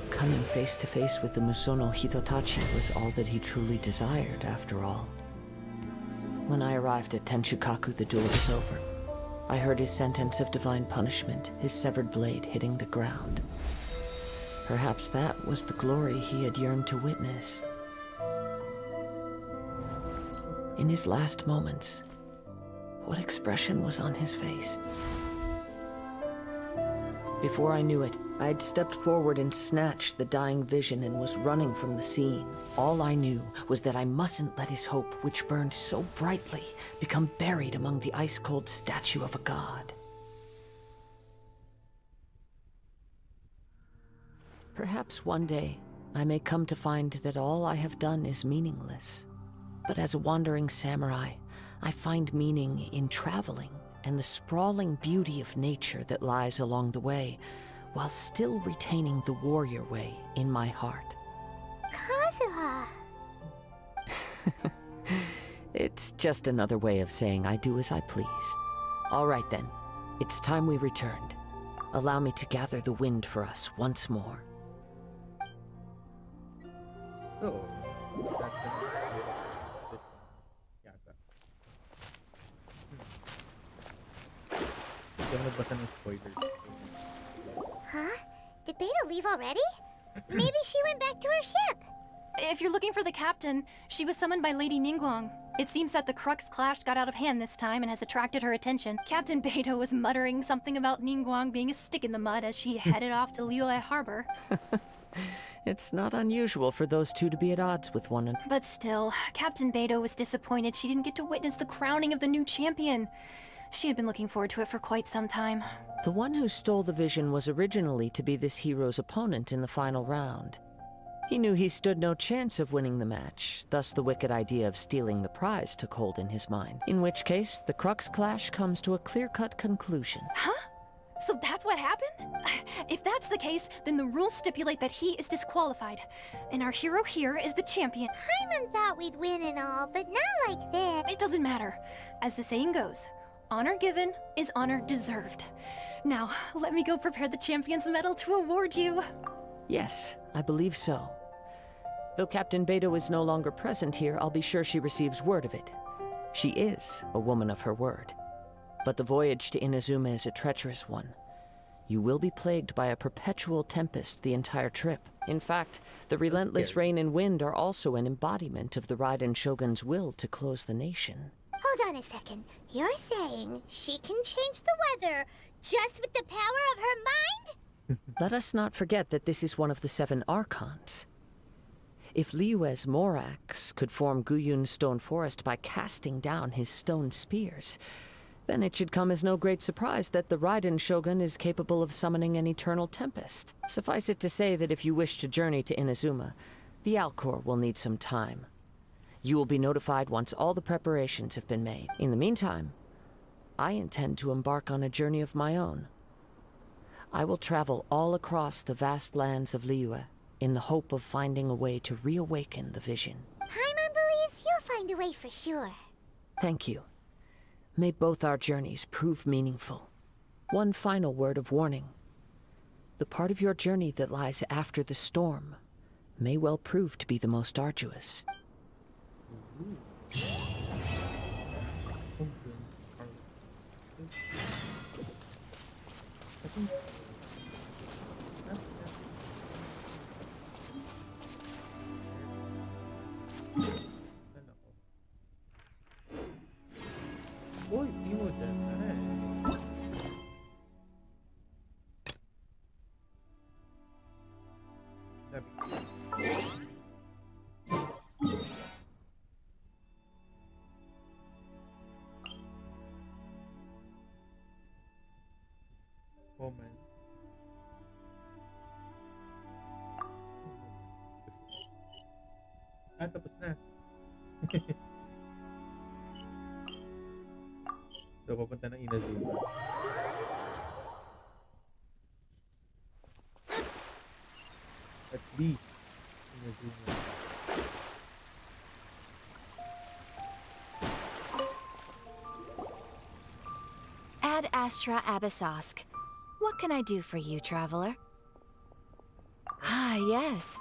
Coming face to face with the Musono Hitotachi was all that he truly desired, after all. When I arrived at Tenshukaku, the duel was over. I heard his sentence of divine punishment, his severed blade hitting the ground. Perhaps that was the glory he had yearned to witness. In his last moments, what expression was on his face? Before I knew it, I had stepped forward and snatched the dying vision and was running from the scene. All I knew was that I mustn't let his hope, which burned so brightly, become buried among the ice-cold statue of a god. Perhaps one day, I may come to find that all I have done is meaningless. But as a wandering samurai, I find meaning in traveling and the sprawling beauty of nature that lies along the way, while still retaining the warrior way in my heart. Kazuha! It's just another way of saying I do as I please. All right then, it's time we returned. Allow me to gather the wind for us once more. So, that's yata. Hindi ako nagbasa ng spoilers. Huh? Did Beta leave already? Maybe she went back to her ship. If you're looking for the captain, she was summoned by Lady Ningguang. It seems that the Crux clash got out of hand this time and has attracted her attention. Captain Beto was muttering something about Ningguang being a stick in the mud as she headed off to Liyue Harbor. It's not unusual for those two to be at odds with one another. But still, Captain Beto was disappointed she didn't get to witness the crowning of the new champion. She had been looking forward to it for quite some time. The one who stole the vision was originally to be this hero's opponent in the final round. He knew he stood no chance of winning the match, thus the wicked idea of stealing the prize took hold in his mind. In which case, the Crux clash comes to a clear-cut conclusion. Huh? So that's what happened? If that's the case, then the rules stipulate that he is disqualified. And our hero here is the champion. Paimon thought we'd win and all, but not like this. It doesn't matter. As the saying goes, honor given is honor deserved. Now, let me go prepare the champion's medal to award you. Yes, I believe so. Though Captain Beto is no longer present here, I'll be sure she receives word of it. She is a woman of her word. But the voyage to Inazuma is a treacherous one. You will be plagued by a perpetual tempest the entire trip. In fact, the relentless rain and wind are also an embodiment of the Raiden Shogun's will to close the nation. Hold on a second. You're saying she can change the weather just with the power of her mind? Let us not forget that this is one of the 7 Archons. If Liyue's Morax could form Guyun's stone forest by casting down his stone spears, then it should come as no great surprise that the Raiden Shogun is capable of summoning an eternal tempest. Suffice it to say that if you wish to journey to Inazuma, the Alcor will need some time. You will be notified once all the preparations have been made. In the meantime, I intend to embark on a journey of my own. I will travel all across the vast lands of Liyue in the hope of finding a way to reawaken the vision. Paimon believes you'll find a way for sure. Thank you. May both our journeys prove meaningful. One final word of warning. The part of your journey that lies after the storm may well prove to be the most arduous. Uy, mo dyan. Moment. Ah, tapos na. So, papunta na Inazuma. At least, Inazuma. Ad Astra Abyssosk. What can I do for you, traveler? Ah, yes.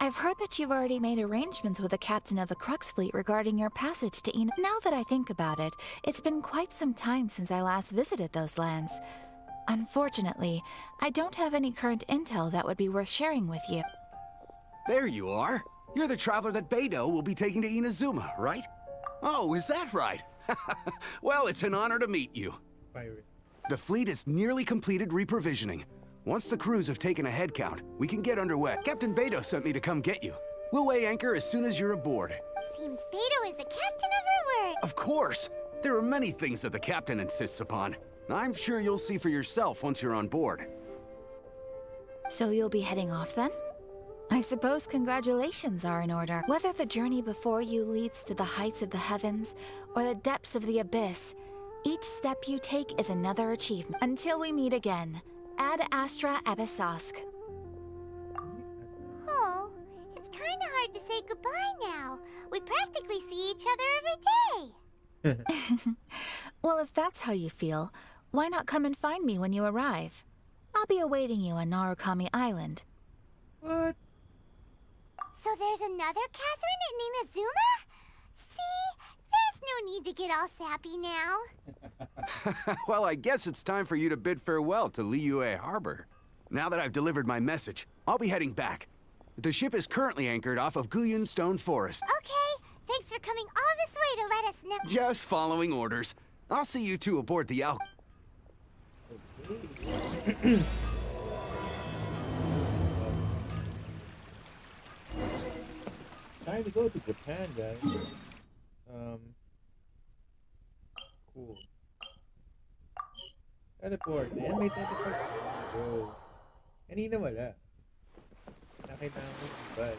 I've heard that you've already made arrangements with the captain of the Crux fleet regarding your passage to Ina. Now that I think about it, it's been quite some time since I last visited those lands. Unfortunately, I don't have any current intel that would be worth sharing with you. There you are. You're the traveler that Beidou will be taking to Inazuma, right? Oh, is that right? Well, it's an honor to meet you. Pirate. The fleet is nearly completed reprovisioning. Once the crews have taken a head count, we can get underway. Captain Beidou sent me to come get you. We'll weigh anchor as soon as you're aboard. Seems Beidou is the captain of her word. Of course! There are many things that the captain insists upon. I'm sure you'll see for yourself once you're on board. So you'll be heading off then? I suppose congratulations are in order. Whether the journey before you leads to the heights of the heavens or the depths of the abyss, each step you take is another achievement. Until we meet again, Ad Astra Abyssosk. Oh, it's kinda hard to say goodbye now. We practically see each other every day. Well, if that's how you feel, why not come and find me when you arrive? I'll be awaiting you on Narukami Island. What? So there's another Catherine in Inazuma? See? There's no need to get all sappy now. Well, I guess it's time for you to bid farewell to Liyue Harbor. Now that I've delivered my message, I'll be heading back. The ship is currently anchored off of Guyun Stone Forest. Okay, thanks for coming all this way to let us know. Just following orders. I'll see you two aboard the Al. Time to go to Japan, guys. Cool. Teleport. Ayan, may teleport. Go. Kanina wala. Nakita ko yung bag.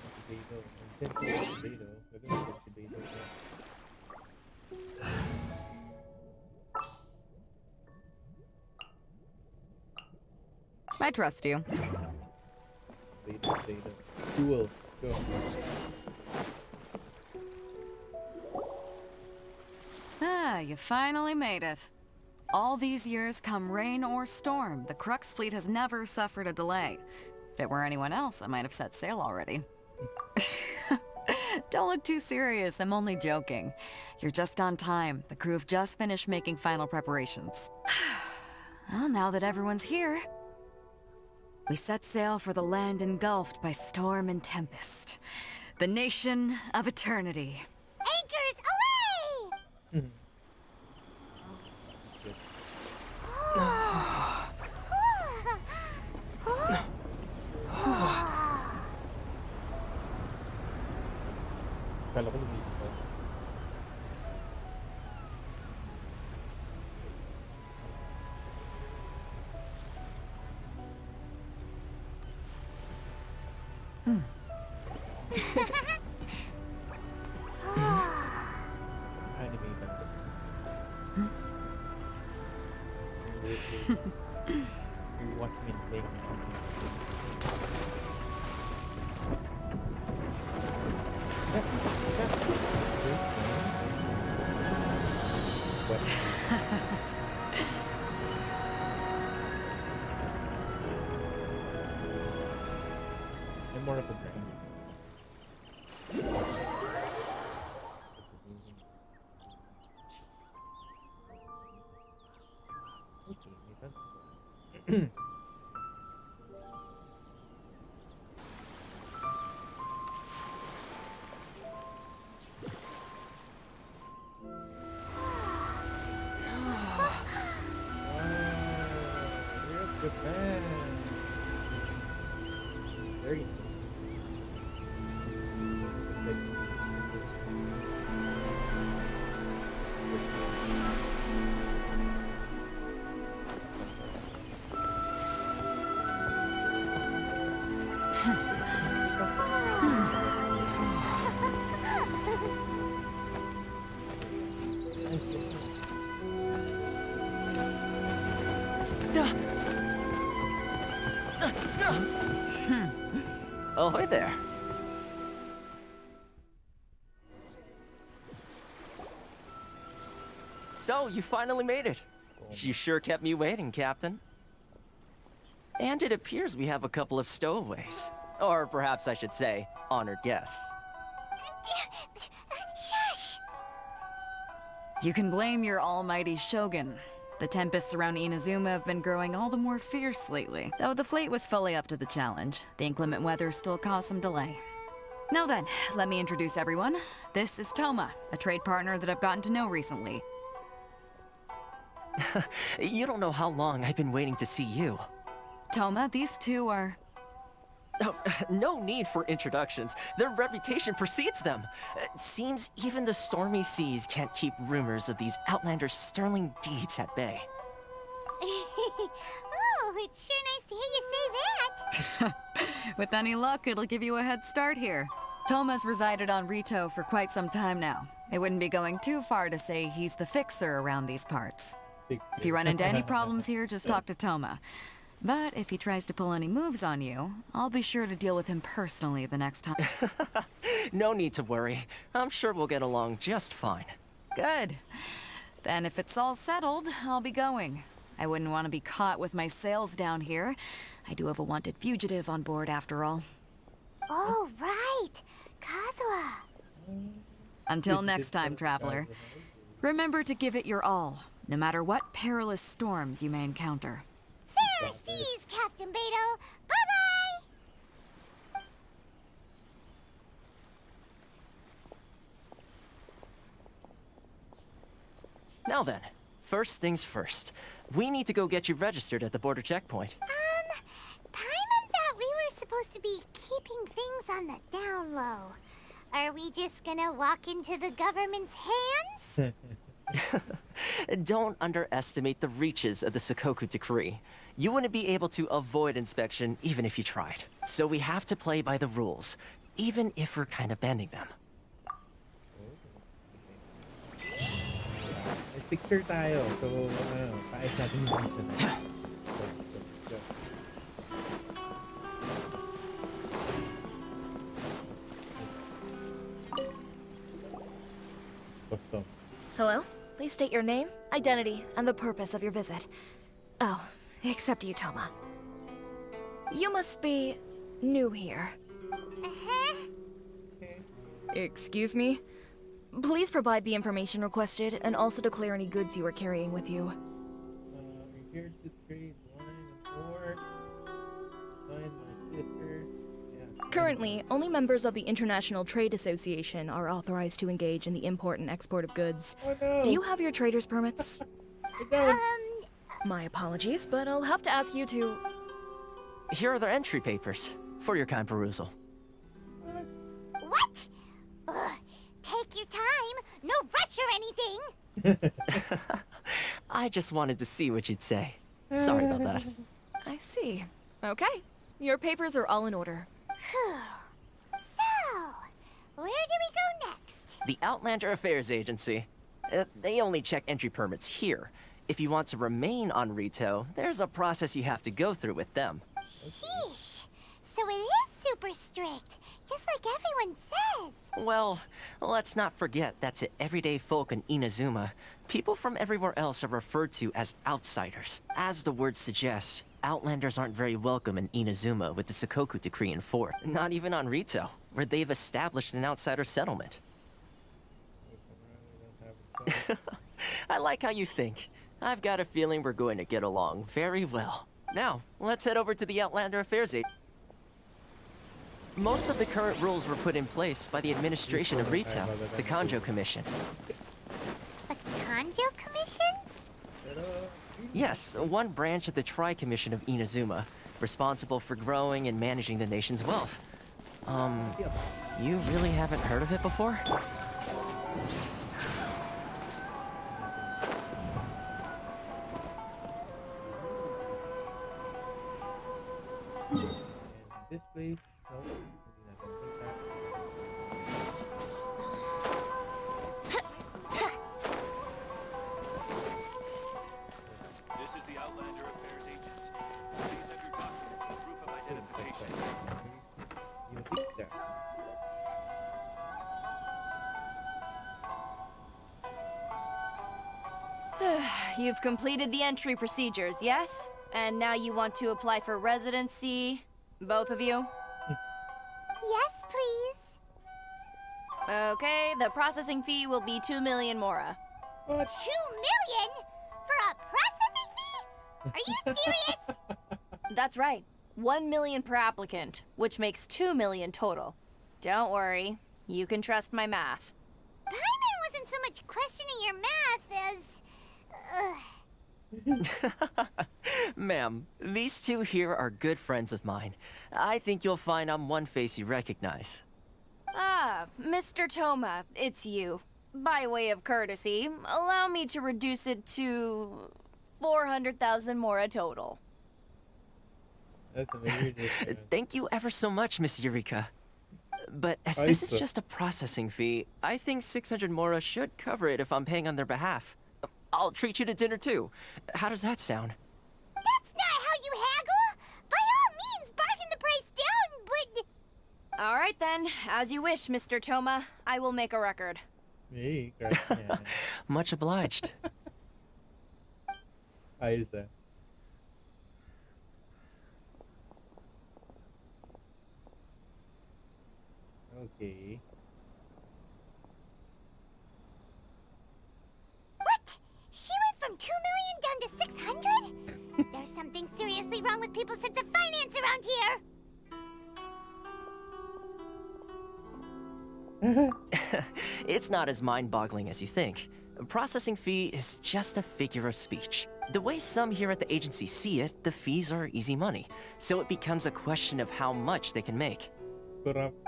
Si Beidou. Ang sense si Beidou. Gagawin ko si Beidou. I trust you. Beidou. Duel. Go. Ah, you finally made it. All these years, come rain or storm, the Crux fleet has never suffered a delay. If it were anyone else, I might have set sail already. Don't look too serious, I'm only joking. You're just on time. The crew have just finished making final preparations. Well, now that everyone's here, we set sail for the land engulfed by storm and tempest. The nation of eternity. Anchors away! Kala ko lumilip pa. Anime lang. You watch me play. I'm more of a brain. Okay, Japan. Very nice. Oh, hi there. So, you finally made it. You sure kept me waiting, Captain. And it appears we have a couple of stowaways. Or perhaps I should say, honored guests. Shush! You can blame your almighty Shogun. The tempests around Inazuma have been growing all the more fierce lately. Though the fleet was fully up to the challenge, the inclement weather still caused some delay. Now then, let me introduce everyone. This is Toma, a trade partner that I've gotten to know recently. You don't know how long I've been waiting to see you. Toma, these two are... Oh, no need for introductions. Their reputation precedes them. Seems even the stormy seas can't keep rumors of these Outlanders' sterling deeds at bay. Oh, it's sure nice to hear you say that. With any luck, it'll give you a head start here. Toma's resided on Rito for quite some time now. It wouldn't be going too far to say he's the fixer around these parts. If you run into any problems here, just talk to Toma. But if he tries to pull any moves on you, I'll be sure to deal with him personally the next time. No need to worry. I'm sure we'll get along just fine. Good. Then if it's all settled, I'll be going. I wouldn't want to be caught with my sails down here. I do have a wanted fugitive on board after all. Oh, right. Kazuha. Until next time, traveler. Remember to give it your all, no matter what perilous storms you may encounter. Fair seas, Captain Beto. Bye-bye! Now then, first things first. We need to go get you registered at the border checkpoint. Paimon thought we were supposed to be keeping things on the down low. Are we just gonna walk into the government's hands? Don't underestimate the reaches of the Sakoku Decree. You wouldn't be able to avoid inspection even if you tried. So we have to play by the rules, even if we're kind of bending them. Picture tayo. So, paayos natin yung mission. Hello? Please state your name, identity, and the purpose of your visit. Oh, except you, Toma. You must be new here. Excuse me? Please provide the information requested and also declare any goods you are carrying with you. We're here to trade wine and ore. Find my sister. Yeah. Currently, only members of the International Trade Association are authorized to engage in the import and export of goods. Oh, no. Do you have your trader's permits? My apologies, but I'll have to ask you to... Here are their entry papers, for your kind perusal. What? Ugh, take your time. No rush or anything. I just wanted to see what you'd say. Sorry about that. I see. Okay. Your papers are all in order. So, where do we go next? The Outlander Affairs Agency. They only check entry permits here. If you want to remain on Rito, there's a process you have to go through with them. Sheesh. So it is super strict, just like everyone says. Well, let's not forget that to everyday folk in Inazuma, people from everywhere else are referred to as outsiders. As the word suggests, Outlanders aren't very welcome in Inazuma with the Sakoku Decree in force. Not even on Rito, where they've established an outsider settlement. I like how you think. I've got a feeling we're going to get along very well. Now, let's head over to the Outlander Affairs Agency. Most of the current rules were put in place by the administration of Rito, the Kanjo Commission. The Kanjo Commission? Yes, one branch of the Tri-Commission of Inazuma, responsible for growing and managing the nation's wealth. You really haven't heard of it before? This place. Nope. I don't think that. This is the Outlander Affairs Agency. Please have your documents and proof of identification. You think that. You've completed the entry procedures, yes? And now you want to apply for residency? Both of you? Yes, please. Okay, the processing fee will be 2 million mora. 2 million? For a processing fee? Are you serious? That's right. 1 million per applicant, which makes 2 million total. Don't worry, you can trust my math. Paimon wasn't so much questioning your math as... Ma'am, these two here are good friends of mine. I think you'll find I'm one face you recognize. Ah, Mr. Toma, it's you. By way of courtesy, allow me to reduce it to 400,000 mora total. That's amazing. Thank you ever so much, Miss Eureka. But as this is just a processing fee, I think 600 mora should cover it if I'm paying on their behalf. I'll treat you to dinner too. How does that sound? That's not how you haggle! By all means, bargain the price down, but... All right then, as you wish, Mr. Toma. I will make a record. Hey, great. Yeah. Much obliged. How is that? Okay. What? She went from 2 million down to 600? There's something seriously wrong with people's sense of finance around here! It's not as mind-boggling as you think. A processing fee is just a figure of speech. The way some here at the agency see it, the fees are easy money, so it becomes a question of how much they can make.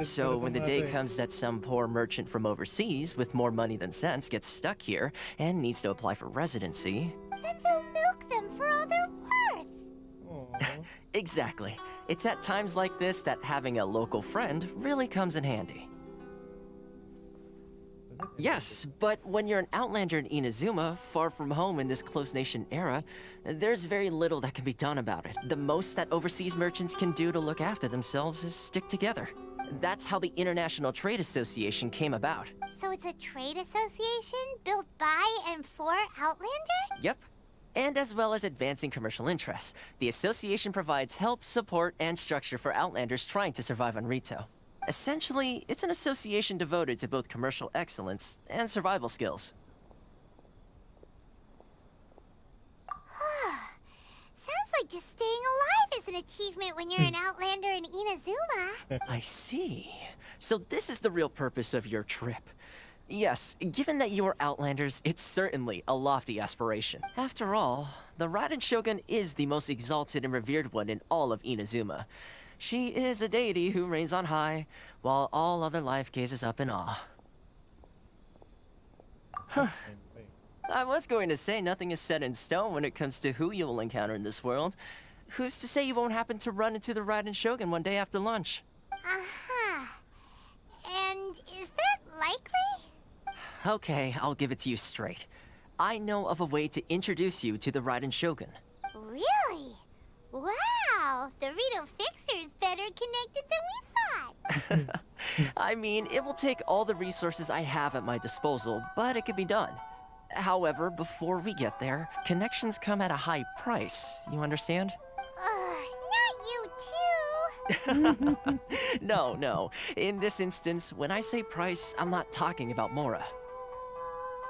So when the day comes that some poor merchant from overseas with more money than sense gets stuck here and needs to apply for residency... Then they'll milk them for all they're worth! Exactly. It's at times like this that having a local friend really comes in handy. Yes, but when you're an outlander in Inazuma, far from home in this close nation era, there's very little that can be done about it. The most that overseas merchants can do to look after themselves is stick together. That's how the International Trade Association came about. So it's a trade association built by and for Outlander? Yep. And as well as advancing commercial interests, the association provides help, support, and structure for Outlanders trying to survive on Rito. Essentially, it's an association devoted to both commercial excellence and survival skills. Sounds like just staying alive is an achievement when you're an Outlander in Inazuma. I see. So this is the real purpose of your trip. Yes, given that you are Outlanders, it's certainly a lofty aspiration. After all, the Raiden Shogun is the most exalted and revered one in all of Inazuma. She is a deity who reigns on high, while all other life gazes up in awe. Huh. I was going to say nothing is set in stone when it comes to who you will encounter in this world. Who's to say you won't happen to run into the Raiden Shogun one day after lunch? Uh-huh. And is that likely? Okay, I'll give it to you straight. I know of a way to introduce you to the Raiden Shogun. Really? Wow, the Rito Fixer is better connected than we thought. I mean, it will take all the resources I have at my disposal, but it can be done. However, before we get there, connections come at a high price, you understand? Not you too. No. In this instance, when I say price, I'm not talking about Mora.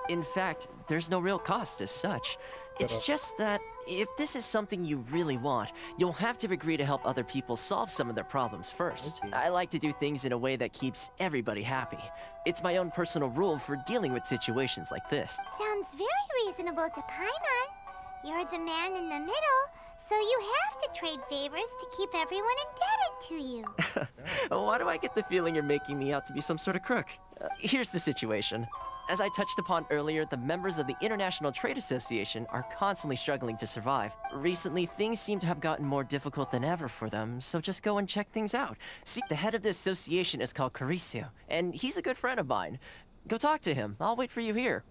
In fact, there's no real cost as such. It's just that if this is something you really want, you'll have to agree to help other people solve some of their problems first. I like to do things in a way that keeps everybody happy. It's my own personal rule for dealing with situations like this. Sounds very reasonable to Paimon. You're the man in the middle, So you have to trade favors to keep everyone indebted to you. Why do I get the feeling you're making me out to be some sort of crook? Here's the situation. As I touched upon earlier, the members of the International Trade Association are constantly struggling to survive. Recently, things seem to have gotten more difficult than ever for them, so just go and check things out. See, the head of the association is called Caricio, and he's a good friend of mine. Go talk to him. I'll wait for you here.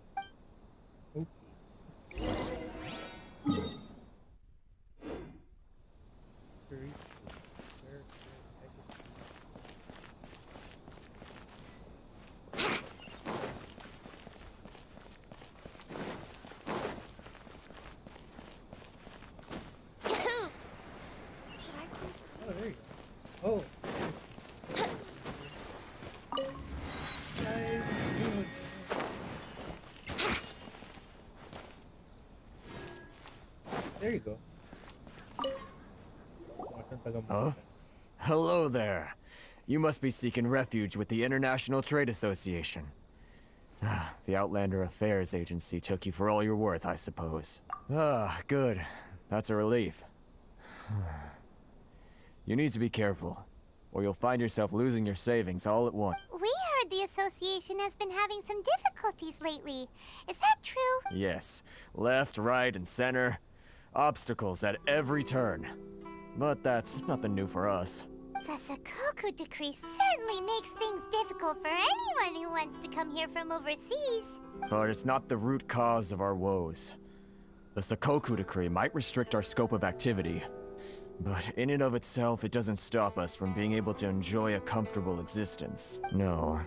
Oh, there you go. Oh. There you go. Oh? Hello there. You must be seeking refuge with the International Trade Association. The Outlander Affairs Agency took you for all you're worth, I suppose. Ah, good. That's a relief. You need to be careful, or you'll find yourself losing your savings all at once. We heard the association has been having some difficulties lately. Is that true? Yes. Left, right, and center. Obstacles at every turn. But that's nothing new for us. The Sakoku decree certainly makes things difficult for anyone who wants to come here from overseas. But it's not the root cause of our woes. The Sakoku decree might restrict our scope of activity, but in and of itself, it doesn't stop us from being able to enjoy a comfortable existence. No.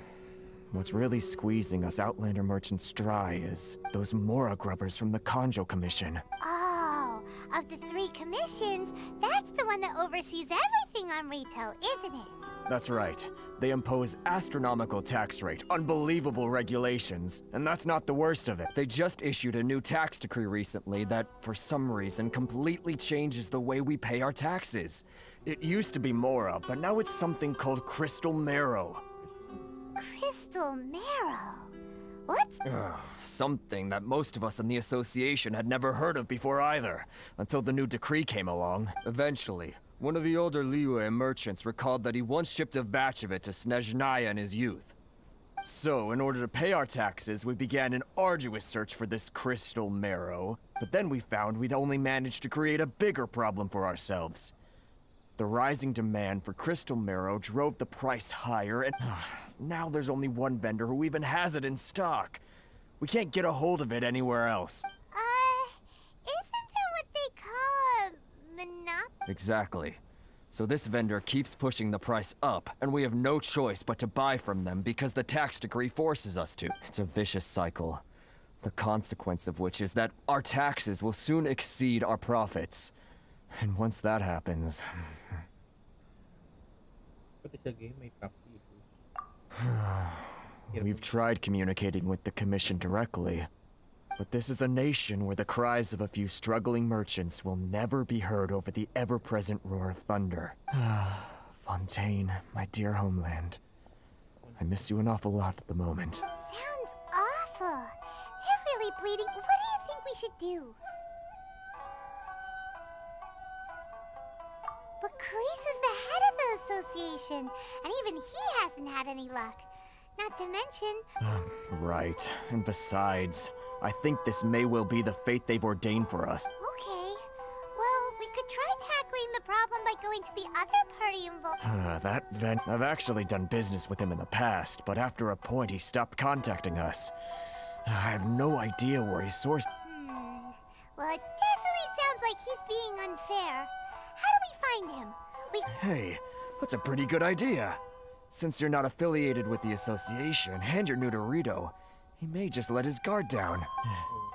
What's really squeezing us Outlander merchants dry is those Mora grubbers from the Kanjo Commission. Oh, of the 3 commissions, that's the one that oversees everything on retail, isn't it? That's right. They impose astronomical tax rate, unbelievable regulations, and that's not the worst of it. They just issued a new tax decree recently that, for some reason, completely changes the way we pay our taxes. It used to be Mora, but now it's something called Crystal Marrow. Crystal Marrow? What's... Something that most of us in the association had never heard of before either, until the new decree came along. Eventually, one of the older Liyue merchants recalled that he once shipped a batch of it to Snezhnaya in his youth. So, in order to pay our taxes, we began an arduous search for this crystal marrow, but then we found we'd only managed to create a bigger problem for ourselves. The rising demand for crystal marrow drove the price higher, and now there's only one vendor who even has it in stock. We can't get a hold of it anywhere else. Isn't that what they call a monopoly? Exactly. So this vendor keeps pushing the price up, and we have no choice but to buy from them because the tax decree forces us to. It's a vicious cycle. The consequence of which is that our taxes will soon exceed our profits. And once that happens... We've tried communicating with the Commission directly, but this is a nation where the cries of a few struggling merchants will never be heard over the ever-present roar of thunder. Fontaine, my dear homeland. I miss you an awful lot at the moment. Sounds awful. They're really bleeding. What do you think we should do? But Carice is the head of the association, and even he hasn't had any luck. Not to mention... Right. And besides, I think this may well be the fate they've ordained for us. Okay. Well, we could try tackling the problem by going to the other party involved. I've actually done business with him in the past, but after a point he stopped contacting us. I have no idea where he sourced... Well, it definitely sounds like he's being unfair. How do we find him? Hey, that's a pretty good idea. Since you're not affiliated with the association, and you're new to Rito, he may just let his guard down.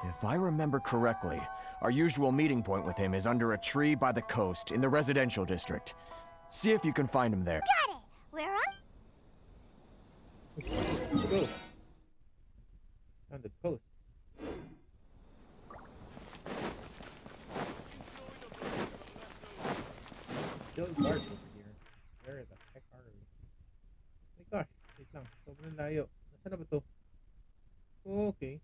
If I remember correctly, our usual meeting point with him is under a tree by the coast in the residential district. See if you can find him there. Got it! We're on... Let's go. On the coast. Still dark over here. Where the heck are we? Oh my gosh, wait lang. Sobrang layo. Nasaan na ba to? Oh, okay.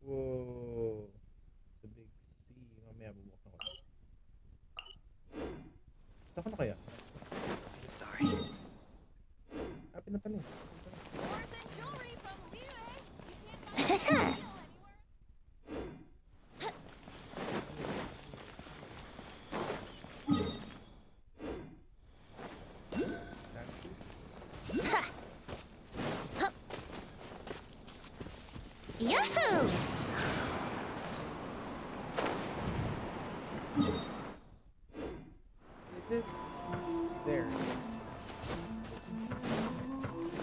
Whoa. It's a big sea. Saan ka na kaya? Sorry. Happy na pala. Yahoo! Is it? There.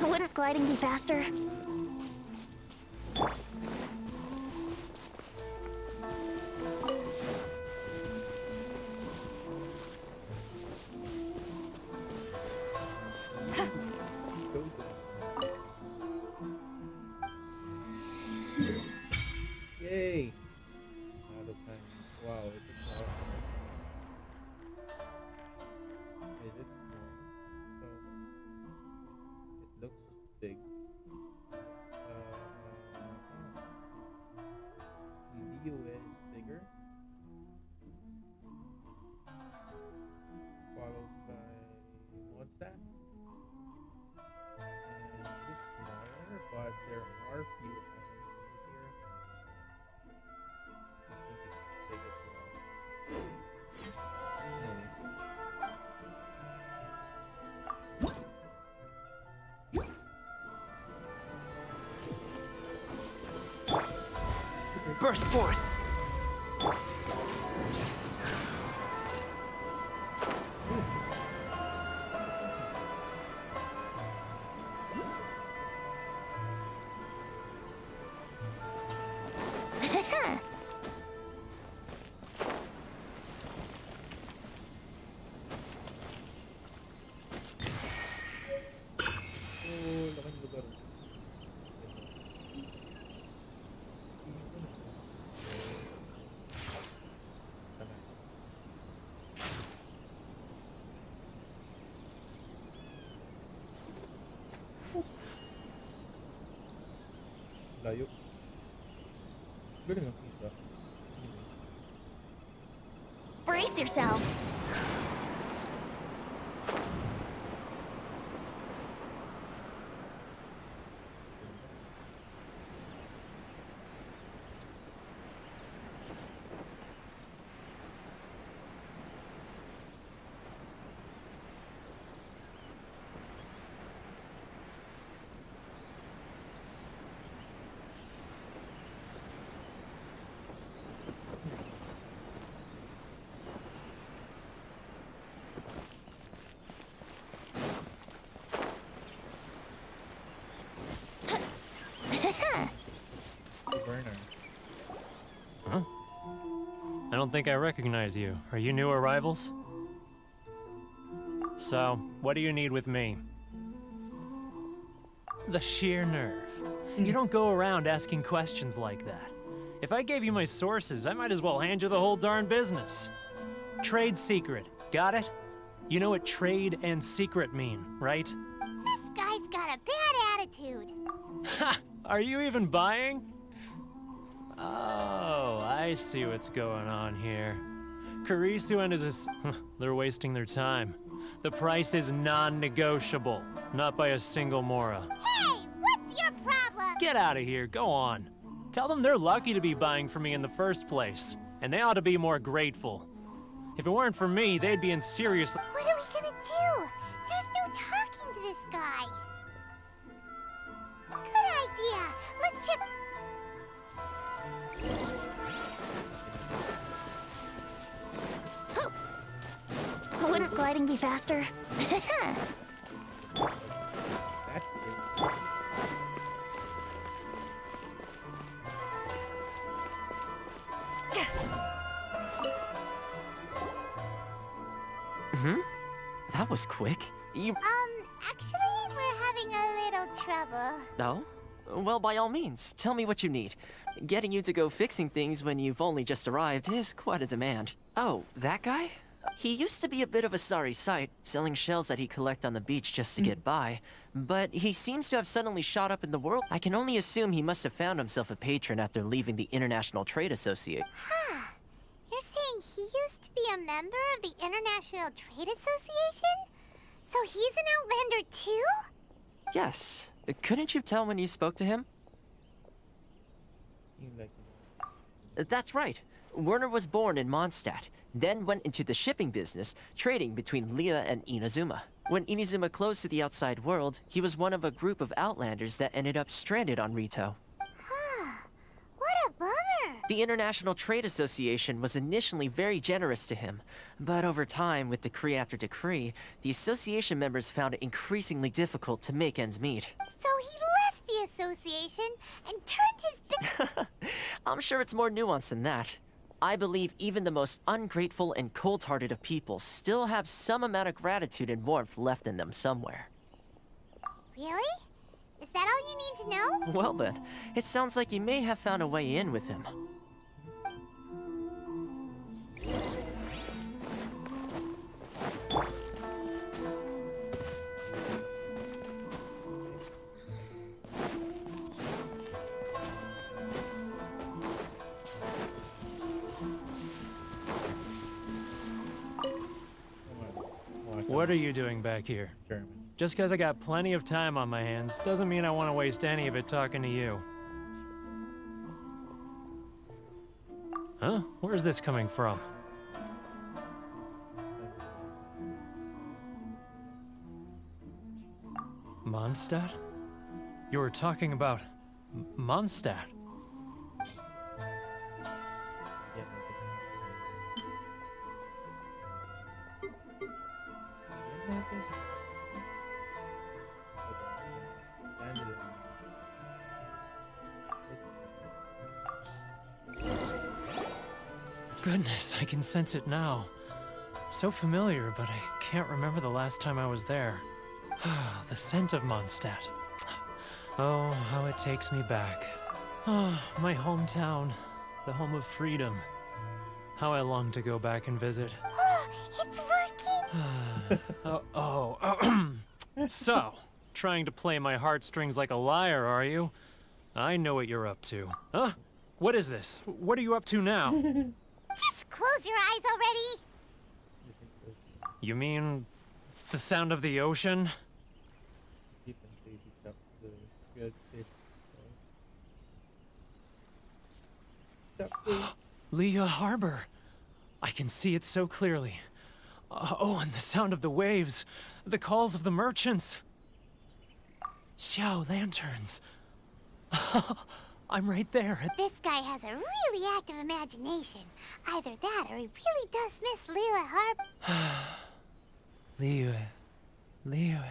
Wouldn't gliding be faster? Yay! Out of time. Wow, it took a lot. Is it small? So it looks big. Liyue is bigger. Followed by what's that? And this smaller, but there are few items over here. I think it's big as well. Burst forth! Oh, laking lugar. Tama. Layo. Galing ang kita. Brace yourselves. Burner. Huh? I don't think I recognize you. Are you new arrivals? So, what do you need with me? The sheer nerve. You don't go around asking questions like that. If I gave you my sources, I might as well hand you the whole darn business. Trade secret. Got it? You know what trade and secret mean, right? This guy's got a bad attitude. Ha! Are you even buying? Oh, I see what's going on here. Karisu and his... they're wasting their time. The price is non-negotiable. Not by a single Mora. Hey, what's your problem? Get out of here, go on. Tell them they're lucky to be buying from me in the first place. And they ought to be more grateful. If it weren't for me, they'd be in serious... What are we gonna do? There's no talking to this guy. Good idea. Let's ship... Wouldn't gliding be faster? That's it. That was quick. You... Actually, we're having a little trouble. No? Well, by all means, tell me what you need. Getting you to go fixing things when you've only just arrived is quite a demand. Oh, that guy? He used to be a bit of a sorry sight, selling shells that he collect on the beach just to get by. But he seems to have suddenly shot up in the world. I can only assume he must have found himself a patron after leaving the International Trade Association. Huh. You're saying he used to be be a member of the International Trade Association? So he's an Outlander too? Yes. Couldn't you tell when you spoke to him? That's right. Werner was born in Mondstadt, then went into the shipping business, trading between Liyue and Inazuma. When Inazuma closed to the outside world, he was one of a group of Outlanders that ended up stranded on Rito. What a bummer! The International Trade Association was initially very generous to him, but over time, with decree after decree, the association members found it increasingly difficult to make ends meet. So he left the association and turned his I'm sure it's more nuanced than that. I believe even the most ungrateful and cold-hearted of people still have some amount of gratitude and warmth left in them somewhere. Really? Is that all you need to know? Well then, it sounds like you may have found a way in with him. What are you doing back here? German. Just because I got plenty of time on my hands doesn't mean I want to waste any of it talking to you. Huh? Where's this coming from? Mondstadt? You were talking about Mondstadt. Goodness, I can sense it now. So familiar, but I can't remember the last time I was there. The scent of Mondstadt. Oh, how it takes me back. Oh, my hometown, the home of freedom. How I long to go back and visit. It's working! So, trying to play my heartstrings like a liar, are you? I know what you're up to. Huh? What is this? What are you up to now? Just close your eyes already! You mean the sound of the ocean? Liyue Harbor. I can see it so clearly. Oh, and the sound of the waves. The calls of the merchants. Xiao lanterns. I'm right there. This guy has a really active imagination. Either that or he really does miss Liyue Harbor. Liyue. Liyue.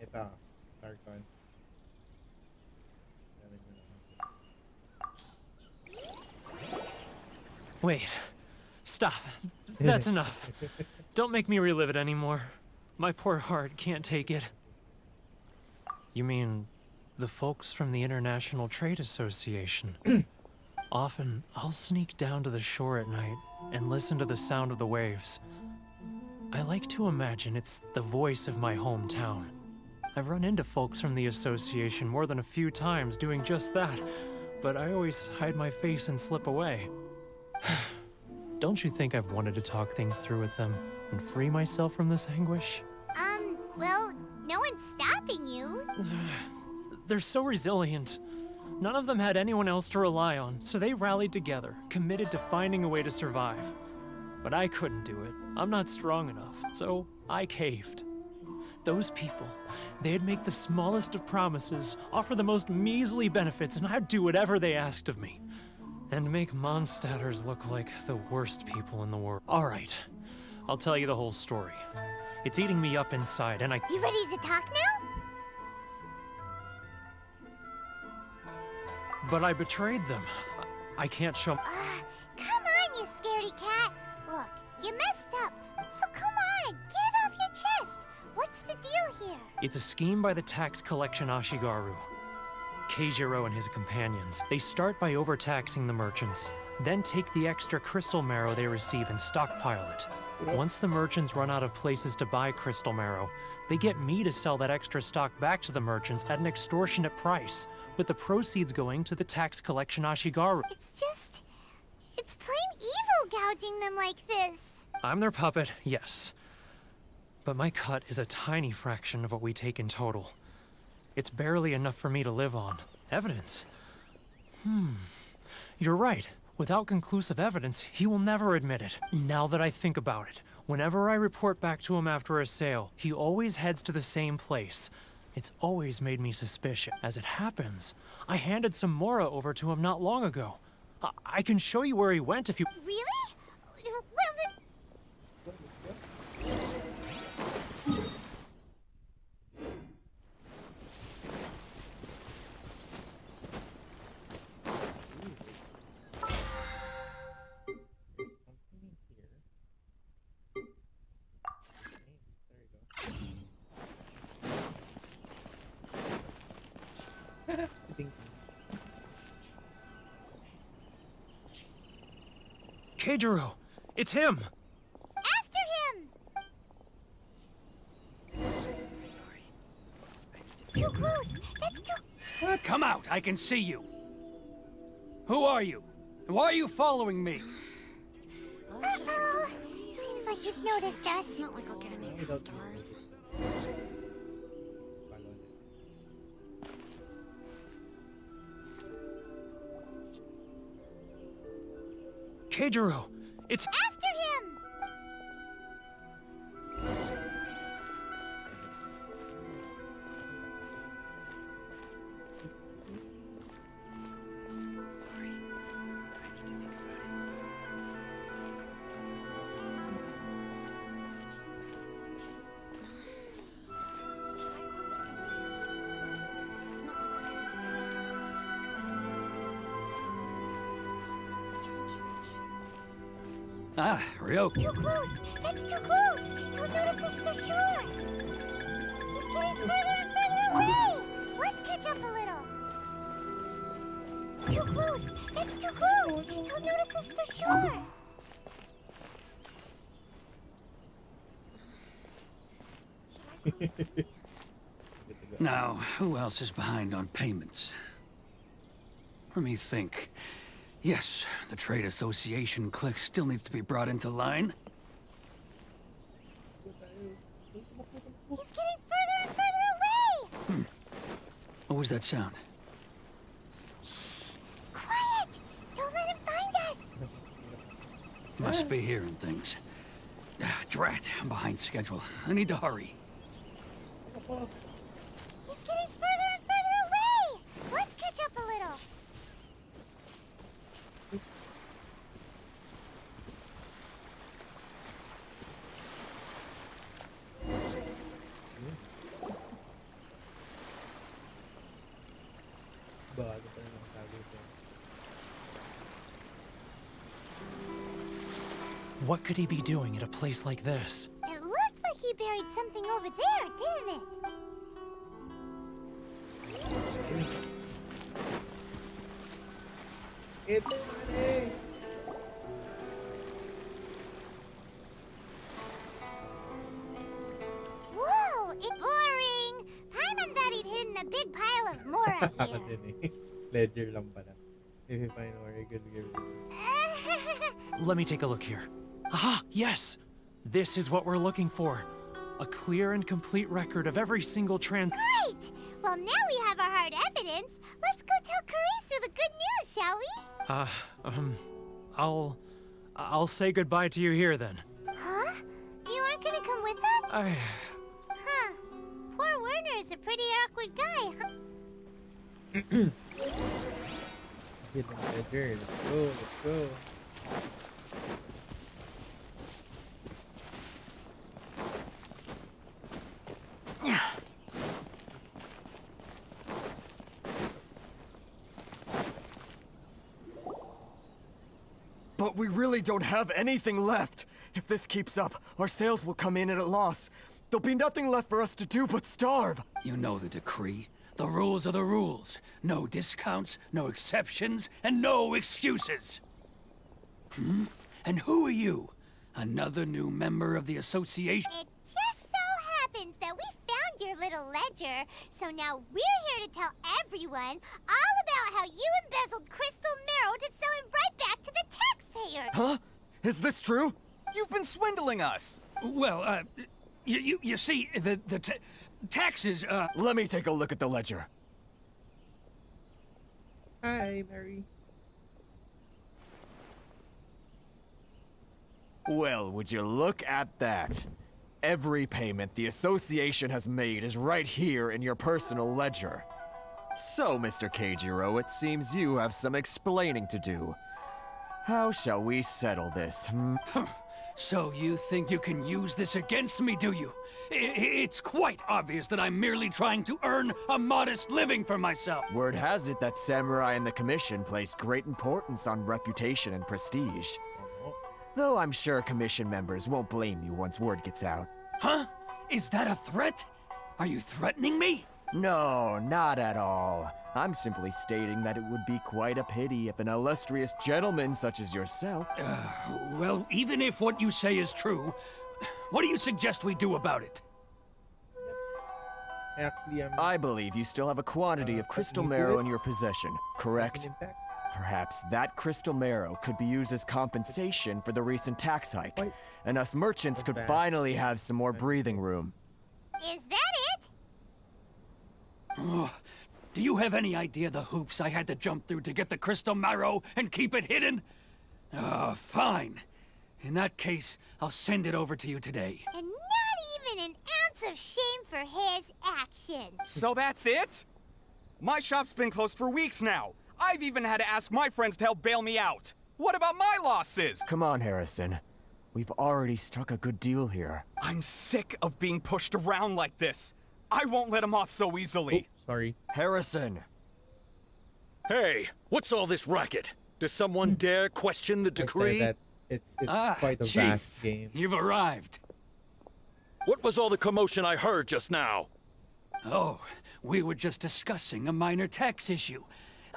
Ito. Tarkon. Wait. Stop. That's enough. Don't make me relive it anymore. My poor heart can't take it. You mean the folks from the International Trade Association? Often, I'll sneak down to the shore at night and listen to the sound of the waves. I like to imagine it's the voice of my hometown. I've run into folks from the association more than a few times doing just that, but I always hide my face and slip away. Don't you think I've wanted to talk things through with them and free myself from this anguish? Well, no one's stopping you. They're so resilient. None of them had anyone else to rely on, so they rallied together, committed to finding a way to survive. But I couldn't do it. I'm not strong enough, so I caved. Those people, they'd make the smallest of promises, offer the most measly benefits, and I'd do whatever they asked of me. And make Mondstadters look like the worst people in the world. All right, I'll tell you the whole story. It's eating me up inside, and You ready to talk now? But I betrayed them. I can't show... Come on, you scaredy cat. Look, you messed up, so come on, get it off your chest. What's the deal here? It's a scheme by the tax collection Ashigaru. Keijiro and his companions. They start by overtaxing the merchants, then take the extra crystal marrow they receive and stockpile it. Once the merchants run out of places to buy crystal marrow, they get me to sell that extra stock back to the merchants at an extortionate price, with the proceeds going to the tax collection Ashigaru. It's plain evil gouging them like this. I'm their puppet, yes. But my cut is a tiny fraction of what we take in total. It's barely enough for me to live on. Evidence? You're right. Without conclusive evidence, he will never admit it. Now that I think about it, whenever I report back to him after a sale, he always heads to the same place. It's always made me suspicious. As it happens, I handed some Mora over to him not long ago. I can show you where he went if you... Really? Well, then... Keijiro! It's him! After him! Too close! That's too... Come out! I can see you! Who are you? And why are you following me? Uh-oh! Seems like he's noticed us. It's not like I'll get any of the stars. Keijiro! It's... After him! Sorry. I need to think about it. Should I close her? It's not like I'll get any of the stars. Ah, Ryoki. Too close! That's too close! He'll notice us for sure! He's getting further and further away! Let's catch up a little! Too close! That's too close! He'll notice us for sure! Now, who else is behind on payments? Let me think. Yes, the Trade Association clique still needs to be brought into line. He's getting further and further away! What was that sound? Shh! Quiet! Don't let him find us! Must be hearing things. Drat, I'm behind schedule. I need to hurry. He's getting further and further away! Let's catch up a little! What could he be doing at a place like this? It looked like he buried something over there, didn't it? It's money! Whoa! It's boring! Paimon thought he'd hidden a big pile of Mora here. Ledger lang pala. If you find more, good. Let me take a look here. Aha! Yes! This is what we're looking for. A clear and complete record of every single Great! Well, now we have our hard evidence. Let's go tell Karisu the good news, shall we? I'll say goodbye to you here then. Huh? You aren't gonna come with us? Huh. Poor Werner's a pretty awkward guy, huh? Get in Ledger. Let's go. But we really don't have anything left. If this keeps up, our sales will come in at a loss. There'll be nothing left for us to do but starve. You know the decree. The rules are the rules. No discounts, no exceptions, and no excuses. And who are you? Another new member of the association? It just so happens that we found your little ledger, so now we're here to tell everyone all about how you embezzled crystal marrow to sell it right back to the taxpayer. Huh? Is this true? You've been swindling us! Well, you see, the taxes, Let me take a look at the ledger. Hi, Mary. Well, would you look at that? Every payment the association has made is right here in your personal ledger. So, Mr. Keijiro, it seems you have some explaining to do. How shall we settle this, So you think you can use this against me, do you? It's quite obvious that I'm merely trying to earn a modest living for myself. Word has it that Samurai and the Commission place great importance on reputation and prestige. Though I'm sure Commission members won't blame you once word gets out. Huh? Is that a threat? Are you threatening me? No, not at all. I'm simply stating that it would be quite a pity if an illustrious gentleman such as yourself... Well, even if what you say is true, what do you suggest we do about it? Actually, I believe you still have a quantity of crystal marrow in your possession, correct? Perhaps that crystal marrow could be used as compensation for the recent tax hike, and us merchants could finally have some more breathing room. Is that it? Oh, do you have any idea the hoops I had to jump through to get the crystal marrow and keep it hidden? Fine. In that case, I'll send it over to you today. And not even an ounce of shame for his actions. So that's it? My shop's been closed for weeks now. I've even had to ask my friends to help bail me out. What about my losses? Come on, Harrison. We've already struck a good deal here. I'm sick of being pushed around like this. I won't let him off so easily. Sorry. Harrison! Hey, what's all this racket? Does someone dare question the decree? That it's quite a Chief, vast game. You've arrived. What was all the commotion I heard just now? Oh, we were just discussing a minor tax issue.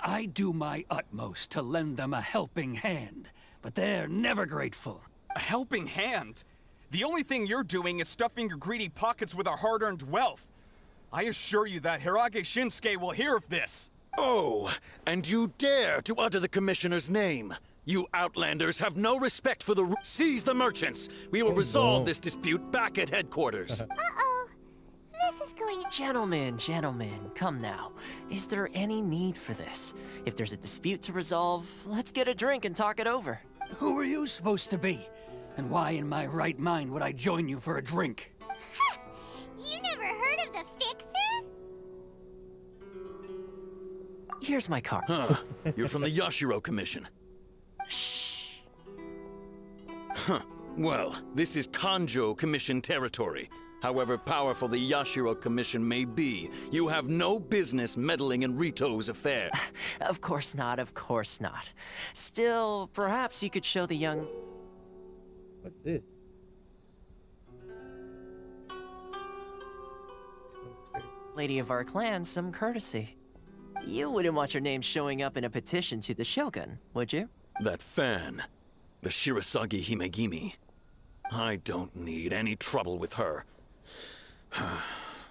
I do my utmost to lend them a helping hand, but they're never grateful. A helping hand? The only thing you're doing is stuffing your greedy pockets with our hard-earned wealth. I assure you that Hirage Shinsuke will hear of this. Oh, and you dare to utter the Commissioner's name. You Outlanders have no respect for the Seize the merchants! We will resolve this dispute back at headquarters. Uh-oh. This is going... Gentlemen, come now. Is there any need for this? If there's a dispute to resolve, let's get a drink and talk it over. Who are you supposed to be? And why in my right mind would I join you for a drink? You never heard of the Fixer? Here's my card. Huh. You're from the Yashiro Commission. Shh. Huh. Well, this is Kanjo Commission territory. However powerful the Yashiro Commission may be, you have no business meddling in Rito's affairs. Of course not, of course not. Still, perhaps you could show the young... What's this? lady of our clan some courtesy. You wouldn't want your name showing up in a petition to the Shogun, would you? That fan, the Shirasagi Himegimi. I don't need any trouble with her.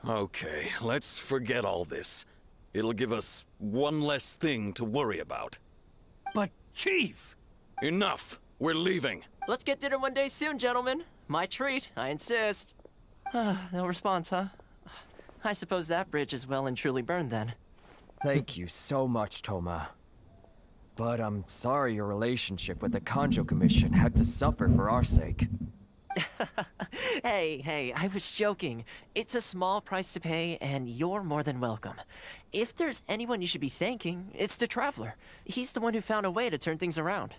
Okay, let's forget all this. It'll give us one less thing to worry about. But, Chief! Enough! We're leaving. Let's get dinner one day soon, gentlemen. My treat, I insist. No response, huh? I suppose that bridge is well and truly burned then. Thank you so much, Toma. But I'm sorry your relationship with the Kanjo Commission had to suffer for our sake. Hey, I was joking. It's a small price to pay, and you're more than welcome. If there's anyone you should be thanking, it's the Traveler. He's the one who found a way to turn things around.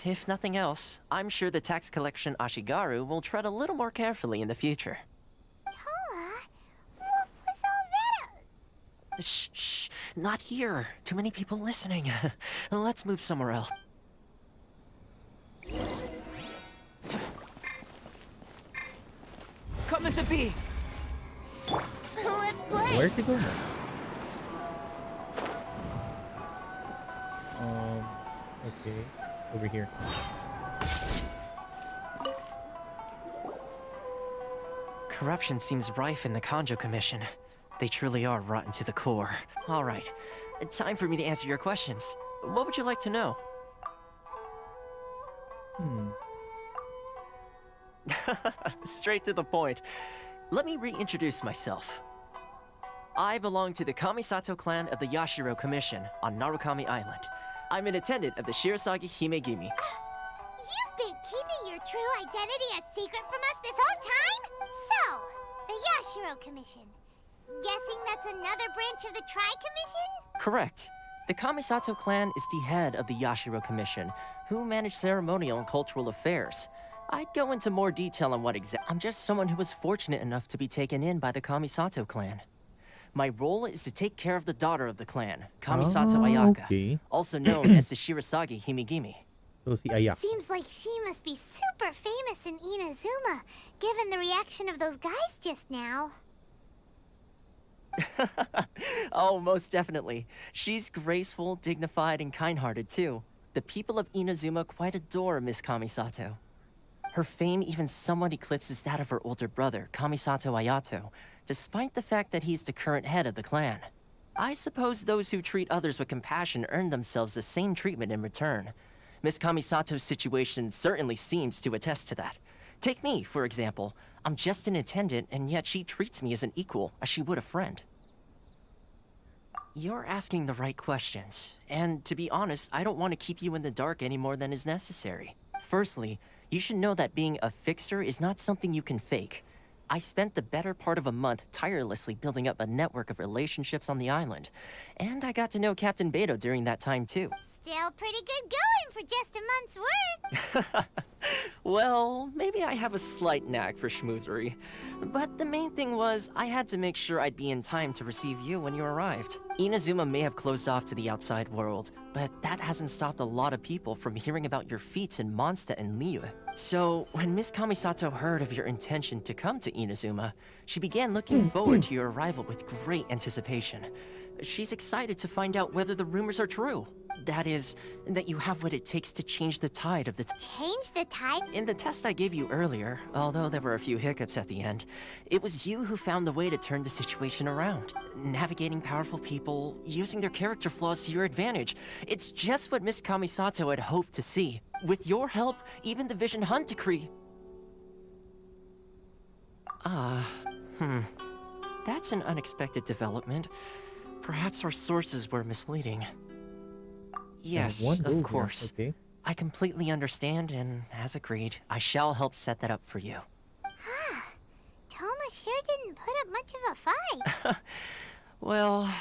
If nothing else, I'm sure the tax collection Ashigaru will tread a little more carefully in the future. Toma? What was all that? Shh, not here. Too many people listening. Let's move somewhere else. Coming to be. Let's play. Where's he going? Okay, over here. Corruption seems rife in the Kanjo Commission. They truly are rotten to the core. All right, time for me to answer your questions. What would you like to know? Straight to the point. Let me reintroduce myself. I belong to the Kamisato clan of the Yashiro Commission on Narukami Island. I'm an attendant of the Shirasagi Himegimi. You've been keeping your true identity a secret from us this whole time? So, the Yashiro Commission. Guessing that's another branch of the Tri-Commission? Correct. The Kamisato clan is the head of the Yashiro Commission, who manage ceremonial and cultural affairs. I'd go into more detail on what I'm just someone who was fortunate enough to be taken in by the Kamisato clan. My role is to take care of the daughter of the clan, Kamisato Ayaka, also known as the Shirasagi Himegimi. So si Ayaka. Seems like she must be super famous in Inazuma, given the reaction of those guys just now. Oh, most definitely. She's graceful, dignified, and kind-hearted too. The people of Inazuma quite adore Miss Kamisato. Her fame even somewhat eclipses that of her older brother, Kamisato Ayato, despite the fact that he's the current head of the clan. I suppose those who treat others with compassion earn themselves the same treatment in return. Miss Kamisato's situation certainly seems to attest to that. Take me, for example. I'm just an attendant, and yet she treats me as an equal, as she would a friend. You're asking the right questions, and to be honest, I don't want to keep you in the dark any more than is necessary. Firstly, you should know that being a fixer is not something you can fake. I spent the better part of a month tirelessly building up a network of relationships on the island, and I got to know Captain Beto during that time too. Still pretty good going for just a month's work. Well, maybe I have a slight knack for schmoozery. But the main thing was, I had to make sure I'd be in time to receive you when you arrived. Inazuma may have closed off to the outside world, but that hasn't stopped a lot of people from hearing about your feats in Mondstadt and Liyue. So, when Miss Kamisato heard of your intention to come to Inazuma, she began looking forward to your arrival with great anticipation. She's excited to find out whether the rumors are true. That is, that you have what it takes to change the tide of the Change the tide? In the test I gave you earlier, although there were a few hiccups at the end, it was you who found the way to turn the situation around. Navigating powerful people, using their character flaws to your advantage. It's just what Miss Kamisato had hoped to see. With your help, even the Vision Hunt decree... That's an unexpected development. Perhaps our sources were misleading. Yes, of course. Okay. I completely understand, and as agreed, I shall help set that up for you. Toma sure didn't put up much of a fight. Well,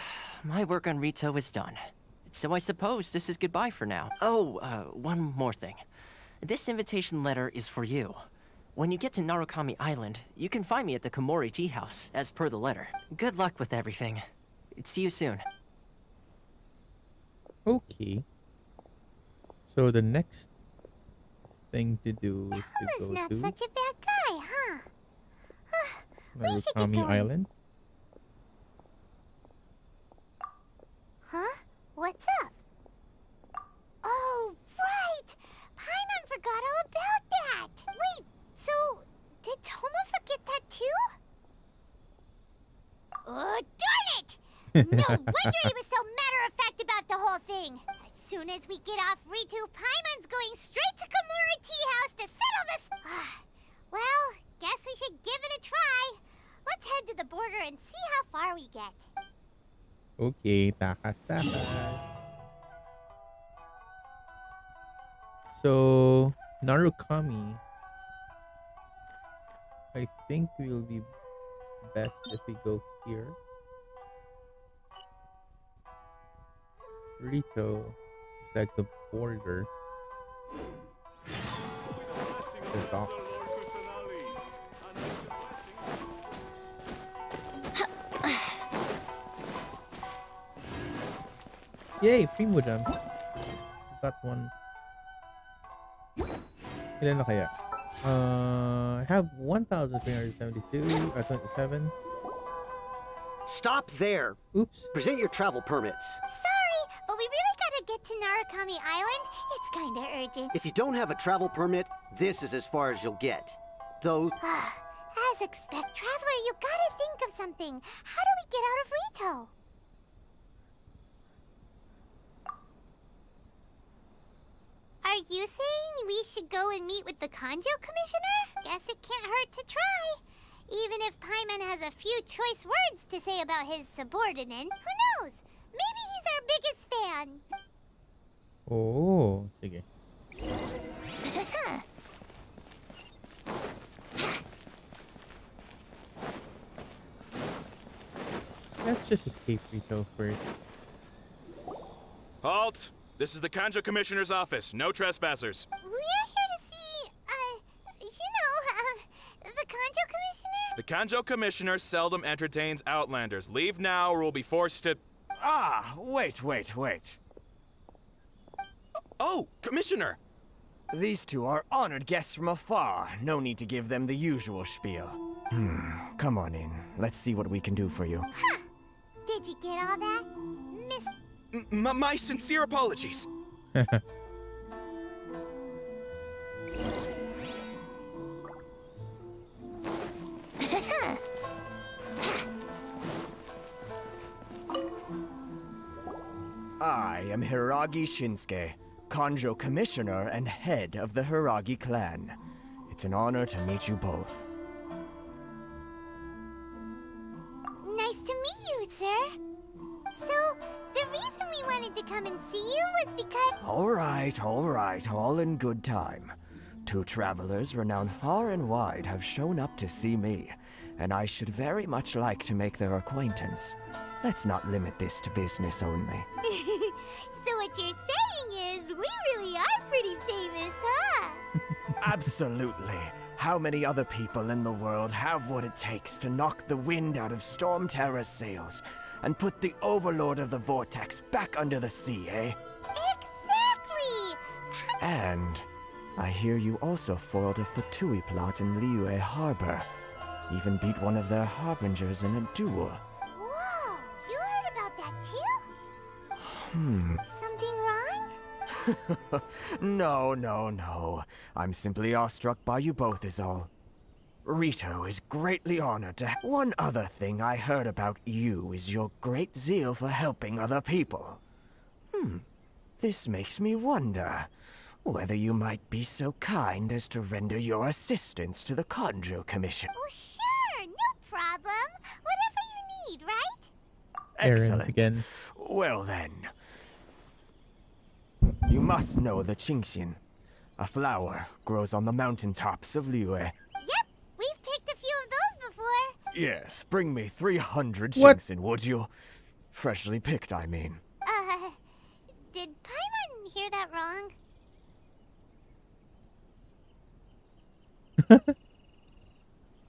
my work on Rito is done. So I suppose this is goodbye for now. Oh, one more thing. This invitation letter is for you. When you get to Narukami Island, you can find me at the Komori Tea House, as per the letter. Good luck with everything. See you soon. Okay. So the next thing to do is to go not to such a bad guy, huh? We should get Narukami going. Island. Huh? What's up? Oh, right! Paimon forgot all about that! Wait, so did Toma forget that too? Oh, darn it! No wonder he was so matter-of-fact about the whole thing. As soon as we get off Ritu, Paimon's going straight to Komori Tea House to settle this... Well, guess we should give it a try. Let's head to the border and see how far we get. Okay, takas. So, Narukami. I think we'll be best if we go here. Rito is like the border. The docks. Yay, Primo Jam. Got one. Ilan na kaya? I have 1,372, 27. Stop there. Oops. Present your travel permits. Sorry, but we really gotta get to Narukami Island. It's kinda urgent. If you don't have a travel permit, this is as far as you'll get. Those... As expect, Traveler, you gotta think of something. How do we get out of Rito? Are you saying we should go and meet with the Kanjo Commissioner? Guess it can't hurt to try. Even if Paimon has a few choice words to say about his subordinate, who knows? Maybe he's our biggest fan. Oh, sige. Let's just escape Rito first. Halt! This is the Kanjo Commissioner's office. No trespassers. We're here to see, the Kanjo Commissioner? The Kanjo Commissioner seldom entertains Outlanders. Leave now or we'll be forced to... Ah, wait. Oh, Commissioner! These two are honored guests from afar. No need to give them the usual spiel. Come on in. Let's see what we can do for you. Huh. Did you get all that, Miss... My sincere apologies. I am Hiragi Shinsuke, Kanjo Commissioner and head of the Hiragi clan. It's an honor to meet you both. Nice to meet you, sir. So, the reason we wanted to come and see you was because... All right, all in good time. Two travelers renowned far and wide have shown up to see me, and I should very much like to make their acquaintance. Let's not limit this to business only. So what you're saying is, we really are pretty famous, huh? Absolutely. How many other people in the world have what it takes to knock the wind out of Storm Terror's sails and put the Overlord of the Vortex back under the sea, eh? Exactly! And I hear you also foiled a Fatui plot in Liyue Harbor. Even beat one of their harbingers in a duel. Whoa! You heard about that too? Something wrong? No. I'm simply awestruck by you both is all. Rito is greatly honored to One other thing I heard about you is your great zeal for helping other people. This makes me wonder whether you might be so kind as to render your assistance to the Kanjo Commission. Oh, sure! No problem! Whatever you need, right? Excellent. Again. Well then. You must know the Qingxian. A flower grows on the mountaintops of Liyue. Yep, we've picked a few of those before. Yes, bring me 300 What? Qingxian, would you? Freshly picked, I mean. Did Paimon hear that wrong?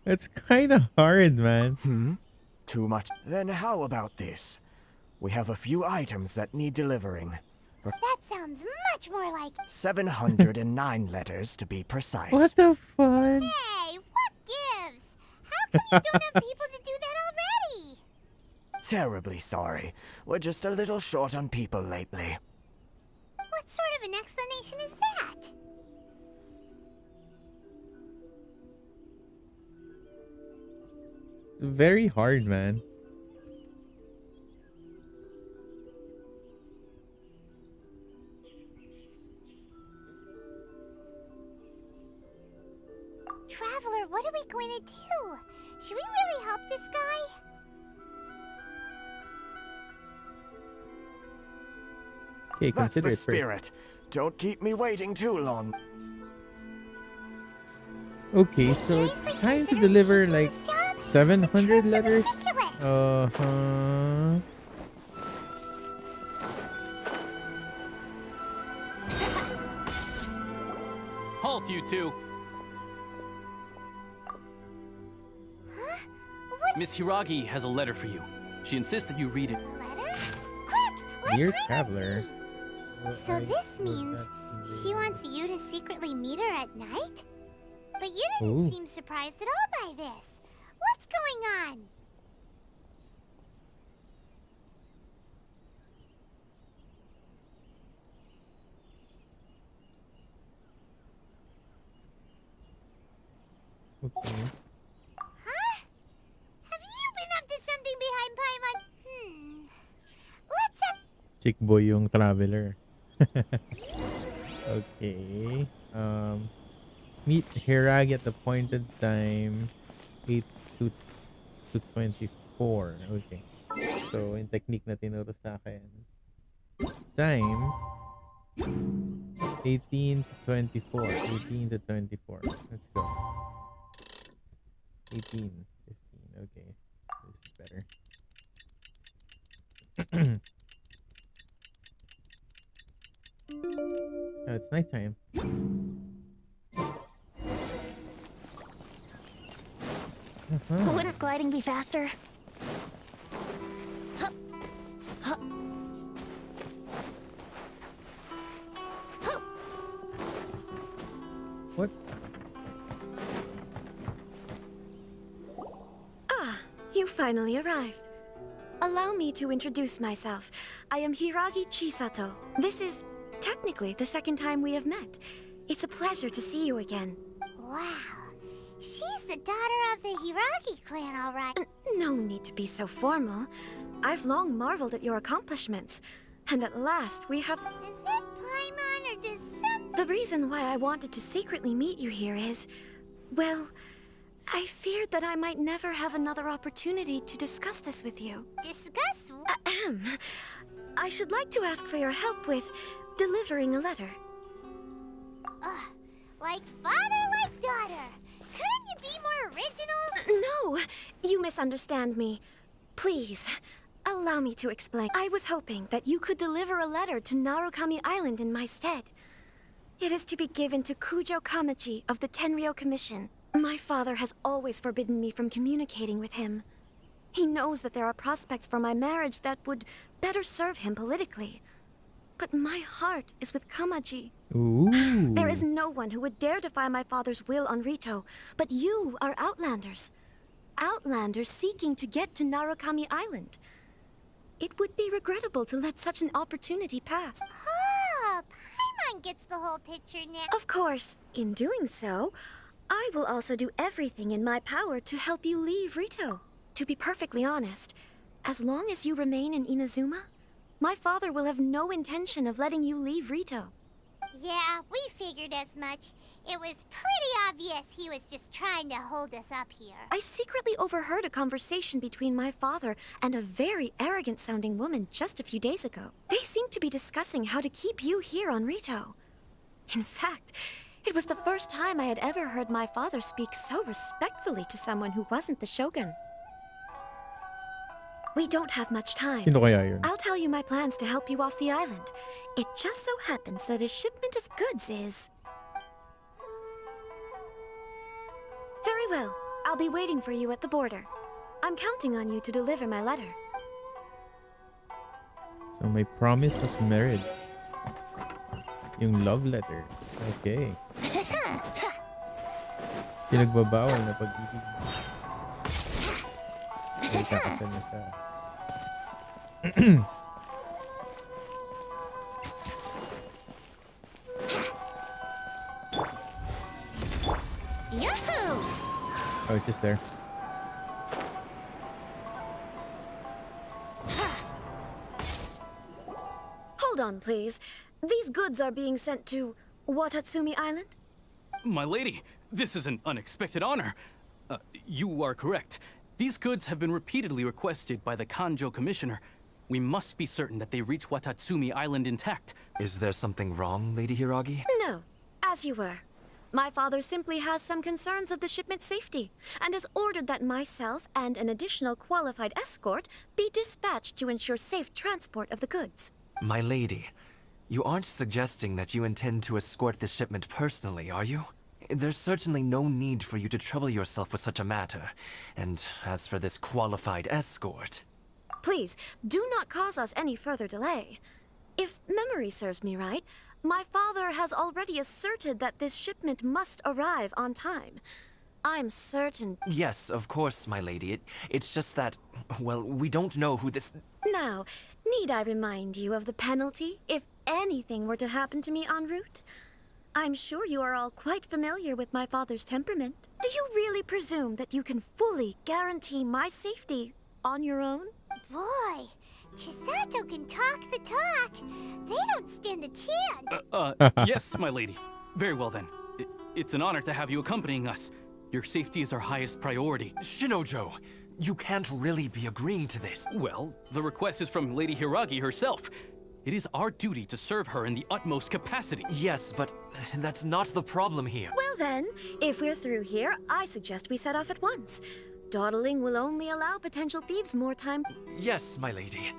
It's kind of hard, man. Too much. Then how about this? We have a few items that need delivering. That sounds much more like... 709 letters to be precise. What the fun? Hey, what gives? How come you don't have people to do that already? Terribly sorry. We're just a little short on people lately. What sort of an explanation is that? Very hard, man. Traveler, what are we going to do? Should we really help this guy? Okay, That's consider the it first. spirit. Don't keep me waiting too long. Okay, so it's time to deliver like 700 letters. Halt, you two. Miss Hiragi has a letter for you. She insists that you read it. Letter? Quick! Dear traveler. So this means she wants you to secretly meet her at night? But you didn't Ooh. seem surprised at all by this. What's going on? Okay. Chick boy yung traveler. Okay. Meet Hiragi at the appointed time, 8 to 24. Okay. So, yung technique na tinuro sa akin. Time, 18 to 24. 18 to 24. Let's go. 18, 15. Okay. This is better. Oh, it's nighttime. Wouldn't gliding be faster? Hup. Hup. Hup. What? Ah, you finally arrived. Allow me to introduce myself. I am Hiragi Chisato. This is technically the second time we have met. It's a pleasure to see you again. Wow. She's the daughter of the Hiragi clan, all right. No need to be so formal. I've long marveled at your accomplishments. And at last we have... Is it Paimon or does some... The reason why I wanted to secretly meet you here is... Well, I feared that I might never have another opportunity to discuss this with you. Discuss? Ahem. I should like to ask for your help with delivering a letter. Like father, like daughter. Couldn't you be more original? No, you misunderstand me. Please, allow me to explain. I was hoping that you could deliver a letter to Narukami Island in my stead. It is to be given to Kujo Kamachi of the Tenryou Commission. My father has always forbidden me from communicating with him. He knows that there are prospects for my marriage that would better serve him politically. But my heart is with Kamaji. Ooh. There is no one who would dare defy my father's will on Rito, but you are Outlanders. Outlanders seeking to get to Narukami Island. It would be regrettable to let such an opportunity pass. Oh, Paimon gets the whole picture now. Of course, in doing so, I will also do everything in my power to help you leave Rito. To be perfectly honest, as long as you remain in Inazuma, my father will have no intention of letting you leave Rito. Yeah, we figured as much. It was pretty obvious he was just trying to hold us up here. I secretly overheard a conversation between my father and a very arrogant-sounding woman just a few days ago. They seemed to be discussing how to keep you here on Rito. In fact, it was the first time I had ever heard my father speak so respectfully to someone who wasn't the shogun. We don't have much time. Sino kaya yun? I'll tell you my plans to help you off the island. It just so happens that a shipment of goods is... Very well. I'll be waiting for you at the border. I'm counting on you to deliver my letter. So my promise of marriage. Yung love letter. Okay. Pinagbabawal na pag-ibig. Ay, kakasal na siya. Yahoo! Oh, it's just there. Hold on, please. These goods are being sent to Watatsumi Island? My lady, this is an unexpected honor. You are correct. These goods have been repeatedly requested by the Kanjo Commissioner. We must be certain that they reach Watatsumi Island intact. Is there something wrong, Lady Hiragi? No, as you were. My father simply has some concerns of the shipment's safety, and has ordered that myself and an additional qualified escort be dispatched to ensure safe transport of the goods. My lady, you aren't suggesting that you intend to escort this shipment personally, are you? There's certainly no need for you to trouble yourself with such a matter. And as for this qualified escort... Please, do not cause us any further delay. If memory serves me right, my father has already asserted that this shipment must arrive on time. I'm certain... Yes, of course, my lady. It's just that, well, we don't know who this... Now, need I remind you of the penalty if anything were to happen to me en route? I'm sure you are all quite familiar with my father's temperament. Do you really presume that you can fully guarantee my safety on your own? Boy, Chisato can talk the talk. They don't stand a chance. Yes, my lady. Very well then. It's an honor to have you accompanying us. Your safety is our highest priority. Shinojo, you can't really be agreeing to this. Well, the request is from Lady Hiragi herself. It is our duty to serve her in the utmost capacity. Yes, but that's not the problem here. Well then, if we're through here, I suggest we set off at once. Dawdling will only allow potential thieves more time. Yes, my lady.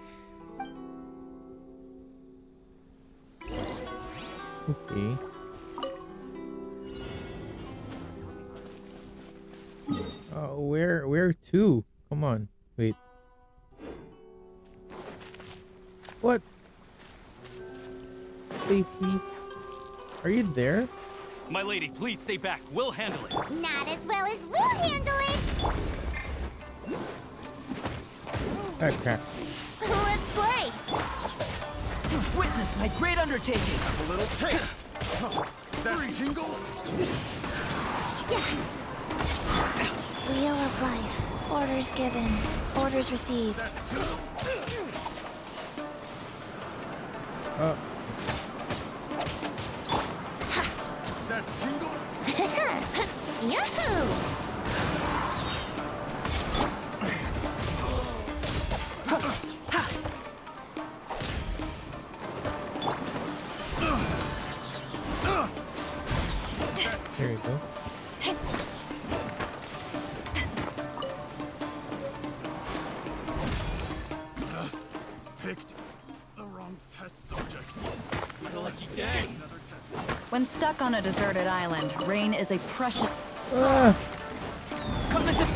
Okay. Where to? Come on. Wait. What? Safety? Are you there? My lady, please stay back. We'll handle it. Not as well as we'll handle it. Okay. Let's play. Witness my great undertaking. Have a little taste. Three tingle. Wheel of life. Orders given. Orders received. That tingle. Yahoo! There you go. Picked the wrong test subject. My lucky day. When stuck on a deserted island, rain is a precious... Come into...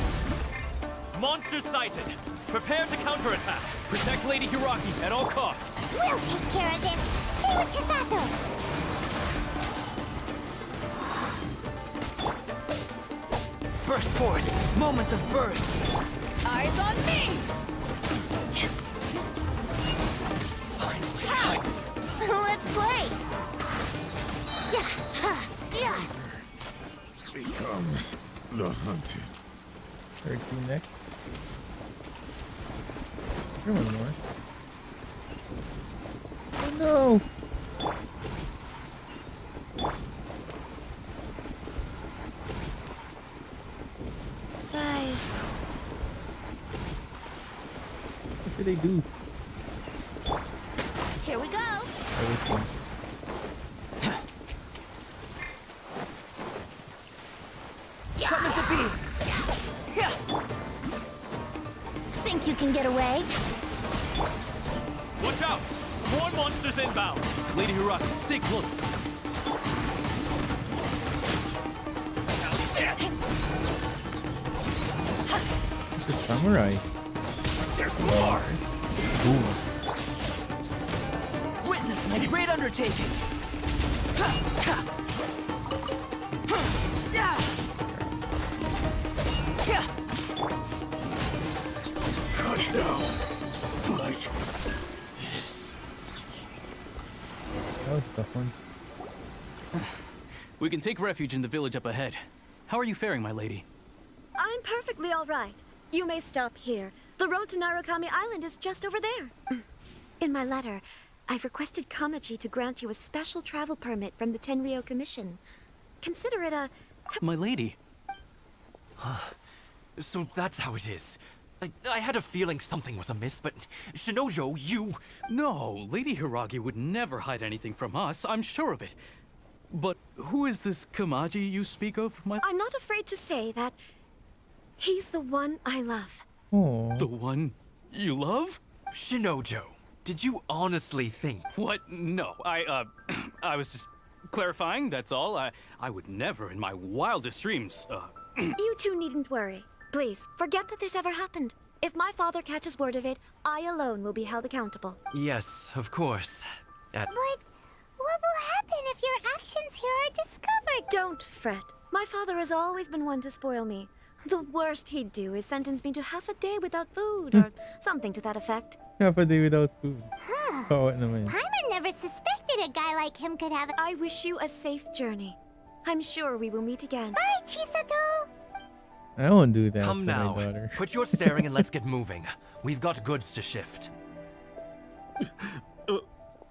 Monster sighted. Prepare to counterattack. Protect Lady Hiragi at all costs. We'll take care of this. Stay with Chisato. Burst forth. Moment of birth. Eyes on me! Let's play. Yeah, ha, yeah. Becomes the hunted. 13 next. Here one more. Oh no! Guys. What did they do? Here we go. Everything. Coming to be. Think you can get away? Watch out! More monsters inbound. Lady Hiragi, stay close. It's a samurai. There's more. Ooh. Witness my great undertaking. Cut down. Like this. That was a tough one. We can take refuge in the village up ahead. How are you faring, my lady? I'm perfectly all right. You may stop here. The road to Narukami Island is just over there. In my letter, I've requested Kamachi to grant you a special travel permit from the Tenryou Commission. Consider it a... My lady. So that's how it is. I had a feeling something was amiss, but Shinojo, you... No, Lady Hiragi would never hide anything from us, I'm sure of it. But who is this Kamaji you speak of, my... I'm not afraid to say that he's the one I love. Aww. The one you love? Shinojo, did you honestly think... What? No, I was just clarifying, that's all. I would never in my wildest dreams, You two needn't worry. Please, forget that this ever happened. If my father catches word of it, I alone will be held accountable. Yes, of course. But what will happen if your actions here are discovered? Don't fret. My father has always been one to spoil me. The worst he'd do is sentence me to half a day without food, or something to that effect. Half a day without food. Huh. Oh, what naman. Paimon never suspected a guy like him could have... I wish you a safe journey. I'm sure we will meet again. Bye, Chisato! I won't do that Come for now. my daughter. Quit your staring and let's get moving. We've got goods to shift.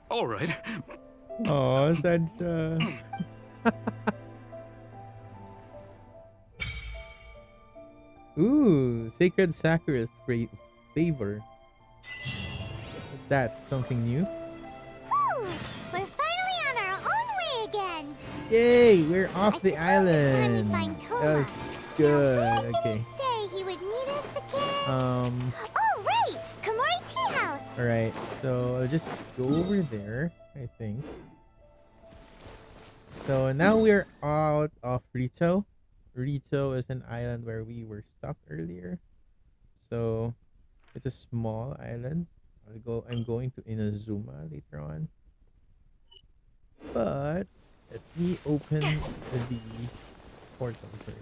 All right. Oh, Sancha. Ooh, Sacred Sacrifice favor. What's that? Something new? Whew, we're finally on our own way again. Yay! We're off the Time we island. find Toma. That's good. Okay. Say he would meet us again. Oh right, Kamori Tea House. All right. So I'll just go over there. I think. So now we're out of Rito. Rito is an island where we were stuck earlier. So it's a small island. I'm going to Inazuma later on. But let me open the portal first.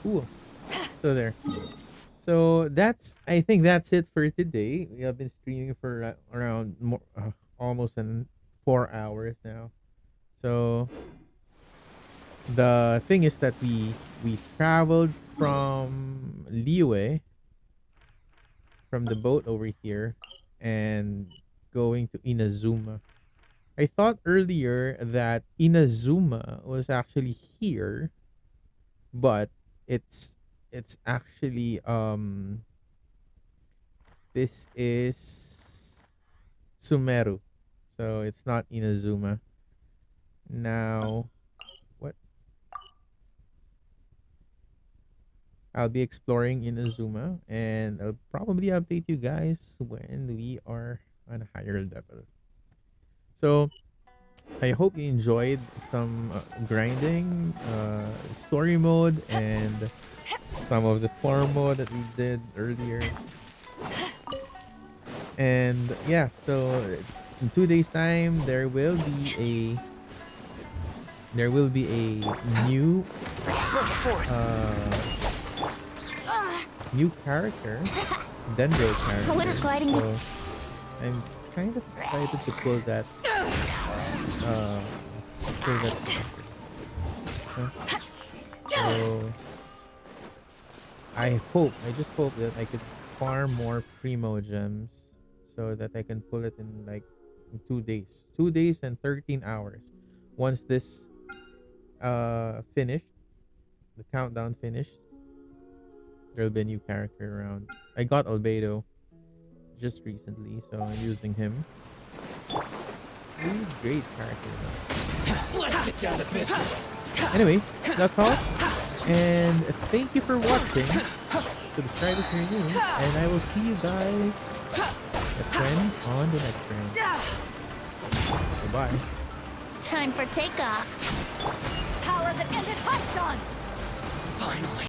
Ooh. So there. So I think that's it for today. We have been streaming for around almost 4 hours now. So the thing is that we traveled from Liyue, from the boat over here, and going to Inazuma. I thought earlier that Inazuma was actually here, but it's actually this is Sumeru. So it's not Inazuma. Now, what? I'll be exploring Inazuma, and I'll probably update you guys when we are on a higher level. So, I hope you enjoyed some grinding, story mode, and some of the farm mode that we did earlier. And yeah, so in 2 days' time, there will be a new new character, Dendro character. Winter gliding. So I'm kind of excited to pull that. So I just hope that I could farm more Primo gems so that I can pull it in like 2 days. 2 days and 13 hours. Once this finished, the countdown finished, there'll be a new character around. I got Albedo just recently, so I'm using him. He's a great character though. Let's get down to business. Anyway, that's all. And thank you for watching. Subscribe if you're new, and I will see you guys on the next round. Goodbye. Time for takeoff. Power that ended Hot Dawn! Finally.